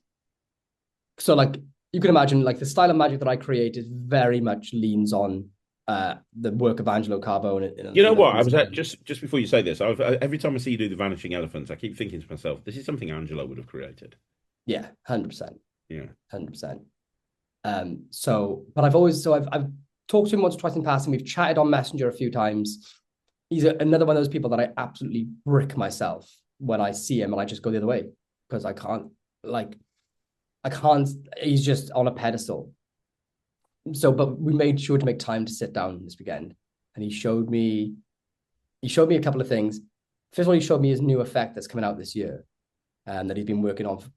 so like you can imagine, like the style of magic that I created very much leans on the work of Angelo Carbone. You know what? I was just before you say this, every time I see you do the Vanishing Elephants, I keep thinking to myself, this is something Angelo would have created. Yeah, 100%. Yeah, 100%. But I've talked to him once or twice in passing. We've chatted on Messenger a few times. He's another one of those people that I absolutely brick myself when I see him, and I just go the other way because I can't. He's just on a pedestal. So, but we made sure to make time to sit down this weekend, and he showed me a couple of things. First of all, he showed me his new effect that's coming out this year, that he's been working on for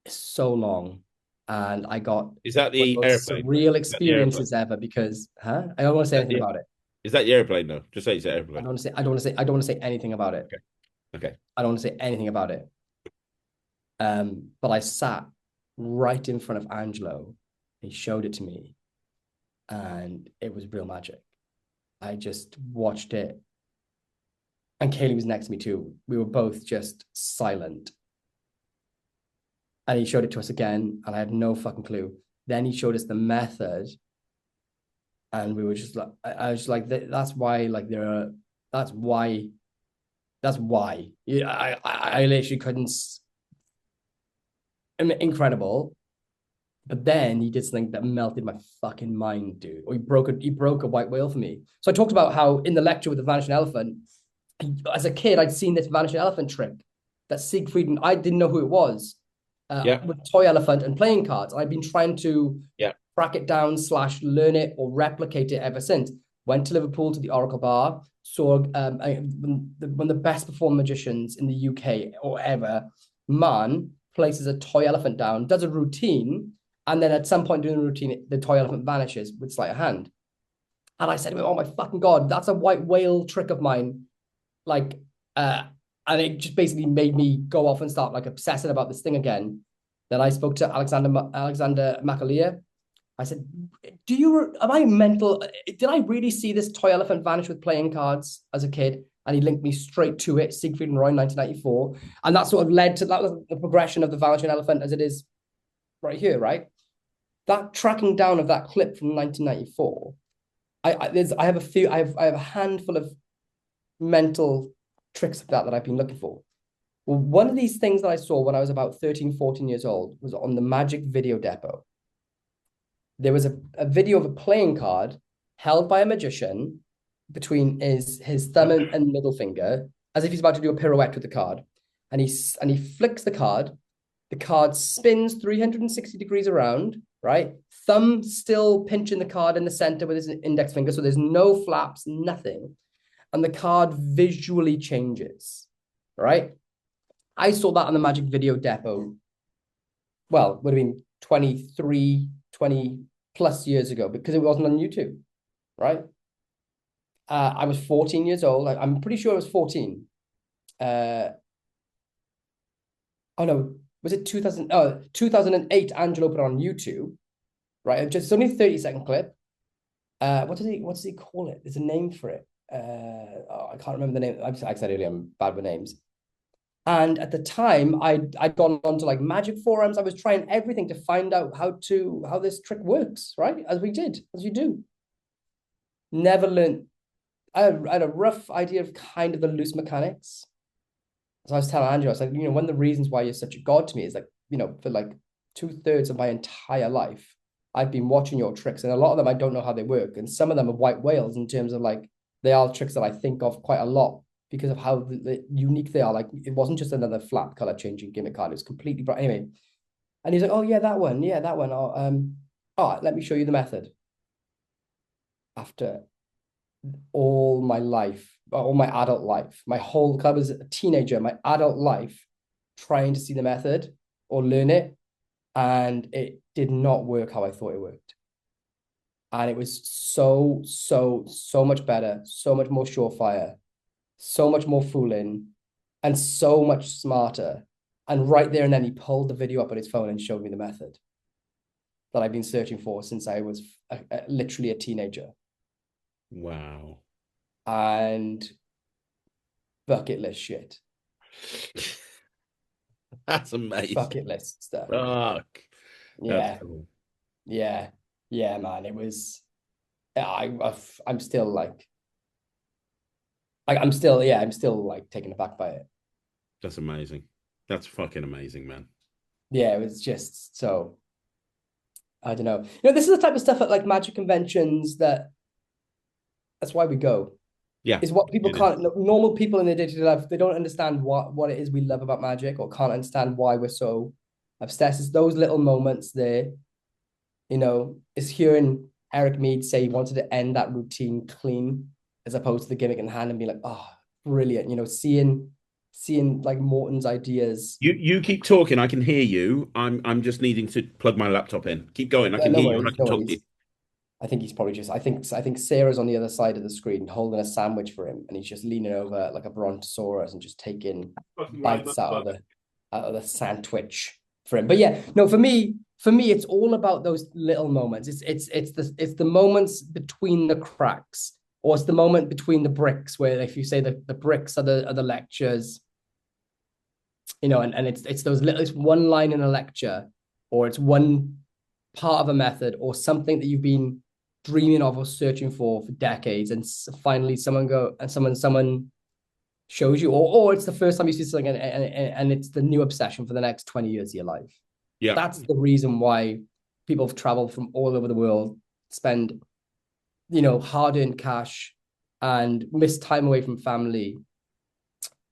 so long. And I got is that the airplane? Real experiences ever because I don't want to say anything about it. Is that the airplane though? Just say it's the airplane. I don't want to say anything about it. Okay. I don't want to say anything about it. But I sat right in front of Angelo. He showed it to me. And it was real magic. I just watched it. And Kaylee was next to me too. We were both just silent. And he showed it to us again, and I had no fucking clue. Then he showed us the method. And we were just like, I was just like, that's why, like, that's why. Yeah, I literally couldn't. I mean, incredible. But then he did something that melted my fucking mind, dude. Or he broke a white whale for me. So I talked about how in the lecture with the Vanishing Elephant, as a kid, I'd seen this Vanishing Elephant trick that Siegfried, and I didn't know who it was, with Toy Elephant and playing cards. And I'd been trying to track it down / learn it or replicate it ever since. Went to Liverpool to the Oracle Bar, saw one of the best performing magicians in the UK or ever. Man places a toy elephant down, does a routine, and then at some point during the routine, the toy elephant vanishes with sleight of hand. And I said, oh my fucking God, that's a white whale trick of mine. Like, and it just basically made me go off and start like obsessing about this thing again. Then I spoke to Alexander McAleer. I said, am I mental? Did I really see this toy elephant vanish with playing cards as a kid? And he linked me straight to it, Siegfried and Roy, 1994. And that sort of led to, that was the progression of the vanishing elephant as it is right here, right? That tracking down of that clip from 1994, I have a handful of mental tricks like that I've been looking for. Well, one of these things that I saw when I was about 13, 14 years old was on the Magic Video Depot. There was a video of a playing card held by a magician between his thumb and middle finger, as if he's about to do a pirouette with the card. And he flicks the card spins 360 degrees around, right? Thumb still pinching the card in the center with his index finger, so there's no flaps, nothing. And the card visually changes, right? I saw that on the Magic Video Depot. Well, would have been 20 plus years ago, because it wasn't on YouTube, right? I was 14 years old. I'm pretty sure I was 14. Oh no, was it 2000? 2008, Angelo put it on YouTube, right? It's only a 30-second clip. What does he call it? There's a name for it. I can't remember the name. Like I said earlier, I'm bad with names. And at the time, I'd gone on to like magic forums. I was trying everything to find out how this trick works, right? As you do. Never learned. I had a rough idea of kind of the loose mechanics. So I was telling Andrew, I was like, one of the reasons why you're such a god to me is like, for like 2/3 of my entire life, I've been watching your tricks, and a lot of them I don't know how they work, and some of them are white whales in terms of like they are tricks that I think of quite a lot because of how unique they are. Like it wasn't just another flat color changing gimmick card; it was completely bright. Anyway, and he's like, "Oh yeah, that one, yeah, that one. Let me show you the method." After all my life, all my adult life, my whole club as a teenager, my adult life, trying to see the method or learn it, and it did not work how I thought it worked. And it was so much better, so much more surefire, so much more fooling, and so much smarter. And right there and then he pulled the video up on his phone and showed me the method that I've been searching for since I was literally a teenager. Wow. And bucket list shit. That's amazing. Bucket list stuff. Fuck. Yeah. Cool. Yeah, man. It was. I'm still like. I'm still like taken aback by it. That's amazing. That's fucking amazing, man. Yeah, it was just so. I don't know. This is the type of stuff at like magic conventions that's why we go. Yeah. Is what people can't. Normal people in their day-to-day life, they don't understand what it is we love about magic, or can't understand why we're so obsessed. It's those little moments there. Is hearing Eric Mead say he wanted to end that routine clean, as opposed to the gimmick in hand, and be like, oh, brilliant. Seeing like Morton's ideas. You keep talking. I can hear you. I'm just needing to plug my laptop in. Keep going. I can hear you. And I can talk to you. I think he's probably just. I think Sarah's on the other side of the screen holding a sandwich for him, and he's just leaning over like a brontosaurus and just taking bites out of the sandwich for him. But yeah, no, for me, it's all about those little moments. It's the moments between the cracks, or it's the moment between the bricks where, if you say the bricks are the lectures, and it's those little. It's one line in a lecture, or it's one part of a method, or something that you've been dreaming of or searching for decades, and finally someone shows you, or it's the first time you see something, and it's the new obsession for the next 20 years of your life. Yeah, that's the reason why people have traveled from all over the world, spend hard-earned cash and miss time away from family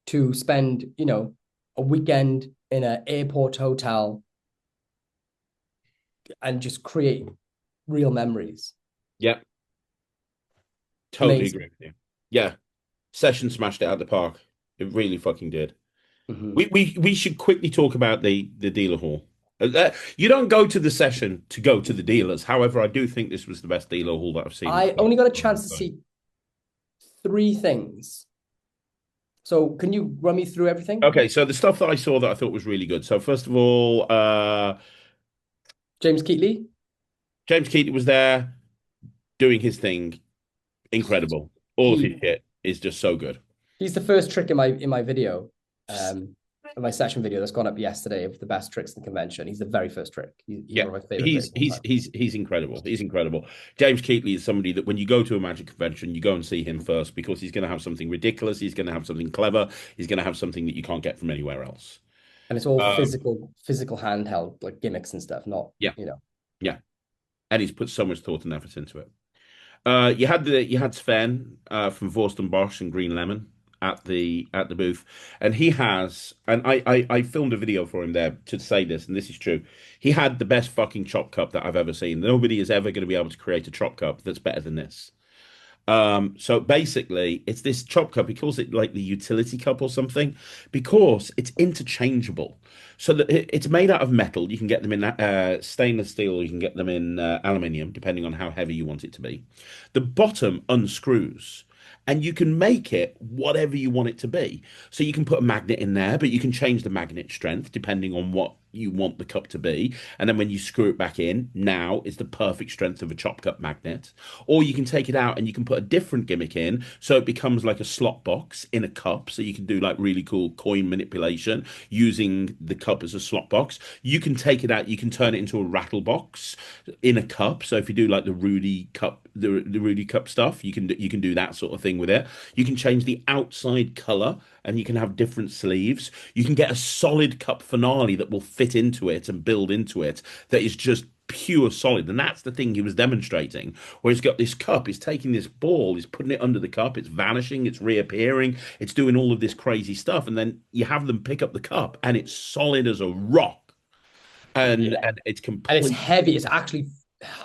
to spend a weekend in an airport hotel and just create real memories. Yeah, totally Amazing. agree with you. Yeah, Session smashed it out the park. It really fucking did. Hmm. We should quickly talk about the dealer hall. You don't go to the Session to go to the dealers. However, I do think this was the best dealer hall that I've seen. I only got a chance to see three things. So can you run me through everything? Okay, so the stuff that I saw that I thought was really good. So first of all, James Keatley. James Keaton was there doing his thing. Incredible. All of his He shit is just so good. he's the first trick in my video, in my session video that's gone up yesterday of the best tricks in the convention. He's the very first trick. He's Yeah, one of my favorite tricks. he's incredible. He's incredible. James Keatley is somebody that when you go to a magic convention, you go and see him first because he's going to have something ridiculous. He's going to have something clever. He's going to have something that you can't get from anywhere else. And it's all Um, physical handheld, like gimmicks and stuff, not, yeah, you know. yeah, and he's put so much thought and effort into it. You had Sven from Vorsten Bosch and Green Lemon at the booth, and he has and I filmed a video for him there to say this, and this is true. He had the best fucking chop cup that I've ever seen. Nobody is ever going to be able to create a chop cup that's better than this. So basically, it's this chop cup. He calls it like the utility cup or something because it's interchangeable. So that it's made out of metal. You can get them in stainless steel, or you can get them in aluminium, depending on how heavy you want it to be. The bottom unscrews, and you can make it whatever you want it to be. So you can put a magnet in there, but you can change the magnet strength depending on what you want the cup to be. And then when you screw it back in, now it's the perfect strength of a chop cup magnet. Or you can take it out and you can put a different gimmick in, so it becomes like a slot box in a cup. So you can do like really cool coin manipulation using the cup as a slot box. You can take it out, you can turn it into a rattle box in a cup. So if you do like the Rudy cup, the Rudy cup stuff, you can do that sort of thing with it. You can change the outside color and you can have different sleeves. You can get a solid cup finale that will fit into it and build into it that is just pure solid. And that's the thing he was demonstrating, where he's got this cup, he's taking this ball, he's putting it under the cup, it's vanishing, it's reappearing, it's doing all of this crazy stuff. And then you have them pick up the cup and it's solid as a rock. Yeah. And it's And it's complete. heavy.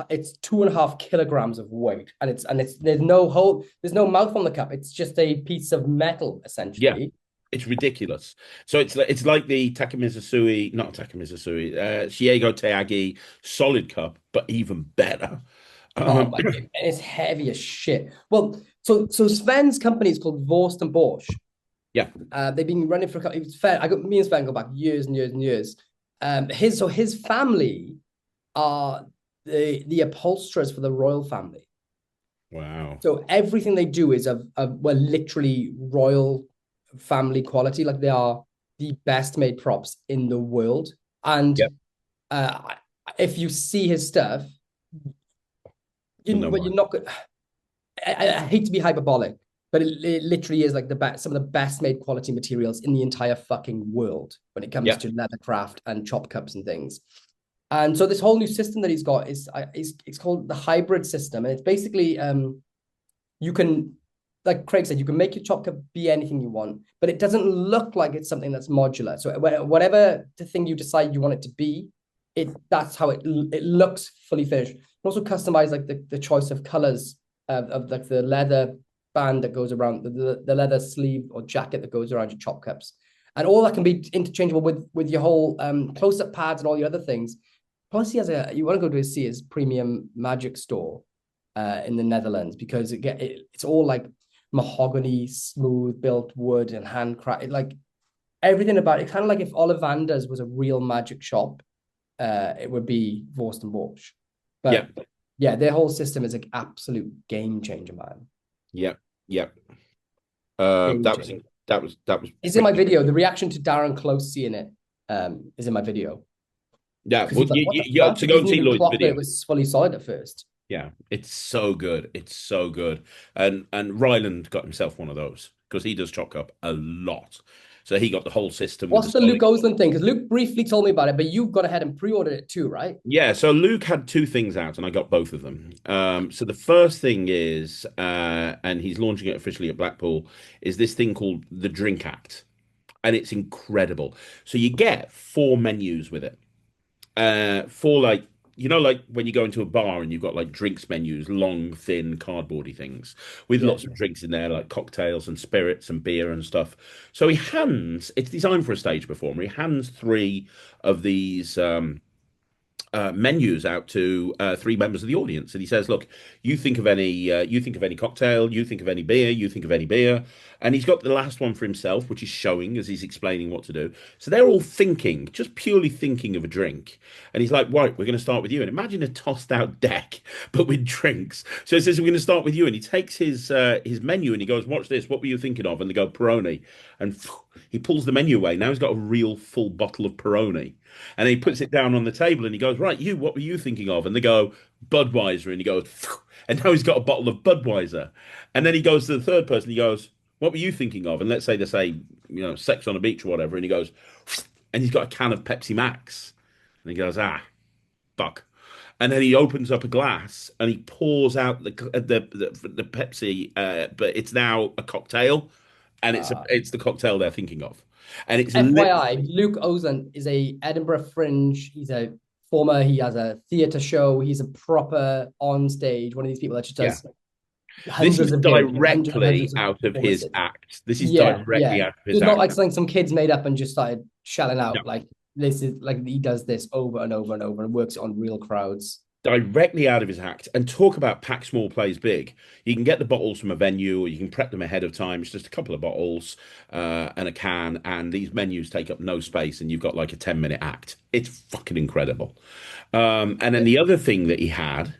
It's 2.5 kilograms of weight, and it's there's no mouth on the cup. It's just a piece of metal Yeah, essentially. it's ridiculous. So it's like the Takamizusui, not Takamizusui, Shiego Teagi solid cup, but even better. Oh Um, my god, and it's heavy as shit. Well, so Sven's company is called Vorst and Bosch. yeah, They've been running for a couple. It's fair. I got me and Sven go back years and years and years. His family are the upholsterers for the royal family. wow. So everything they do is of well, literally royal family quality. Like they are the best made props in the world. And Yep, uh, if you see his stuff, you'll know but why. you're not good. I hate to be hyperbolic, but it literally is like some of the best made quality materials in the entire fucking world when it comes Yeah, to leathercraft and chop cups and things. And so this whole new system that he's got is it's called the hybrid system, and it's basically you can, like Craig said, you can make your chop cup be anything you want, but it doesn't look like it's something that's modular. So whatever the thing you decide you want it to be, that's how it looks fully finished. You can also customize like the choice of colors of like the leather band that goes around the leather sleeve or jacket that goes around your chop cups, and all that can be interchangeable with your whole close-up pads and all the other things. Plus, you want to go to see his premium magic store in the Netherlands because it's all like mahogany, smooth built wood and handcraft. Like everything about it, kind of like if Ollivander's was a real magic shop, it would be Vorst and Bosch. yeah, But yeah, their whole system is an absolute game changer, man. yeah, yeah. Game That was changer. that was It's in my pretty. video. The reaction to Darren Close seeing it is in my video Yeah, because well, he's like, "What the you have fuck?" to He go doesn't and see even Lloyd's clock that video. it was fully solid at first. Yeah, it's so good. It's so good. And Ryland got himself one of those because he does chop up a lot. So he got the whole system with the What's the Luke solid. Osland thing? Because Luke briefly told me about it, but you've gone ahead and pre-ordered it too, right? Yeah, so Luke had two things out, and I got both of them. So the first thing is, and he's launching it officially at Blackpool, is this thing called the Drink Act, and it's incredible. So you get four menus with it, four like you know, like when you go into a bar and you've got like drinks menus, long, thin, cardboardy things with Yeah. lots of drinks in there, like cocktails and spirits and beer and stuff. So it's designed for a stage performer. He hands three of these menus out to three members of the audience, and he says, "Look, you think of any cocktail, you think of any beer, you think of any beer." And he's got the last one for himself, which he's showing as he's explaining what to do. So they're all thinking, just purely thinking of a drink. And he's like, "Right, we're going to start with you." And imagine a tossed out deck, but with drinks. So he says, "We're going to start with you." And he takes his menu and he goes, "Watch this. What were you thinking of?" And they go, "Peroni." And he pulls the menu away. Now he's got a real full bottle of Peroni. And he puts it down on the table and he goes, "Right, what were you thinking of?" And they go, "Budweiser." And he goes, "Phew." And now he's got a bottle of Budweiser. And then he goes to the third person. He goes, "What were you thinking of?" And let's say they say, sex on a beach or whatever. And he goes, "Phew." And he's got a can of Pepsi Max. And he goes, "Ah, fuck." And then he opens up a glass and he pours out the Pepsi, but it's now a cocktail, and it's the cocktail they're thinking of, and it's FYI, Luke Ozan is a Edinburgh Fringe. He has a theatre show. He's a proper on stage, one of these people that just does this is hundreds of directly out of his act. This is directly out of his It's act. not like something some kids made up and just started shelling out. No. Like this is like he does this over and over and over and works on real crowds. Directly out of his act. And talk about pack small, plays big. You can get the bottles from a venue, or you can prep them ahead of time. It's just a couple of bottles and a can, and these menus take up no space, and you've got like a 10-minute act. It's fucking incredible. And then the other thing that he had,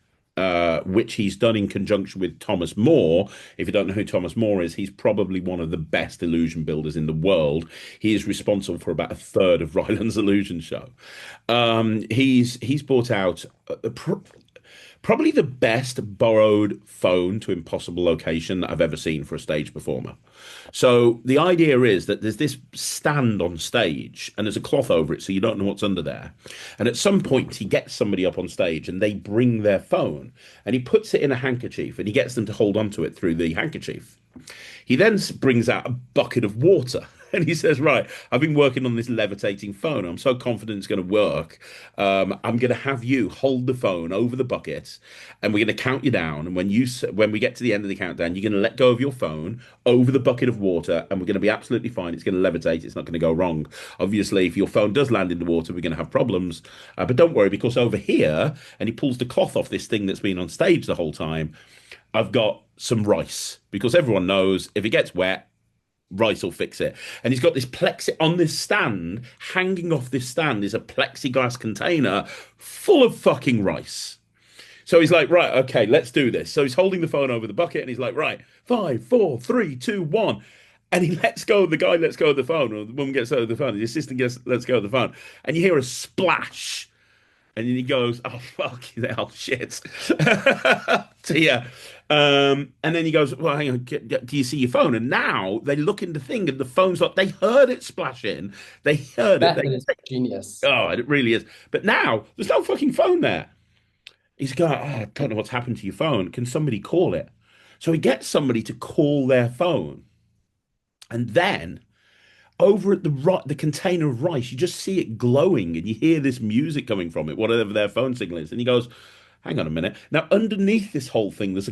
which he's done in conjunction with Thomas More. If you don't know who Thomas More is, he's probably one of the best illusion builders in the world. He is responsible for about a third of Ryland's illusion show. He's brought out probably the best borrowed phone to impossible location that I've ever seen for a stage performer. So the idea is that there's this stand on stage and there's a cloth over it, so you don't know what's under there. And at some point, he gets somebody up on stage and they bring their phone and he puts it in a handkerchief and he gets them to hold onto it through the handkerchief. He then brings out a bucket of water and he says, "Right, I've been working on this levitating phone. I'm so confident it's going to work. I'm going to have you hold the phone over the bucket and we're going to count you down. And when we get to the end of the countdown, you're going to let go of your phone over the bucket of water and we're going to be absolutely fine. It's going to levitate. It's not going to go wrong. Obviously, if your phone does land in the water, we're going to have problems. But don't worry, because over here," and he pulls the cloth off this thing that's been on stage the whole time, "I've got some rice, because everyone knows if it gets wet, rice will fix it." And he's got this plexi on this stand, hanging off this stand is a plexiglass container full of fucking rice. So he's like, "Right, okay, let's do this." So he's holding the phone over the bucket and he's like, "Right, 5, 4, 3, 2, 1." And he lets go, the guy lets go of the phone, or the woman gets out of the phone, the assistant lets go of the phone, and you hear a splash. And then he goes, "Oh, fuck hell, shit." Dear. And then he goes, "Well, hang on, do you see your phone?" And now they look in the thing and the phone's like, they heard it splash in. They heard it. Method is genius. Oh, it really is. But now there's no fucking phone there. He's going, "Oh, I don't know what's happened to your phone. Can somebody call it?" So he gets somebody to call their phone. And then over at the container of rice, you just see it glowing and you hear this music coming from it, whatever their phone signal is. And he goes, "Hang on a minute. Now, underneath this whole thing, there's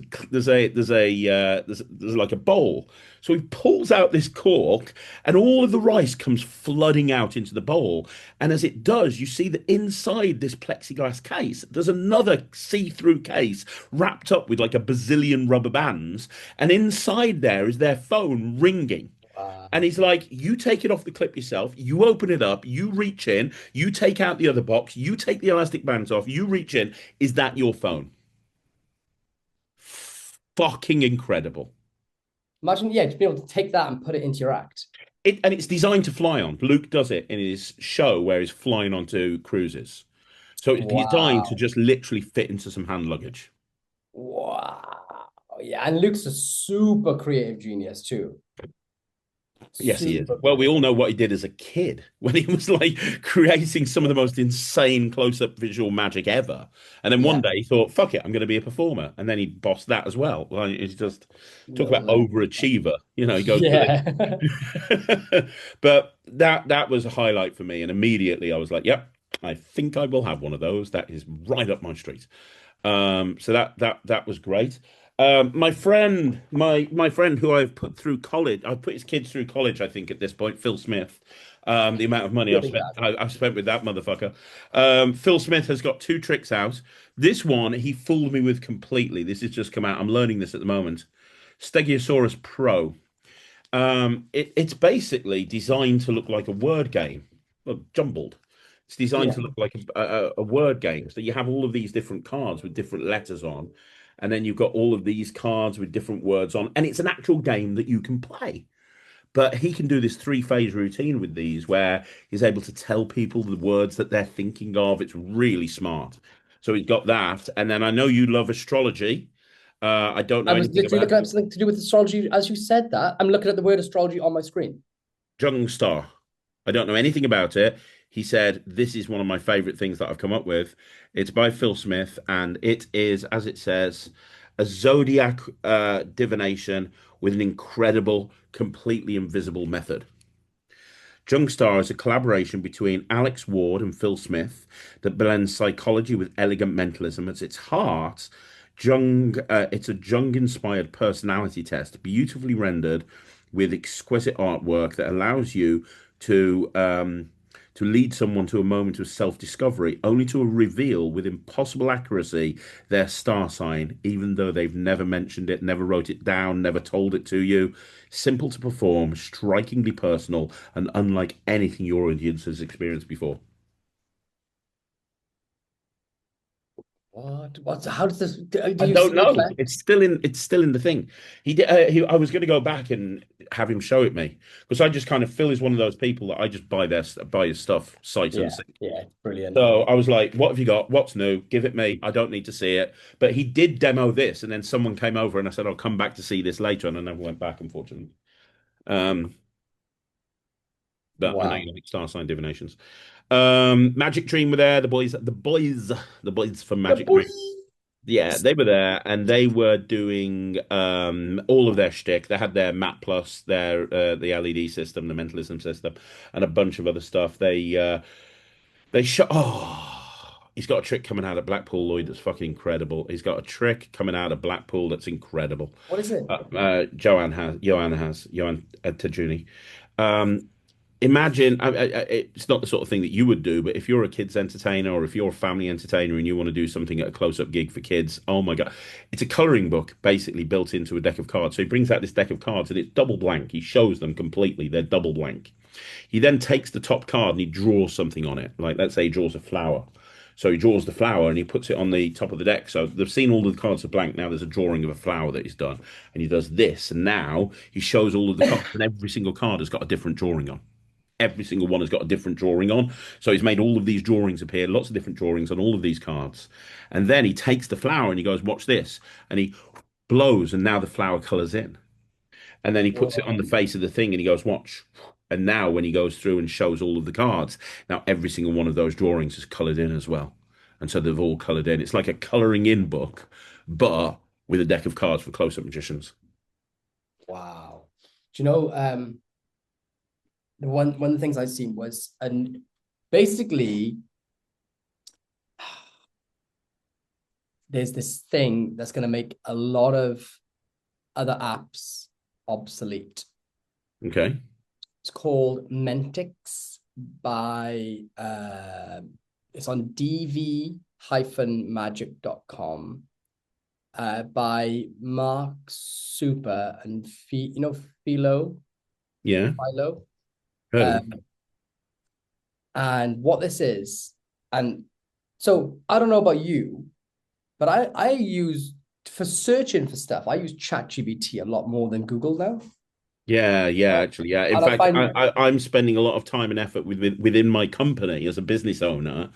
like a bowl." So he pulls out this cork, and all of the rice comes flooding out into the bowl. And as it does, you see that inside this plexiglass case, there's another see-through case wrapped up with like a bazillion rubber bands, and inside there is their phone ringing. And he's like, "You take it off the clip yourself. You open it up. You reach in. You take out the other box. You take the elastic bands off. You reach in. Is that your phone?" Fucking incredible. Imagine, yeah, just be able to take that and put it into your act. And it's designed to fly on. Luke does it in his show where he's flying onto cruises. So it's designed to just literally fit into some hand luggage. Wow. Yeah, and Luke's a super creative genius too. Yes, he is. Well, we all know what he did as a kid when he was like creating some of the most insane close-up visual magic ever. And then one day he thought, "Fuck it, I'm going to be a performer." And then he bossed that as well. Like, he's just talk about overachiever. He goes. Yeah. But that was a highlight for me, and immediately I was like, "Yep, I think I will have one of those. That is right up my street. So that was great. My friend who I've put through college, I've put his kids through college, I think at this point, Phil Smith. The amount of money Really bad. I've spent with that motherfucker. Phil Smith has got two tricks out. This one he fooled me with completely. This has just come out. I'm learning this at the moment. Stegosaurus Pro. It's basically designed to look like a word game, well, jumbled. It's designed Yeah. to look like a word game. So you have all of these different cards with different letters on, and then you've got all of these cards with different words on, and it's an actual game that you can play. But he can do this three-phase routine with these where he's able to tell people the words that they're thinking of. It's really smart. So he's got that. And then I know you love astrology. I don't know I was anything literally about looking up something to do with astrology as you said that. I'm looking at the word astrology on my screen. Jung Star. I don't know anything about it. He said, this is one of my favorite things that I've come up with. It's by Phil Smith, and it is, as it says, a zodiac divination with an incredible, completely invisible method. Star is a collaboration between Alex Ward and Phil Smith that blends psychology with elegant mentalism. At its heart, it's a Jung-inspired personality test, beautifully rendered with exquisite artwork that allows you to lead someone to a moment of self-discovery, only to reveal with impossible accuracy their star sign, even though they've never mentioned it, never wrote it down, never told it to you. Simple to perform, strikingly personal, and unlike anything your audience has experienced before. What? How does this? Do I you don't see the know. effect? It's still in the thing. I was going to go back and have him show it me because I just kind of Phil is one of those people that I just buy his stuff sight Yeah, unseen. yeah, brilliant. So I was like, "What have you got? What's new? Give it me. I don't need to see it." But he did demo this, and then someone came over and I said, "I'll come back to see this later," and I never went back, unfortunately. Um, but I know Wow. you like star sign divinations. Magic Dream were there. The boys from The Magic boy. Dream. Yeah, they were there and they were doing all of their shtick. They had their Map Plus, their the LED system, the mentalism system, and a bunch of other stuff. They shot. Oh, he's got a trick coming out of Blackpool, Lloyd. That's fucking incredible. He's got a trick coming out of Blackpool that's incredible. What is it? Joanne Tajuni. Um, Imagine it's not the sort of thing that you would do, but if you're a kids entertainer or if you're a family entertainer and you want to do something at a close-up gig for kids, oh my God, it's a coloring book basically built into a deck of cards. So he brings out this deck of cards and it's double blank. He shows them completely. They're double blank. He then takes the top card and he draws something on it. Like let's say he draws a flower. So he draws the flower and he puts it on the top of the deck. So they've seen all the cards are blank. Now there's a drawing of a flower that he's done. And he does this. And now he shows all of the cards and every single card has got a different drawing on. Every single one has got a different drawing on. So he's made all of these drawings appear, lots of different drawings on all of these cards. And then he takes the flower and he goes, watch this. And he blows and now the flower colors in. And then he puts it on the Whoa. face of the thing and he goes, watch. And now when he goes through and shows all of the cards, now every single one of those drawings is colored in as well. And so they've all colored in. It's like a coloring in book, but with a deck of cards for close-up magicians. Wow. Do you know, the one of the things I've seen was, and basically there's this thing that's going to make a lot of other apps obsolete. Okay. It's called Mentix by it's on dv-magic.com by Mark Super and Philo. Yeah. Philo. Heard of it. And what this is, and so I don't know about you, but I use for searching for stuff, I use ChatGPT a lot more than Google now. Yeah, actually, yeah. In And I fact, find I'm spending a lot of time and effort within my company as a business owner.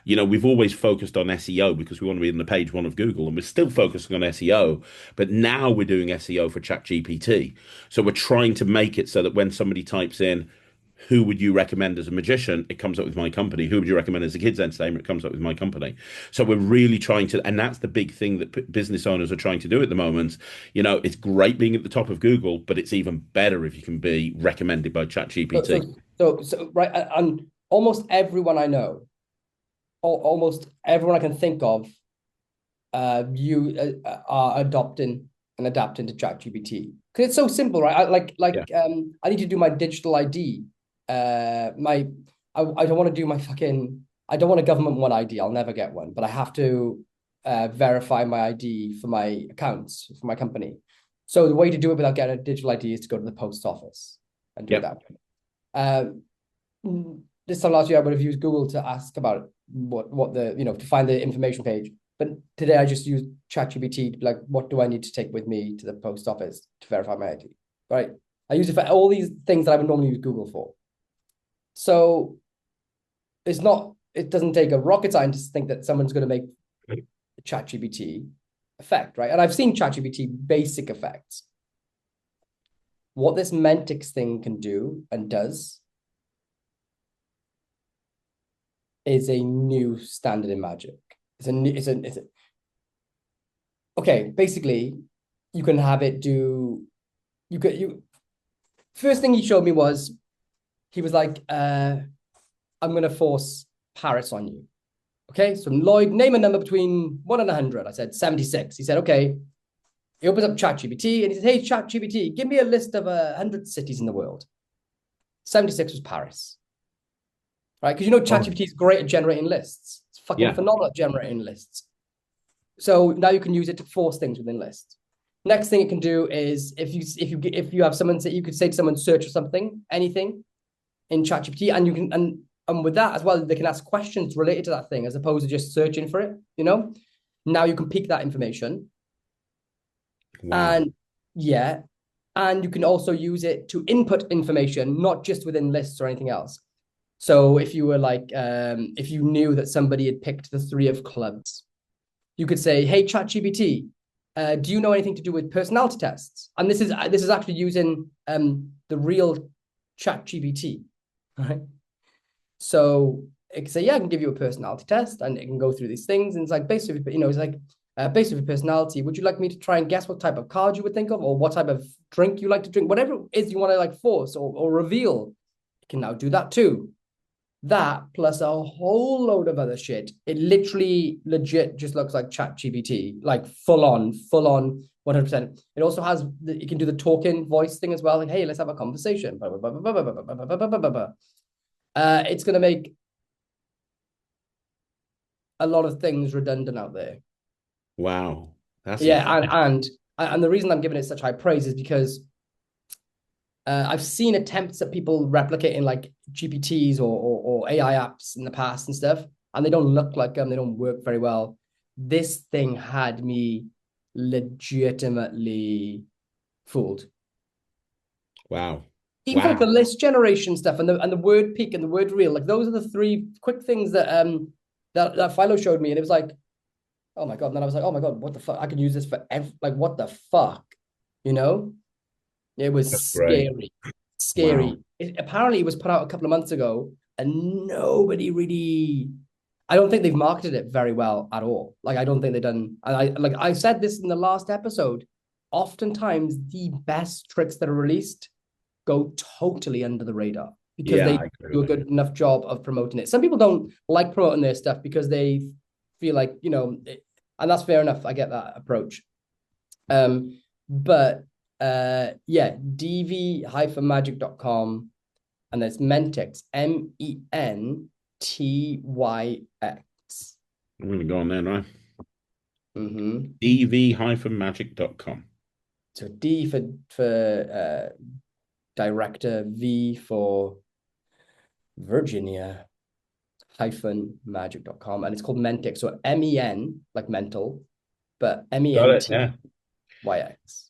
We've always focused on SEO because we want to be in the page one of Google, and we're still focusing on SEO. But now we're doing SEO for ChatGPT. So we're trying to make it so that when somebody types in, who would you recommend as a magician? It comes up with my company. Who would you recommend as a kids entertainer? It comes up with my company. So we're really trying to, and that's the big thing that business owners are trying to do at the moment. It's great being at the top of Google, but it's even better if you can be recommended by ChatGPT. so right, and almost everyone I know almost everyone I can think of you are adopting and adapting to ChatGPT because it's so simple, right? I need to do my digital ID. I don't want to do my fucking. I don't want a government one ID. I'll never get one, but I have to verify my ID for my accounts for my company. So the way to do it without getting a digital ID is to go to the post office and do that. This time last year I would have used Google to ask about what the to find the information page. But today I just use ChatGPT to be like, what do I need to take with me to the post office to verify my ID? Right. I use it for all these things that I would normally use Google for. So it doesn't take a rocket scientist to think that someone's going to make ChatGPT effect, right? And I've seen ChatGPT basic effects. What this Mentix thing can do and does is a new standard in magic. Okay, basically you can have it do first thing he showed me was he was like I'm gonna force Paris on you. Okay, so Lloyd, name a number between 1 and 100. I said 76. He said, okay. He opens up ChatGPT and he says, hey, ChatGPT, give me a list of 100 cities in the world. 76 was Paris. Right? Because ChatGPT is great at generating lists. It's fucking phenomenal at generating lists. So now you can use it to force things within lists. Next thing it can do is if you have someone say, you could say to someone, search for something, anything in ChatGPT, and you can and with that as well, they can ask questions related to that thing as opposed to just searching for it. Now you can pick that information. Wow. And you can also use it to input information, not just within lists or anything else. So if you were like, if you knew that somebody had picked the 3 of clubs, you could say, hey, ChatGPT, do you know anything to do with personality tests? And this is actually using the real ChatGPT, right? So it can say, yeah, I can give you a personality test, and it can go through these things. And it's like, based on your personality, would you like me to try and guess what type of card you would think of, or what type of drink you like to drink, whatever it is you want to like force or reveal? It can now do that too. That plus a whole load of other shit. It literally legit just looks like ChatGPT, like full on 100%. It also has it can do the talking voice thing as well. Like, hey, let's have a conversation. It's going to make a lot of things redundant out there. Wow. And the reason I'm giving it such high praise is because I've seen attempts at people replicating like GPTs or AI apps in the past and stuff, and they don't look like them. They don't work very well. This thing had me legitimately fooled. Wow. Even for like the list generation stuff and the word peak and the word reel, like those are the 3 quick things that that Philo showed me, and it was like, oh my god. And then I was like, oh my god, what the fuck? I could use this for like what the fuck, It was scary. Wow. Apparently, it was put out a couple of months ago, and nobody really. I don't think they've marketed it very well at all. Like, I don't think they've done. I said this in the last episode. Oftentimes, the best tricks that are released go totally under the radar because they do a good enough job of promoting it. Some people don't like promoting their stuff because they feel like and that's fair enough. I get that approach. But dv-magic.com, and there's Mentix, MENTYX. I'm going to go on there now. dv-magic.com. So D for director, V for Virginia -magic.com, and it's called Mentix. So MEN like mental, but MENTYX.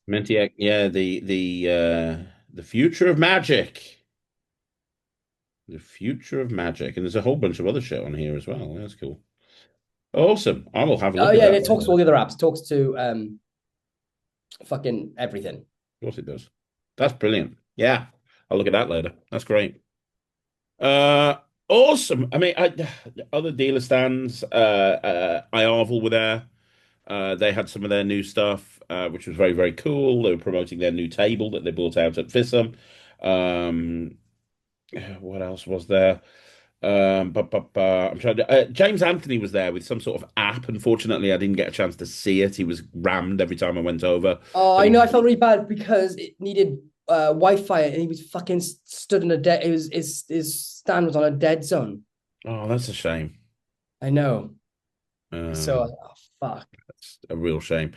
Mentiac, the future of magic. The future of magic. And there's a whole bunch of other shit on here as well. That's cool. Awesome. I will have a look at that. It talks to all the other apps. It talks to fucking everything. Of course it does. That's brilliant. Yeah. I'll look at that later. That's great. Awesome. I mean, other dealer stands, iArval were there. They had some of their new stuff, which was very, very cool. They were promoting their new table that they brought out at FISM. What else was there? I'm trying to. James Anthony was there with some sort of app. Unfortunately, I didn't get a chance to see it. He was rammed every time I went over. Oh, But I he know. I had, felt really bad because it needed Wi-Fi, and he was fucking stood in a dead. It was his stand was on a dead zone. oh, that's a shame. I know. So, Uh, oh, fuck. That's a real shame.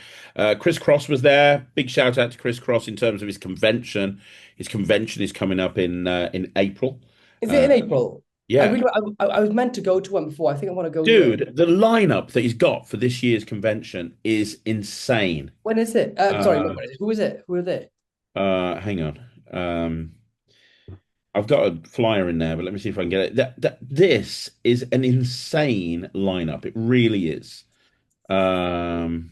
Chris Cross was there. Big shout out to Chris Cross in terms of his convention. His convention is coming up in April. Is it Uh, in April? I yeah, really, I was meant to go to one before. I think I want to go to it. dude, the lineup that he's got for this year's convention is insane. When is it? Sorry, Uh, not when is it? Who is it? Who are they? Hang on. I've got a flyer in there, but let me see if I can get it. This is an insane lineup. It really is. Um,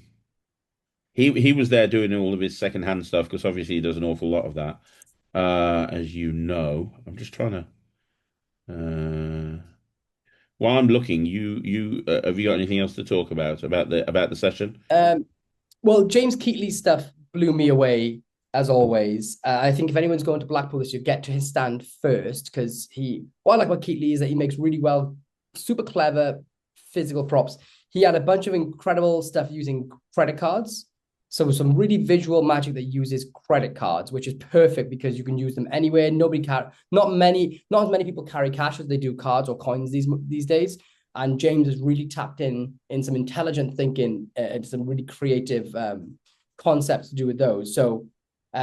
he was there doing all of his secondhand stuff because obviously he does an awful lot of that. As you know, I'm just trying to. While I'm looking, you have you got anything else to talk about the session? Um, well, James Keatley's stuff blew me away as always. I think if anyone's going to Blackpool this year, get to his stand first because what I like about Keatley is that he makes really well, super clever physical props. He had a bunch of incredible stuff using credit cards. So some really visual magic that uses credit cards, which is perfect because you can use them anywhere. Not as many people carry cash as they do cards or coins these days. And James has really tapped in some intelligent thinking and some really creative concepts to do with those. So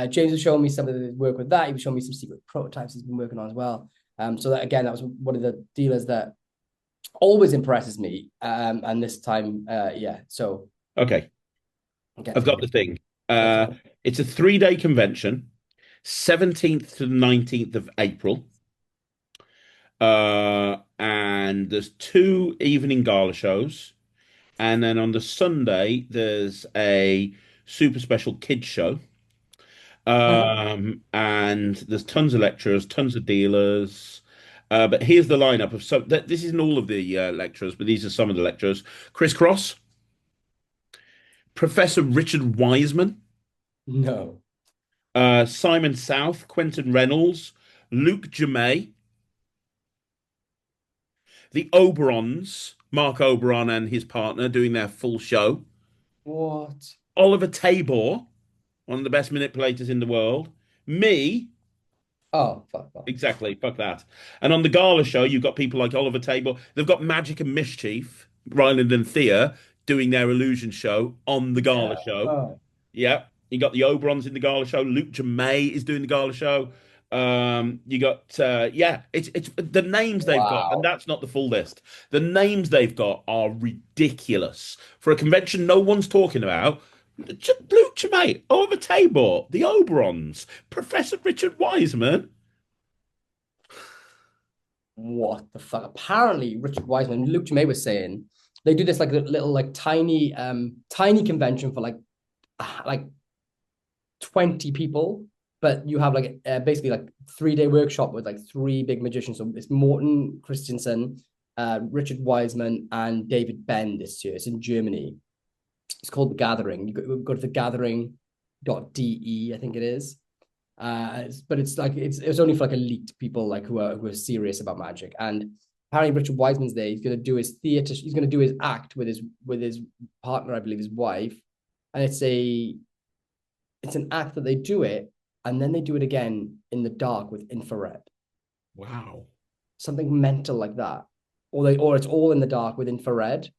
James was showing me some of the work with that. He was showing me some secret prototypes he's been working on as well. So that again, that was one of the dealers that always impresses me. And this time, yeah. So Okay, I've got the thing. okay. It's a 3 day convention, 17th to the 19th of April. And there's two evening gala shows. And then on the Sunday, there's a super special kids show. And there's tons of lecturers, tons of dealers. But here's the lineup of this isn't all of the lecturers, but these are some of the lecturers. Chris Cross, Professor Richard Wiseman, No. Simon South, Quentin Reynolds, Luke Jamay, the Oberons, Mark Oberon and his partner doing their full show. What? Oliver Tabor, one of the best manipulators in the world. Me, Oh, fuck off. exactly, fuck that. And on the gala show, you've got people like Oliver Tabor. They've got Magic and Mischief, Ryland and Thea doing their illusion show on the gala Yeah. show. Oh, Yeah, you got the Oberons in the gala show. Luke Jamay is doing the gala show. You got yeah, it's the names they've got, and wow. that's not the full list. The names they've got are ridiculous for a convention no one's talking about. Luke Jamay, Oliver Tabor, the Oberons, Professor Richard Wiseman. What the fuck? Apparently, Richard Wiseman, Luke May was saying they do this like a little like tiny convention for like 20 people, but you have like basically like 3 day workshop with like three big magicians. So it's Morton Christensen, Richard Wiseman, and David Ben this year. It's in Germany. It's called The Gathering. You go to thegathering.de, I think it is. But it's like it's only for like elite people like who are serious about magic. And apparently Richard Wiseman's there. He's going to do his theater. He's going to do his act with his partner, I believe, his wife. And it's an act that they do it, and then they do it again in the dark with infrared. Wow. Something mental like that, or it's all in the dark with infrared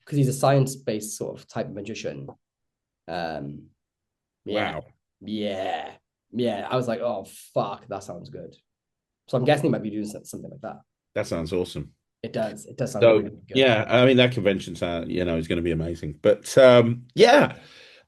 because he's a science-based sort of type of magician. Yeah, Wow. yeah. Yeah, I was like, oh fuck, that sounds good. So I'm guessing he might be doing something like that. That sounds awesome. It does. It does sound So really good. yeah, I mean that convention sound, is going to be amazing. But yeah.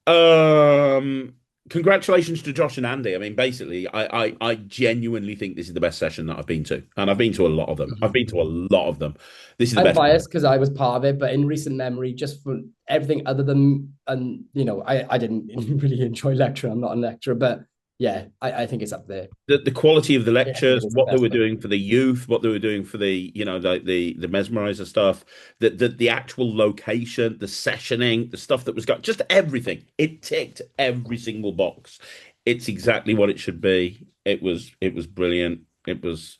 Um Congratulations to Josh and Andy. I mean, basically, I genuinely think this is the best session that I've been to. And I've been to a lot of them. I've been to a lot of them. This is the I'm best one. biased because I was part of it, but in recent memory, just for everything other than, and I didn't really enjoy lecture. I'm not a lecturer, but yeah, I think it's up there. The quality of the lectures, It's the what they best were one. doing for the youth, what they were doing for the, like the mesmerizer stuff, the actual location, the sessioning, the stuff that was got, just everything. It ticked every single box. It's exactly what it should be. It was brilliant. It was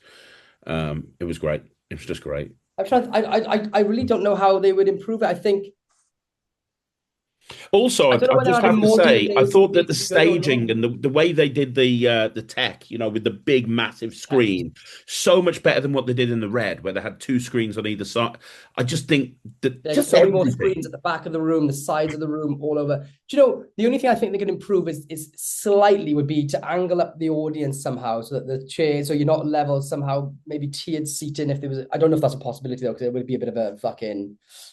great. It was just great. I'm trying. I really don't know how they would improve it. I think. Also, I don't know I whether just adding have to more dealer say, I days thought would that be the good or not. staging and the way they did the tech, with the big massive Yes. screen, so much better than what they did in the red, where they had two screens on either side. I just think that They got just so many more everything. screens at the back of the room, the sides of the room, all over. Do you know the only thing I think they could improve is slightly would be to angle up the audience somehow so that the chairs, so you're not level somehow, maybe tiered seating if there was. I don't know if that's a possibility though, because it would be a bit of a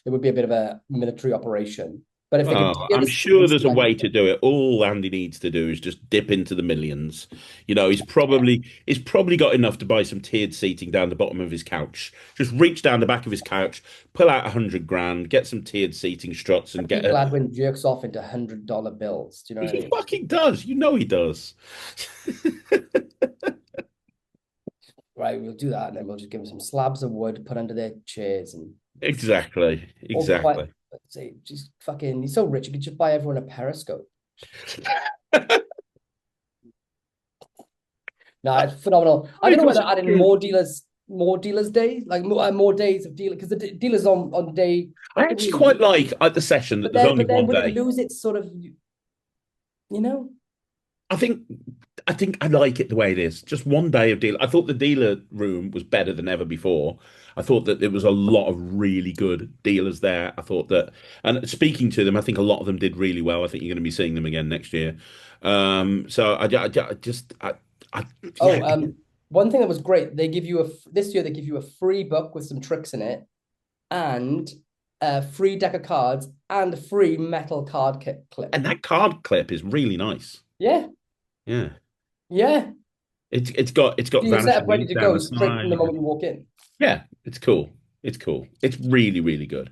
it would be a bit of a military operation. But if they could Oh, tier the I'm sure seating there's a slightly, way to do it. All Andy needs to do is just dip into the millions. He's probably got enough to buy some tiered seating down the bottom of his couch. Just reach down the back of his couch, pull out 100 grand, get some tiered seating struts, and Andy get a. Gladwin jerks off into $100 bills. Do you know what I He mean? fucking does. He does. Right, we'll do that, and then we'll just give them some slabs of wood, put under their chairs, and Exactly. all quite. Exactly. Let's say, just fucking. He's so rich, he could just buy everyone a periscope. No, it's phenomenal. I don't know whether adding more dealers days, like more days of dealer, because the dealers on day I actually quite 3, like at the session that but there's then only but then one would it day. lose its sort of, I think I think I like it the way it is. Just one day of deal. I thought the dealer room was better than ever before. I thought that there was a lot of really good dealers there. I thought that, and speaking to them, I think a lot of them did really well. I think you're going to be seeing them again next year. So I just, Oh, yeah, one thing that was great, they give you this year they give you a free book with some tricks in it, and a free deck of cards and a free metal card clip. and that card clip is really nice. Yeah, Yeah, yeah. it's got So you're set up vanishing ready ink to down go the straight from side. the moment you walk in. Yeah, it's cool. It's cool. It's really, really good.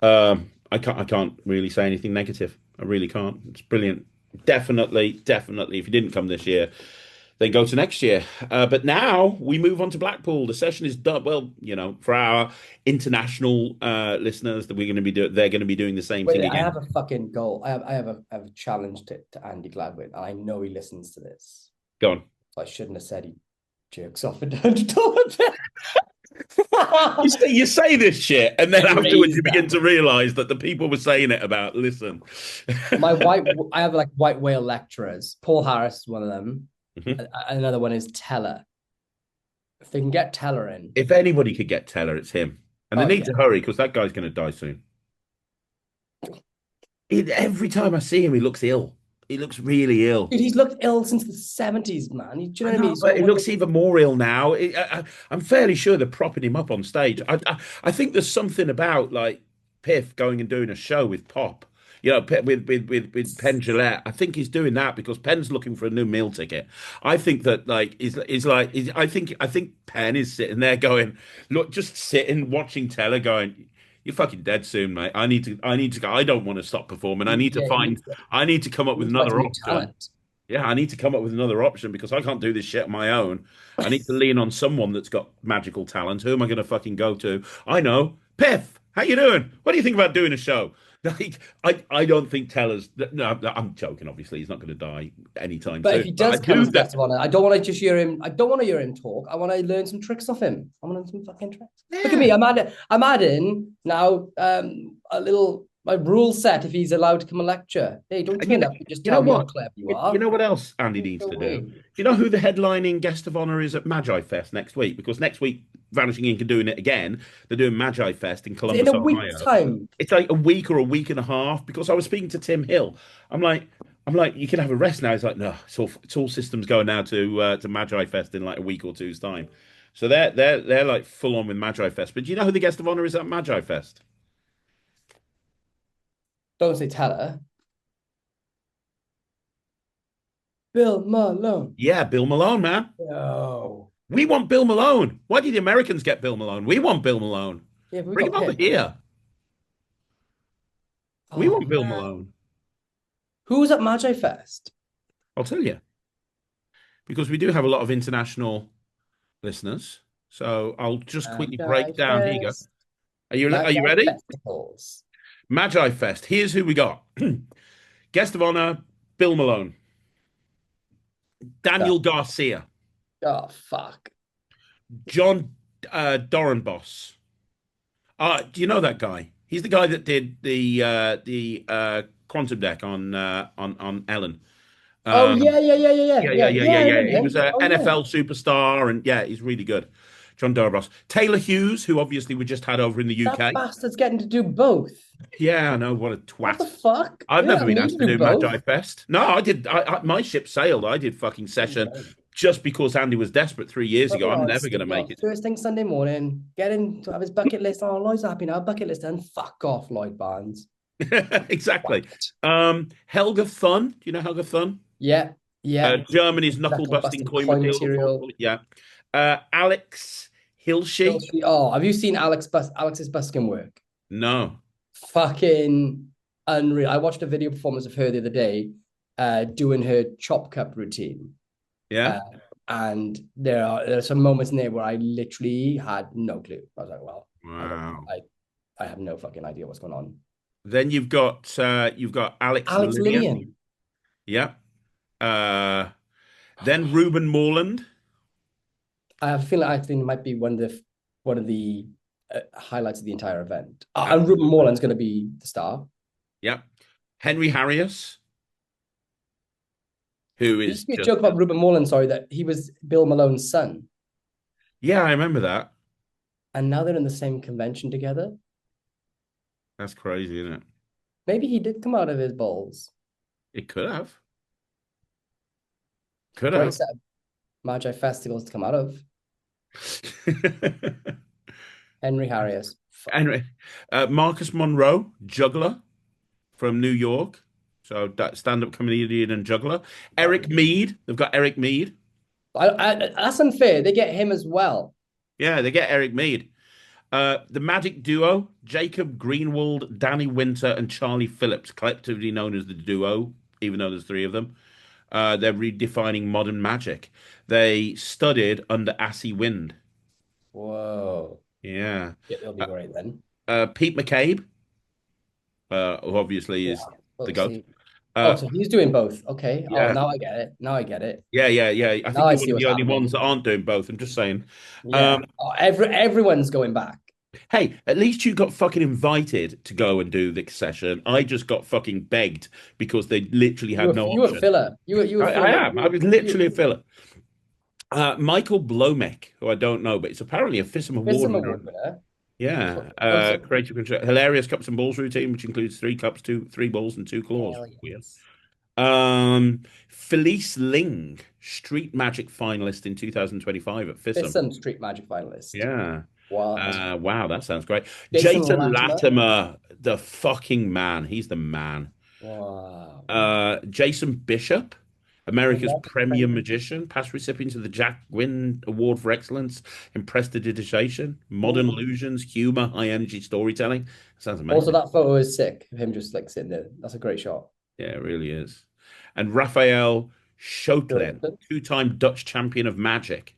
I can't really say anything negative. I really can't. It's brilliant. Definitely, definitely. If you didn't come this year, then go to next year. But now we move on to Blackpool. The session is done. Well, for our international listeners, that we're going to be doing, they're going to be doing the same Wait, thing I have again. a fucking goal. I have a challenge to Andy Gladwin, and I know he listens to this. Go on. So I shouldn't have said he jerks off at $100 You say this shit, and then afterwards Raise you begin that. to realize that the people were saying it about. Listen. I have like white whale lecturers. Paul Harris is one of them. Another one is Teller. If they can get Teller in, If anybody could get Teller, it's him. And they oh need yeah, to hurry because that guy's going to die soon. Every time I see him, he looks ill. He looks really ill. dude, he's looked ill since the '70s, man. Do you know I what I mean? know, He's but got he one of looks those. even more ill now. I'm fairly sure they're propping him up on stage. I think there's something about like Piff going and doing a show with Pop. With Penn Jillette. I think he's doing that because Penn's looking for a new meal ticket. I think that like I think Penn is sitting there going, look, just sitting watching Teller going, you're fucking dead soon, mate. I need to go. I don't want to stop performing. Yeah, I need to come up he with needs to find another some new option. talent. Yeah, I need to come up with another option because I can't do this shit on my own. I need to lean on someone that's got magical talent. Who am I going to fucking go to? I know. Piff, how you doing? What do you think about doing a show? Like, I don't think Teller's. No, I'm joking. Obviously, he's not going to die anytime But if soon. he But I does come do as that. guest of honor, I don't want to just hear him. I don't want to hear him talk. I want to learn some tricks off him. I want to learn some fucking tricks. Look at Yeah. me. I'm adding now a little my rule set if he's allowed to come and lecture. Hey, don't And you turn know, up and just you know tell me how what? clever you You are. know what else Andy There's needs no to do? way. Do you know who the headlining guest of honor is at Magi Fest next week? Because next week, Vanishing Ink are doing it again. They're doing Magi Fest in In Columbus, a week's Ohio. time. It's like a week or a week and a half because I was speaking to Tim Hill. I'm like, you can have a rest now. He's like, no, it's all systems going now to Magi Fest in like a week or two's time. So they're like full on with Magi Fest. But do you know who the guest of honor is at Magi Fest? Don't say Teller. Bill Malone. Yeah, Bill Malone, man. No. We want Bill Malone. Why did the Americans get Bill Malone? We want Bill Malone. Yeah, but we Bring got him over Pip. here. We Oh want Bill man. Malone. Who's at Magi Fest? I'll tell you because we do have a lot of international listeners. So I'll just quickly Magi break down. Here you go. Fest. Are you Magi ready? Festivals. Magi Fest. Here's who we got. Guest of honor, Bill Malone. Oh, Daniel Garcia. oh fuck. John Doran do you know that guy? He's the guy that did the quantum deck on Ellen. Oh Um, yeah, yeah, yeah, yeah, yeah, yeah, yeah, yeah, yeah, yeah. yeah, I yeah. remember He was him. a Oh yeah. NFL superstar, and yeah, he's really good. John Doran. Taylor Hughes, who obviously we just had over in the That UK. bastard's getting to do both. Yeah, I know. What a What the twat. fuck? I've Yeah, never I been need asked to to do do both. Magi Fest. No, I did. My ship sailed. I did fucking session just because Andy was desperate 3 years But ago. I'm well, never going to make well, it. first thing Sunday morning, get in to have his bucket list. Oh, Lloyd's happy now. Bucket list done. Fuck off, Lloyd Barnes. Exactly. Fucked. Helga Thun. Do you know Helga Thun? Yeah, yeah. Germany's knuckle Knuckle busting busting coin coin material. material. Yeah. Alex Hilsey. Oh, have you seen Alex's busking work? No. Fucking unreal. I watched a video performance of her the other day, doing her chop cup routine. Yeah. Uh, and there are some moments in there where I literally had no clue. I was like, well, Wow. I have no fucking idea what's going on. Then you've got Alex Alex Lillian. Lillian. Yeah. Uh, then Ruben Morland. I have a feeling I think it might be one of the highlights of the entire event. And Ruben Morland's going to be the star. Yeah. Henry Harrius, who There is used to be a just joke about Ruben Morland, sorry, that he was Bill Malone's son. yeah, I remember that. And now they're in the same convention together. That's crazy, isn't it? Maybe he did come out of his balls. It could have. Could Great have. set of Magi festivals to come out of. Henry Harrius. Anyway, Marcus Monroe, juggler from New York. So that stand-up comedian and juggler. Eric Mead. They've got Eric Mead. That's unfair. They get him as well. Yeah, they get Eric Mead. The Magic Duo, Jacob Greenwald, Danny Winter, and Charlie Phillips, collectively known as the Duo, even though there's three of them. They're redefining modern magic. They studied under Assy Wind. Whoa. Yeah. Yeah, they'll be great then. Pete McCabe, who obviously is the GOAT. So he's doing both. Okay. Yeah. Oh, now I get it. Now I get it. Yeah. I Now think I you're see one of what's the only happening. ones that aren't doing both. I'm just saying. Yeah. Everyone's going back. Hey, at least you got fucking invited to go and do the session. I just got fucking begged because they literally had no You were option. filler. You were I filler. am. I was literally a filler. Michael Blomek, who I don't know, but it's apparently a FISM award winner. Yeah. Creative control, hilarious cups and balls routine, which includes 3 cups, 3 balls, and 2 claws. Yes. Felice Ling, Street Magic finalist in 2025 at FISM. FISM Street Magic finalist. Yeah. Wow. Wow, that sounds great. Jason Latimer, the fucking man. He's the man. Wow. Jason Bishop, America's premier magician, past recipient of the Jack Gwynn Award for Excellence in Prestidigitation, Modern Illusions, Humor, High Energy Storytelling. Sounds amazing. Also, that photo is sick of him just like sitting there. That's a great shot. Yeah, it really is. And Raphael Schoetlen, 2-time Dutch champion of magic.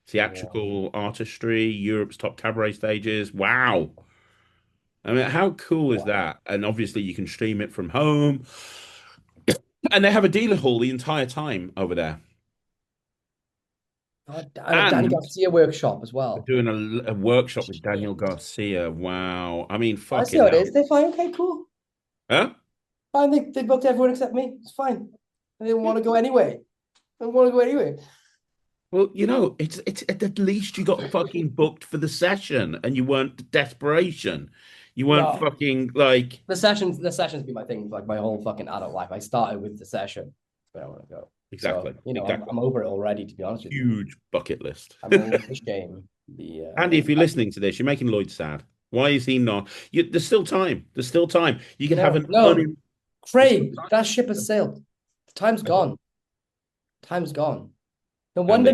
Theatrical artistry, Europe's top cabaret stages. Wow. I mean, how cool is that? And obviously you can stream it from home. And they have a dealer hall the entire time over there. And a Danny Garcia workshop as well. Doing a workshop with Daniel Garcia. Wow. I mean, fucking I see how it is. They're fine. Okay, cool. Huh? Fine. They booked everyone except me. It's fine. They didn't want to go anyway. They didn't want to go anyway. Well, it's at least you got fucking booked for the session and you weren't desperation. You weren't fucking like the sessions be my thing, like my whole fucking adult life. I started with the session, but I want to go. Exactly. So, I'm over it already, to be honest with you. Huge bucket list. I'm over this game. Andy, if you're listening to this, you're making Lloyd sad. Why is he not? There's still time. There's still time. You can have an Craig, that ship has sailed. The time's gone. Time's gone. No wonder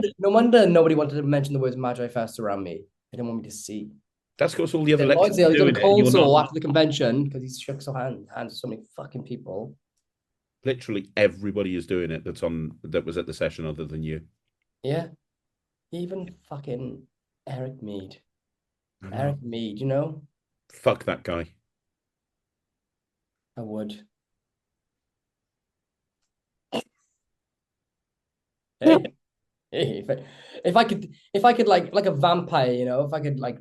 nobody wanted to mention the words Magi Fest around me. They didn't want me to see. That's because all the other lecturers He's got a cold sore after the convention because he's shook hands with so many fucking people. Literally everybody is doing it that was at the session other than you. Yeah. Even fucking Eric Mead. Fuck that guy. I would. Hey. If I could like a vampire, if I could like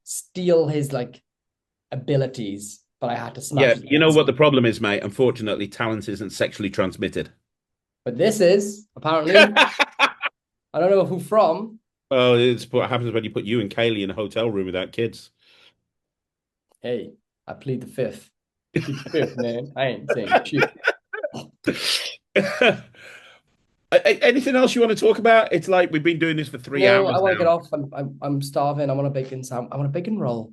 steal his like abilities, but I had to Yeah, smash his you know head. what the problem is, mate? Unfortunately, talent isn't sexually transmitted. But this is apparently, I don't know who from. Oh, it's what happens when you put you and Kaylee in a hotel room without kids. Hey, I plead the fifth. Plead the fifth, man. I ain't saying shit. Anything else you want to talk about? It's like we've been doing this for three No, I hours want to get now. off. I'm starving. I want a bacon I want a bacon roll.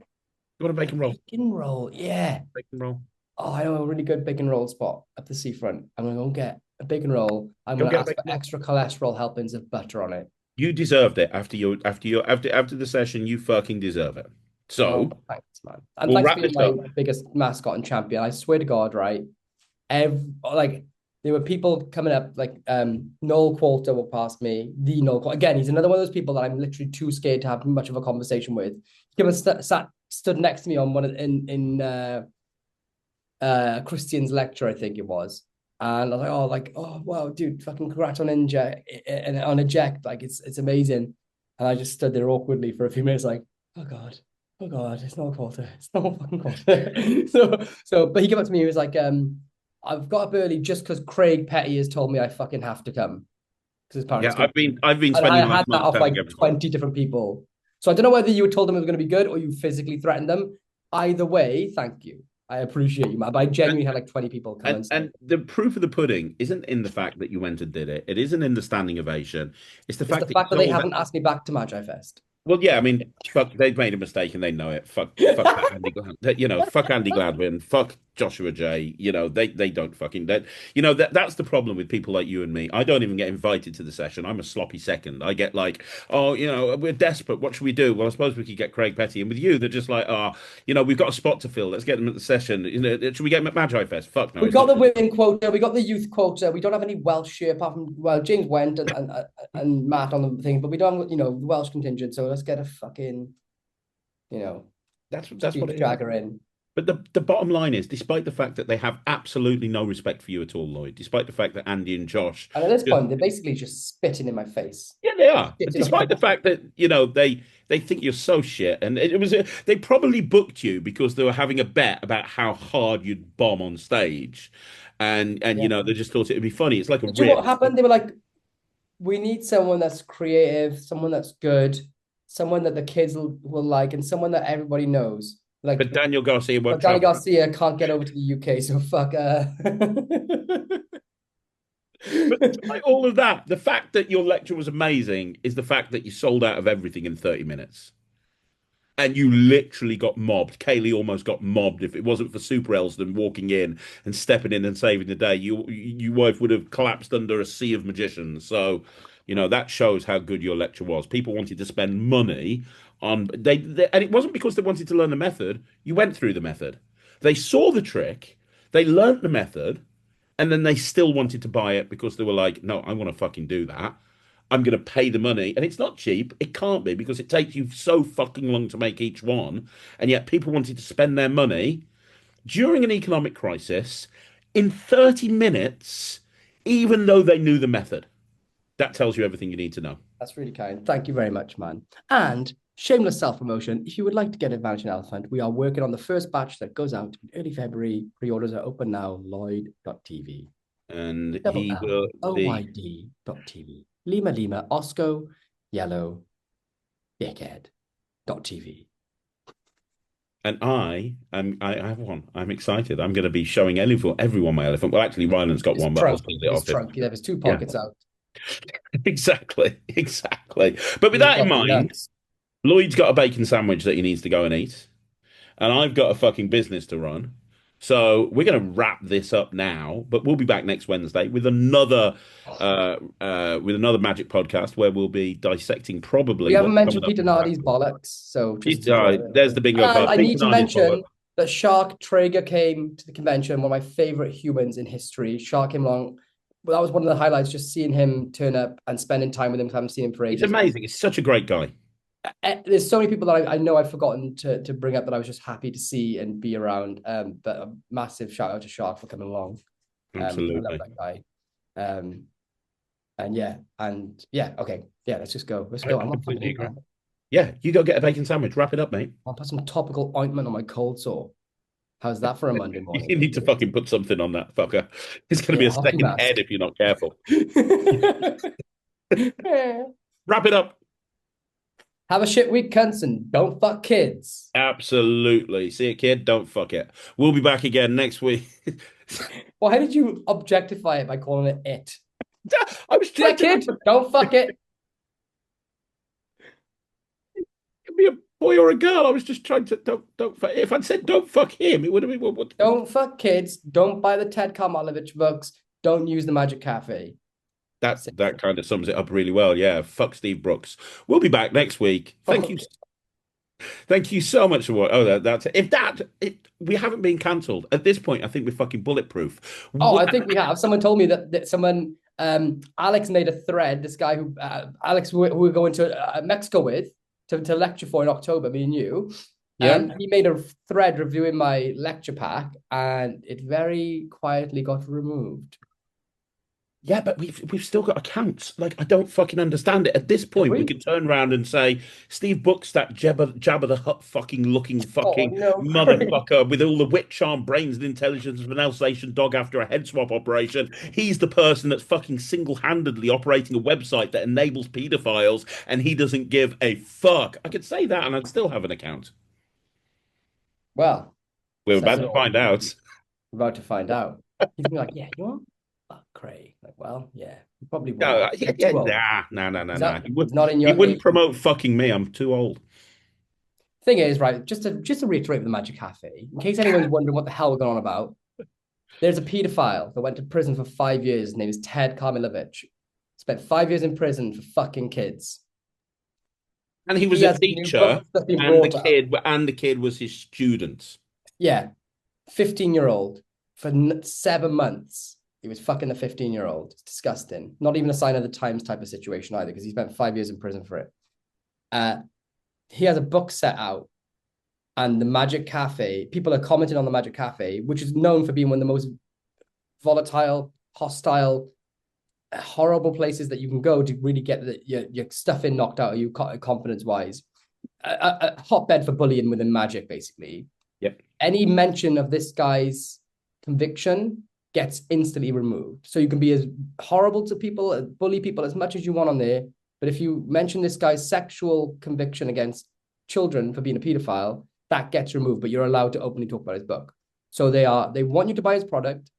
You want a bacon roll? Bacon roll, yeah. Bacon roll. Oh, I know a really good bacon roll spot at the seafront. I'm gonna go get a bacon roll. I'm Go gonna get a ask for bacon roll. extra cholesterol helpings of butter on it. You deserved it after the session. You fucking deserve it. Oh, So thanks, man. And we'll thanks for wrap being this my up. biggest mascot and champion. I swear to God, right? Like there were people coming up, like Noel Qualter walked past me. The Noel Qualter. Again, he's another one of those people that I'm literally too scared to have much of a conversation with. He came and stood next to me on one in Christian's lecture, I think it was. And I was like, oh wow, dude, fucking congrats on inject and on eject, like it's amazing. And I just stood there awkwardly for a few minutes, like, oh god, it's not a quarter, it's not a fucking quarter. But he came up to me, he was like, I've got up early just because Craig Petty has told me I fucking have to come because his Yeah, parents I've been and I spending had last that month off telling like everyone. 20 different people. So I don't know whether you told them it was going to be good or you physically threatened them. Either way, thank you. I appreciate you, man. But I genuinely had like 20 people come and say. And the proof of the pudding isn't in the fact that you went and did it. It isn't in the standing ovation. It's the It's the fact that you fact that they sold it. haven't asked me back to Magi Fest. Well, yeah, I mean, fuck, they've made a mistake and they know it. Fuck that Andy Glad, fuck Andy Gladwin, fuck Joshua J. They don't fucking that. That's the problem with people like you and me. I don't even get invited to the session. I'm a sloppy second. I get like, oh, we're desperate. What should we do? Well, I suppose we could get Craig Petty. And with you, they're just like, oh, we've got a spot to fill. Let's get them at the session. Should we get them at Magi Fest? Fuck no. We It's got not. the women quota, we got the youth quota. We don't have any Welsh here apart from James went and Matt on the thing, but we don't have, the Welsh contingent. So let's get a fucking, That's what speech it is. jagger in. But the bottom line is, despite the fact that they have absolutely no respect for you at all, Lloyd, despite the fact that Andy and Josh, And at this point, they're basically just spitting in my face. yeah, they are. Spitting Despite the fact that they think you're so shit, and it was they probably booked you because they were having a bet about how hard you'd bomb on stage, and Yeah. they just thought it would be funny. It's like a Do you know rip. what happened? They were like, we need someone that's creative, someone that's good, someone that the kids will like, and someone that everybody knows. Like, But Daniel Garcia won't but Danny travel. Garcia can't get over to the UK, so fuck. But despite all of that, the fact that your lecture was amazing is the fact that you sold out of everything in 30 minutes. And you literally got mobbed. Kaylee almost got mobbed. If it wasn't for Super Elston walking in and stepping in and saving the day, your wife would have collapsed under a sea of magicians. So, that shows how good your lecture was. People wanted to spend money on and it wasn't because they wanted to learn the method. You went through the method. They saw the trick, they learnt the method, and then they still wanted to buy it because they were like, no, I want to fucking do that. I'm going to pay the money. And it's not cheap. It can't be because it takes you so fucking long to make each one. And yet people wanted to spend their money during an economic crisis in 30 minutes, even though they knew the method. That tells you everything you need to know. That's really kind. Thank you very much, man. And shameless self-promotion. If you would like to get a Vanishing Elephant, we are working on the first batch that goes out in early February. Pre-orders are open now, Lloyd.tv. And he will be OYD.tv. Lima Lima, Osco, Yellow, Dickhead.tv. And I have one. I'm excited. I'm going to be showing everyone my elephant. Well, actually, Ryland's got one, but I'll steal it off him. Trunk. Yeah, there's two pockets out. Exactly. But with that in mind, Lloyd's got a bacon sandwich that he needs to go and eat, and I've got a fucking business to run. So we're going to wrap this up now, but we'll be back next Wednesday with another magic podcast where we'll be dissecting probably. We haven't mentioned Peter Nardi's bollocks, so just there's the bingo card. I need to mention that Shark Traeger came to the convention, one of my favorite humans in history. Shark came along. Well, that was one of the highlights, just seeing him turn up and spending time with him. I haven't seen him for ages. It's amazing. He's such a great guy. There's so many people that I know I've forgotten to bring up that I was just happy to see and be around. But a massive shout out to Shark for coming along. Absolutely. I love that guy. And okay. Yeah, let's just go. Let's go. I'm not completely agree. Yeah, you go get a bacon sandwich. Wrap it up, mate. I'll put some topical ointment on my cold sore. How's that for a Monday morning? You need to fucking put something on that fucker. It's going to be a second head if you're not careful. Wrap it up. Have a shit week, cunts, and don't fuck kids. Absolutely. See it, kid? Don't fuck it. We'll be back again next week. Why did you objectify it by calling it it? I was trying kid, don't fuck it. It could be a boy or a girl. I was just trying to don't fuck. If I'd said don't fuck him, it would have been what? Don't fuck kids. Don't buy the Ted Karmalovich books. Don't use the Magic Cafe. That kind of sums it up really well. Yeah. Fuck Steve Brooks. We'll be back next week. Thank you. Thank you so much for what. Oh, that's we haven't been cancelled at this point. I think we're fucking bulletproof. Oh, I think we have. Someone told me that someone, Alex made a thread. This guy who Alex, who we're going to Mexico with to lecture for in October. Me and you. Yeah. He made a thread reviewing my lecture pack, and it very quietly got removed. Yeah, but we've still got accounts. Like, I don't fucking understand it. At this point, we could turn around and say, Steve Brooks, that Jabba the Hutt fucking looking motherfucker with all the wit, charm, brains, and intelligence of an Alsatian dog after a head swap operation. He's the person that's fucking single-handedly operating a website that enables pedophiles, and he doesn't give a fuck. I could say that, and I'd still have an account. Well, we're about to find out. We're about to find out. He's like, yeah, you know. Craig, like, well, yeah, you probably would. No. He wouldn't promote fucking me. I'm too old. Thing is, right, just to reiterate with the Magic Cafe, in case anyone's wondering what the hell we're going on about, there's a paedophile that went to prison for 5 years. His name is Ted Karmalovich. Spent 5 years in prison for fucking kids. And he was a teacher, and the kid was his student. Yeah, 15-year-old for 7 months. He was fucking a 15-year-old. It's disgusting. Not even a sign of the times type of situation either, because he spent 5 years in prison for it. He has a book set out, and the Magic Cafe, people are commenting on the Magic Cafe, which is known for being one of the most volatile, hostile, horrible places that you can go to really get your stuff knocked out of you confidence-wise. A hotbed for bullying within Magic, basically. Yep. Any mention of this guy's conviction gets instantly removed. So you can be as horrible to people, bully people as much as you want on there. But if you mention this guy's sexual conviction against children for being a pedophile, that gets removed, but you're allowed to openly talk about his book. So they want you to buy his product.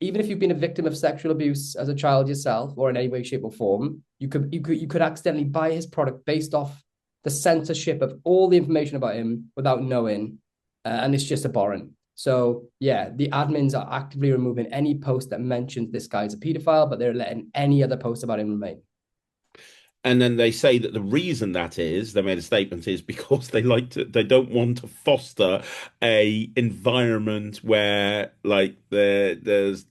Even if you've been a victim of sexual abuse as a child yourself, or in any way, shape, or form, you could accidentally buy his product based off the censorship of all the information about him without knowing. And it's just abhorrent. So, yeah, the admins are actively removing any post that mentions this guy's a pedophile, but they're letting any other post about him remain. And then they say that the reason that is, they made a statement, is because they don't want to foster a environment where like there's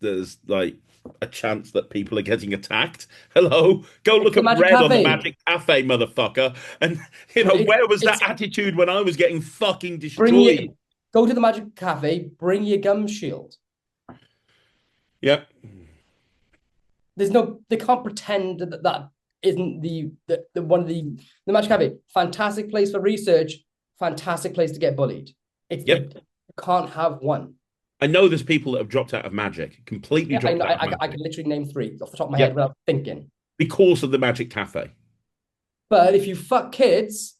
like a chance that people are getting attacked. Hello, go look at Red on the Magic Cafe, motherfucker. And where was that attitude when I was getting fucking destroyed? Go to the Magic Cafe, bring your gum shield. Yep. They can't pretend that isn't the Magic Cafe. Fantastic place for research, fantastic place to get bullied. You can't have one. I know there's people that have dropped out of Magic, completely dropped out of Magic. I can literally name 3 off the top of my head without thinking. Because of the Magic Cafe. But if you fuck kids,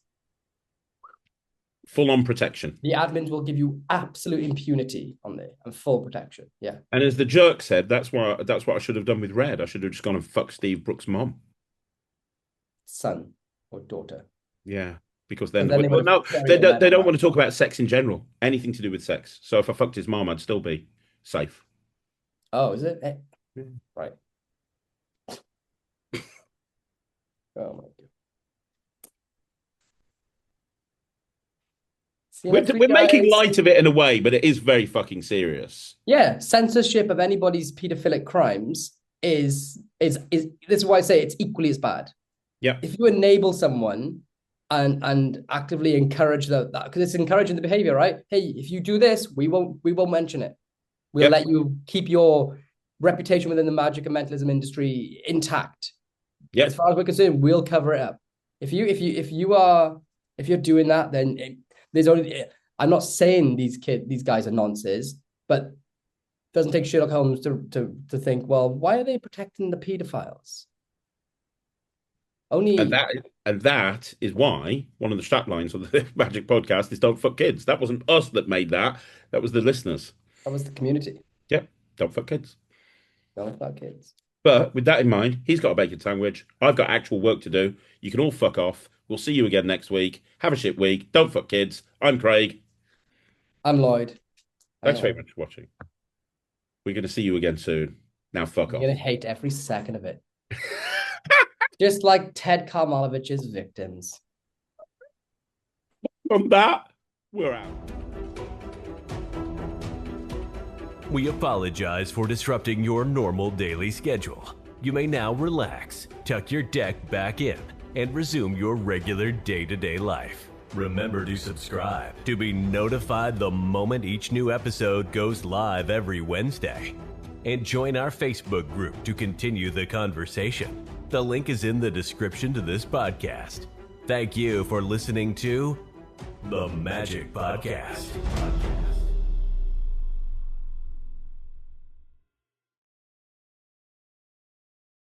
full-on protection. The admins will give you absolute impunity on there and full protection. Yeah. And as the jerk said, that's what I should have done with Red. I should have just gone and fucked Steve Brooks' mom. Son or daughter. Yeah. Because then they don't want to talk about sex in general. Anything to do with sex. So if I fucked his mom, I'd still be safe. Oh, is it? Yeah. Right. Oh my God. We're making light of it in a way, but it is very fucking serious. Yeah, censorship of anybody's paedophilic crimes is this is why I say it's equally as bad. Yeah. If you enable someone and actively encourage that, because it's encouraging the behavior, right? Hey, if you do this, we won't mention it. We'll let you keep your reputation within the magic and mentalism industry intact. Yeah. As far as we're concerned, we'll cover it up. If you're doing that, then there's only. I'm not saying these guys are nonsense, but it doesn't take Sherlock Holmes to think, well, why are they protecting the pedophiles? And that is why one of the strap lines of the Magic podcast is "Don't fuck kids." That wasn't us that made that. That was the listeners. That was the community. Yeah, don't fuck kids. Don't fuck kids. But with that in mind, he's got a bacon sandwich. I've got actual work to do. You can all fuck off. We'll see you again next week. Have a shit week. Don't fuck kids. I'm Craig. I'm Lloyd. Thanks very much for watching. We're going to see you again soon. Now fuck off. You're going to hate every second of it. Just like Ted Karmalovich's victims. From that, we're out. We apologize for disrupting your normal daily schedule. You may now relax, tuck your deck back in, and resume your regular day-to-day life. Remember to subscribe to be notified the moment each new episode goes live every Wednesday. And join our Facebook group to continue the conversation. The link is in the description to this podcast. Thank you for listening to The Magic Podcast.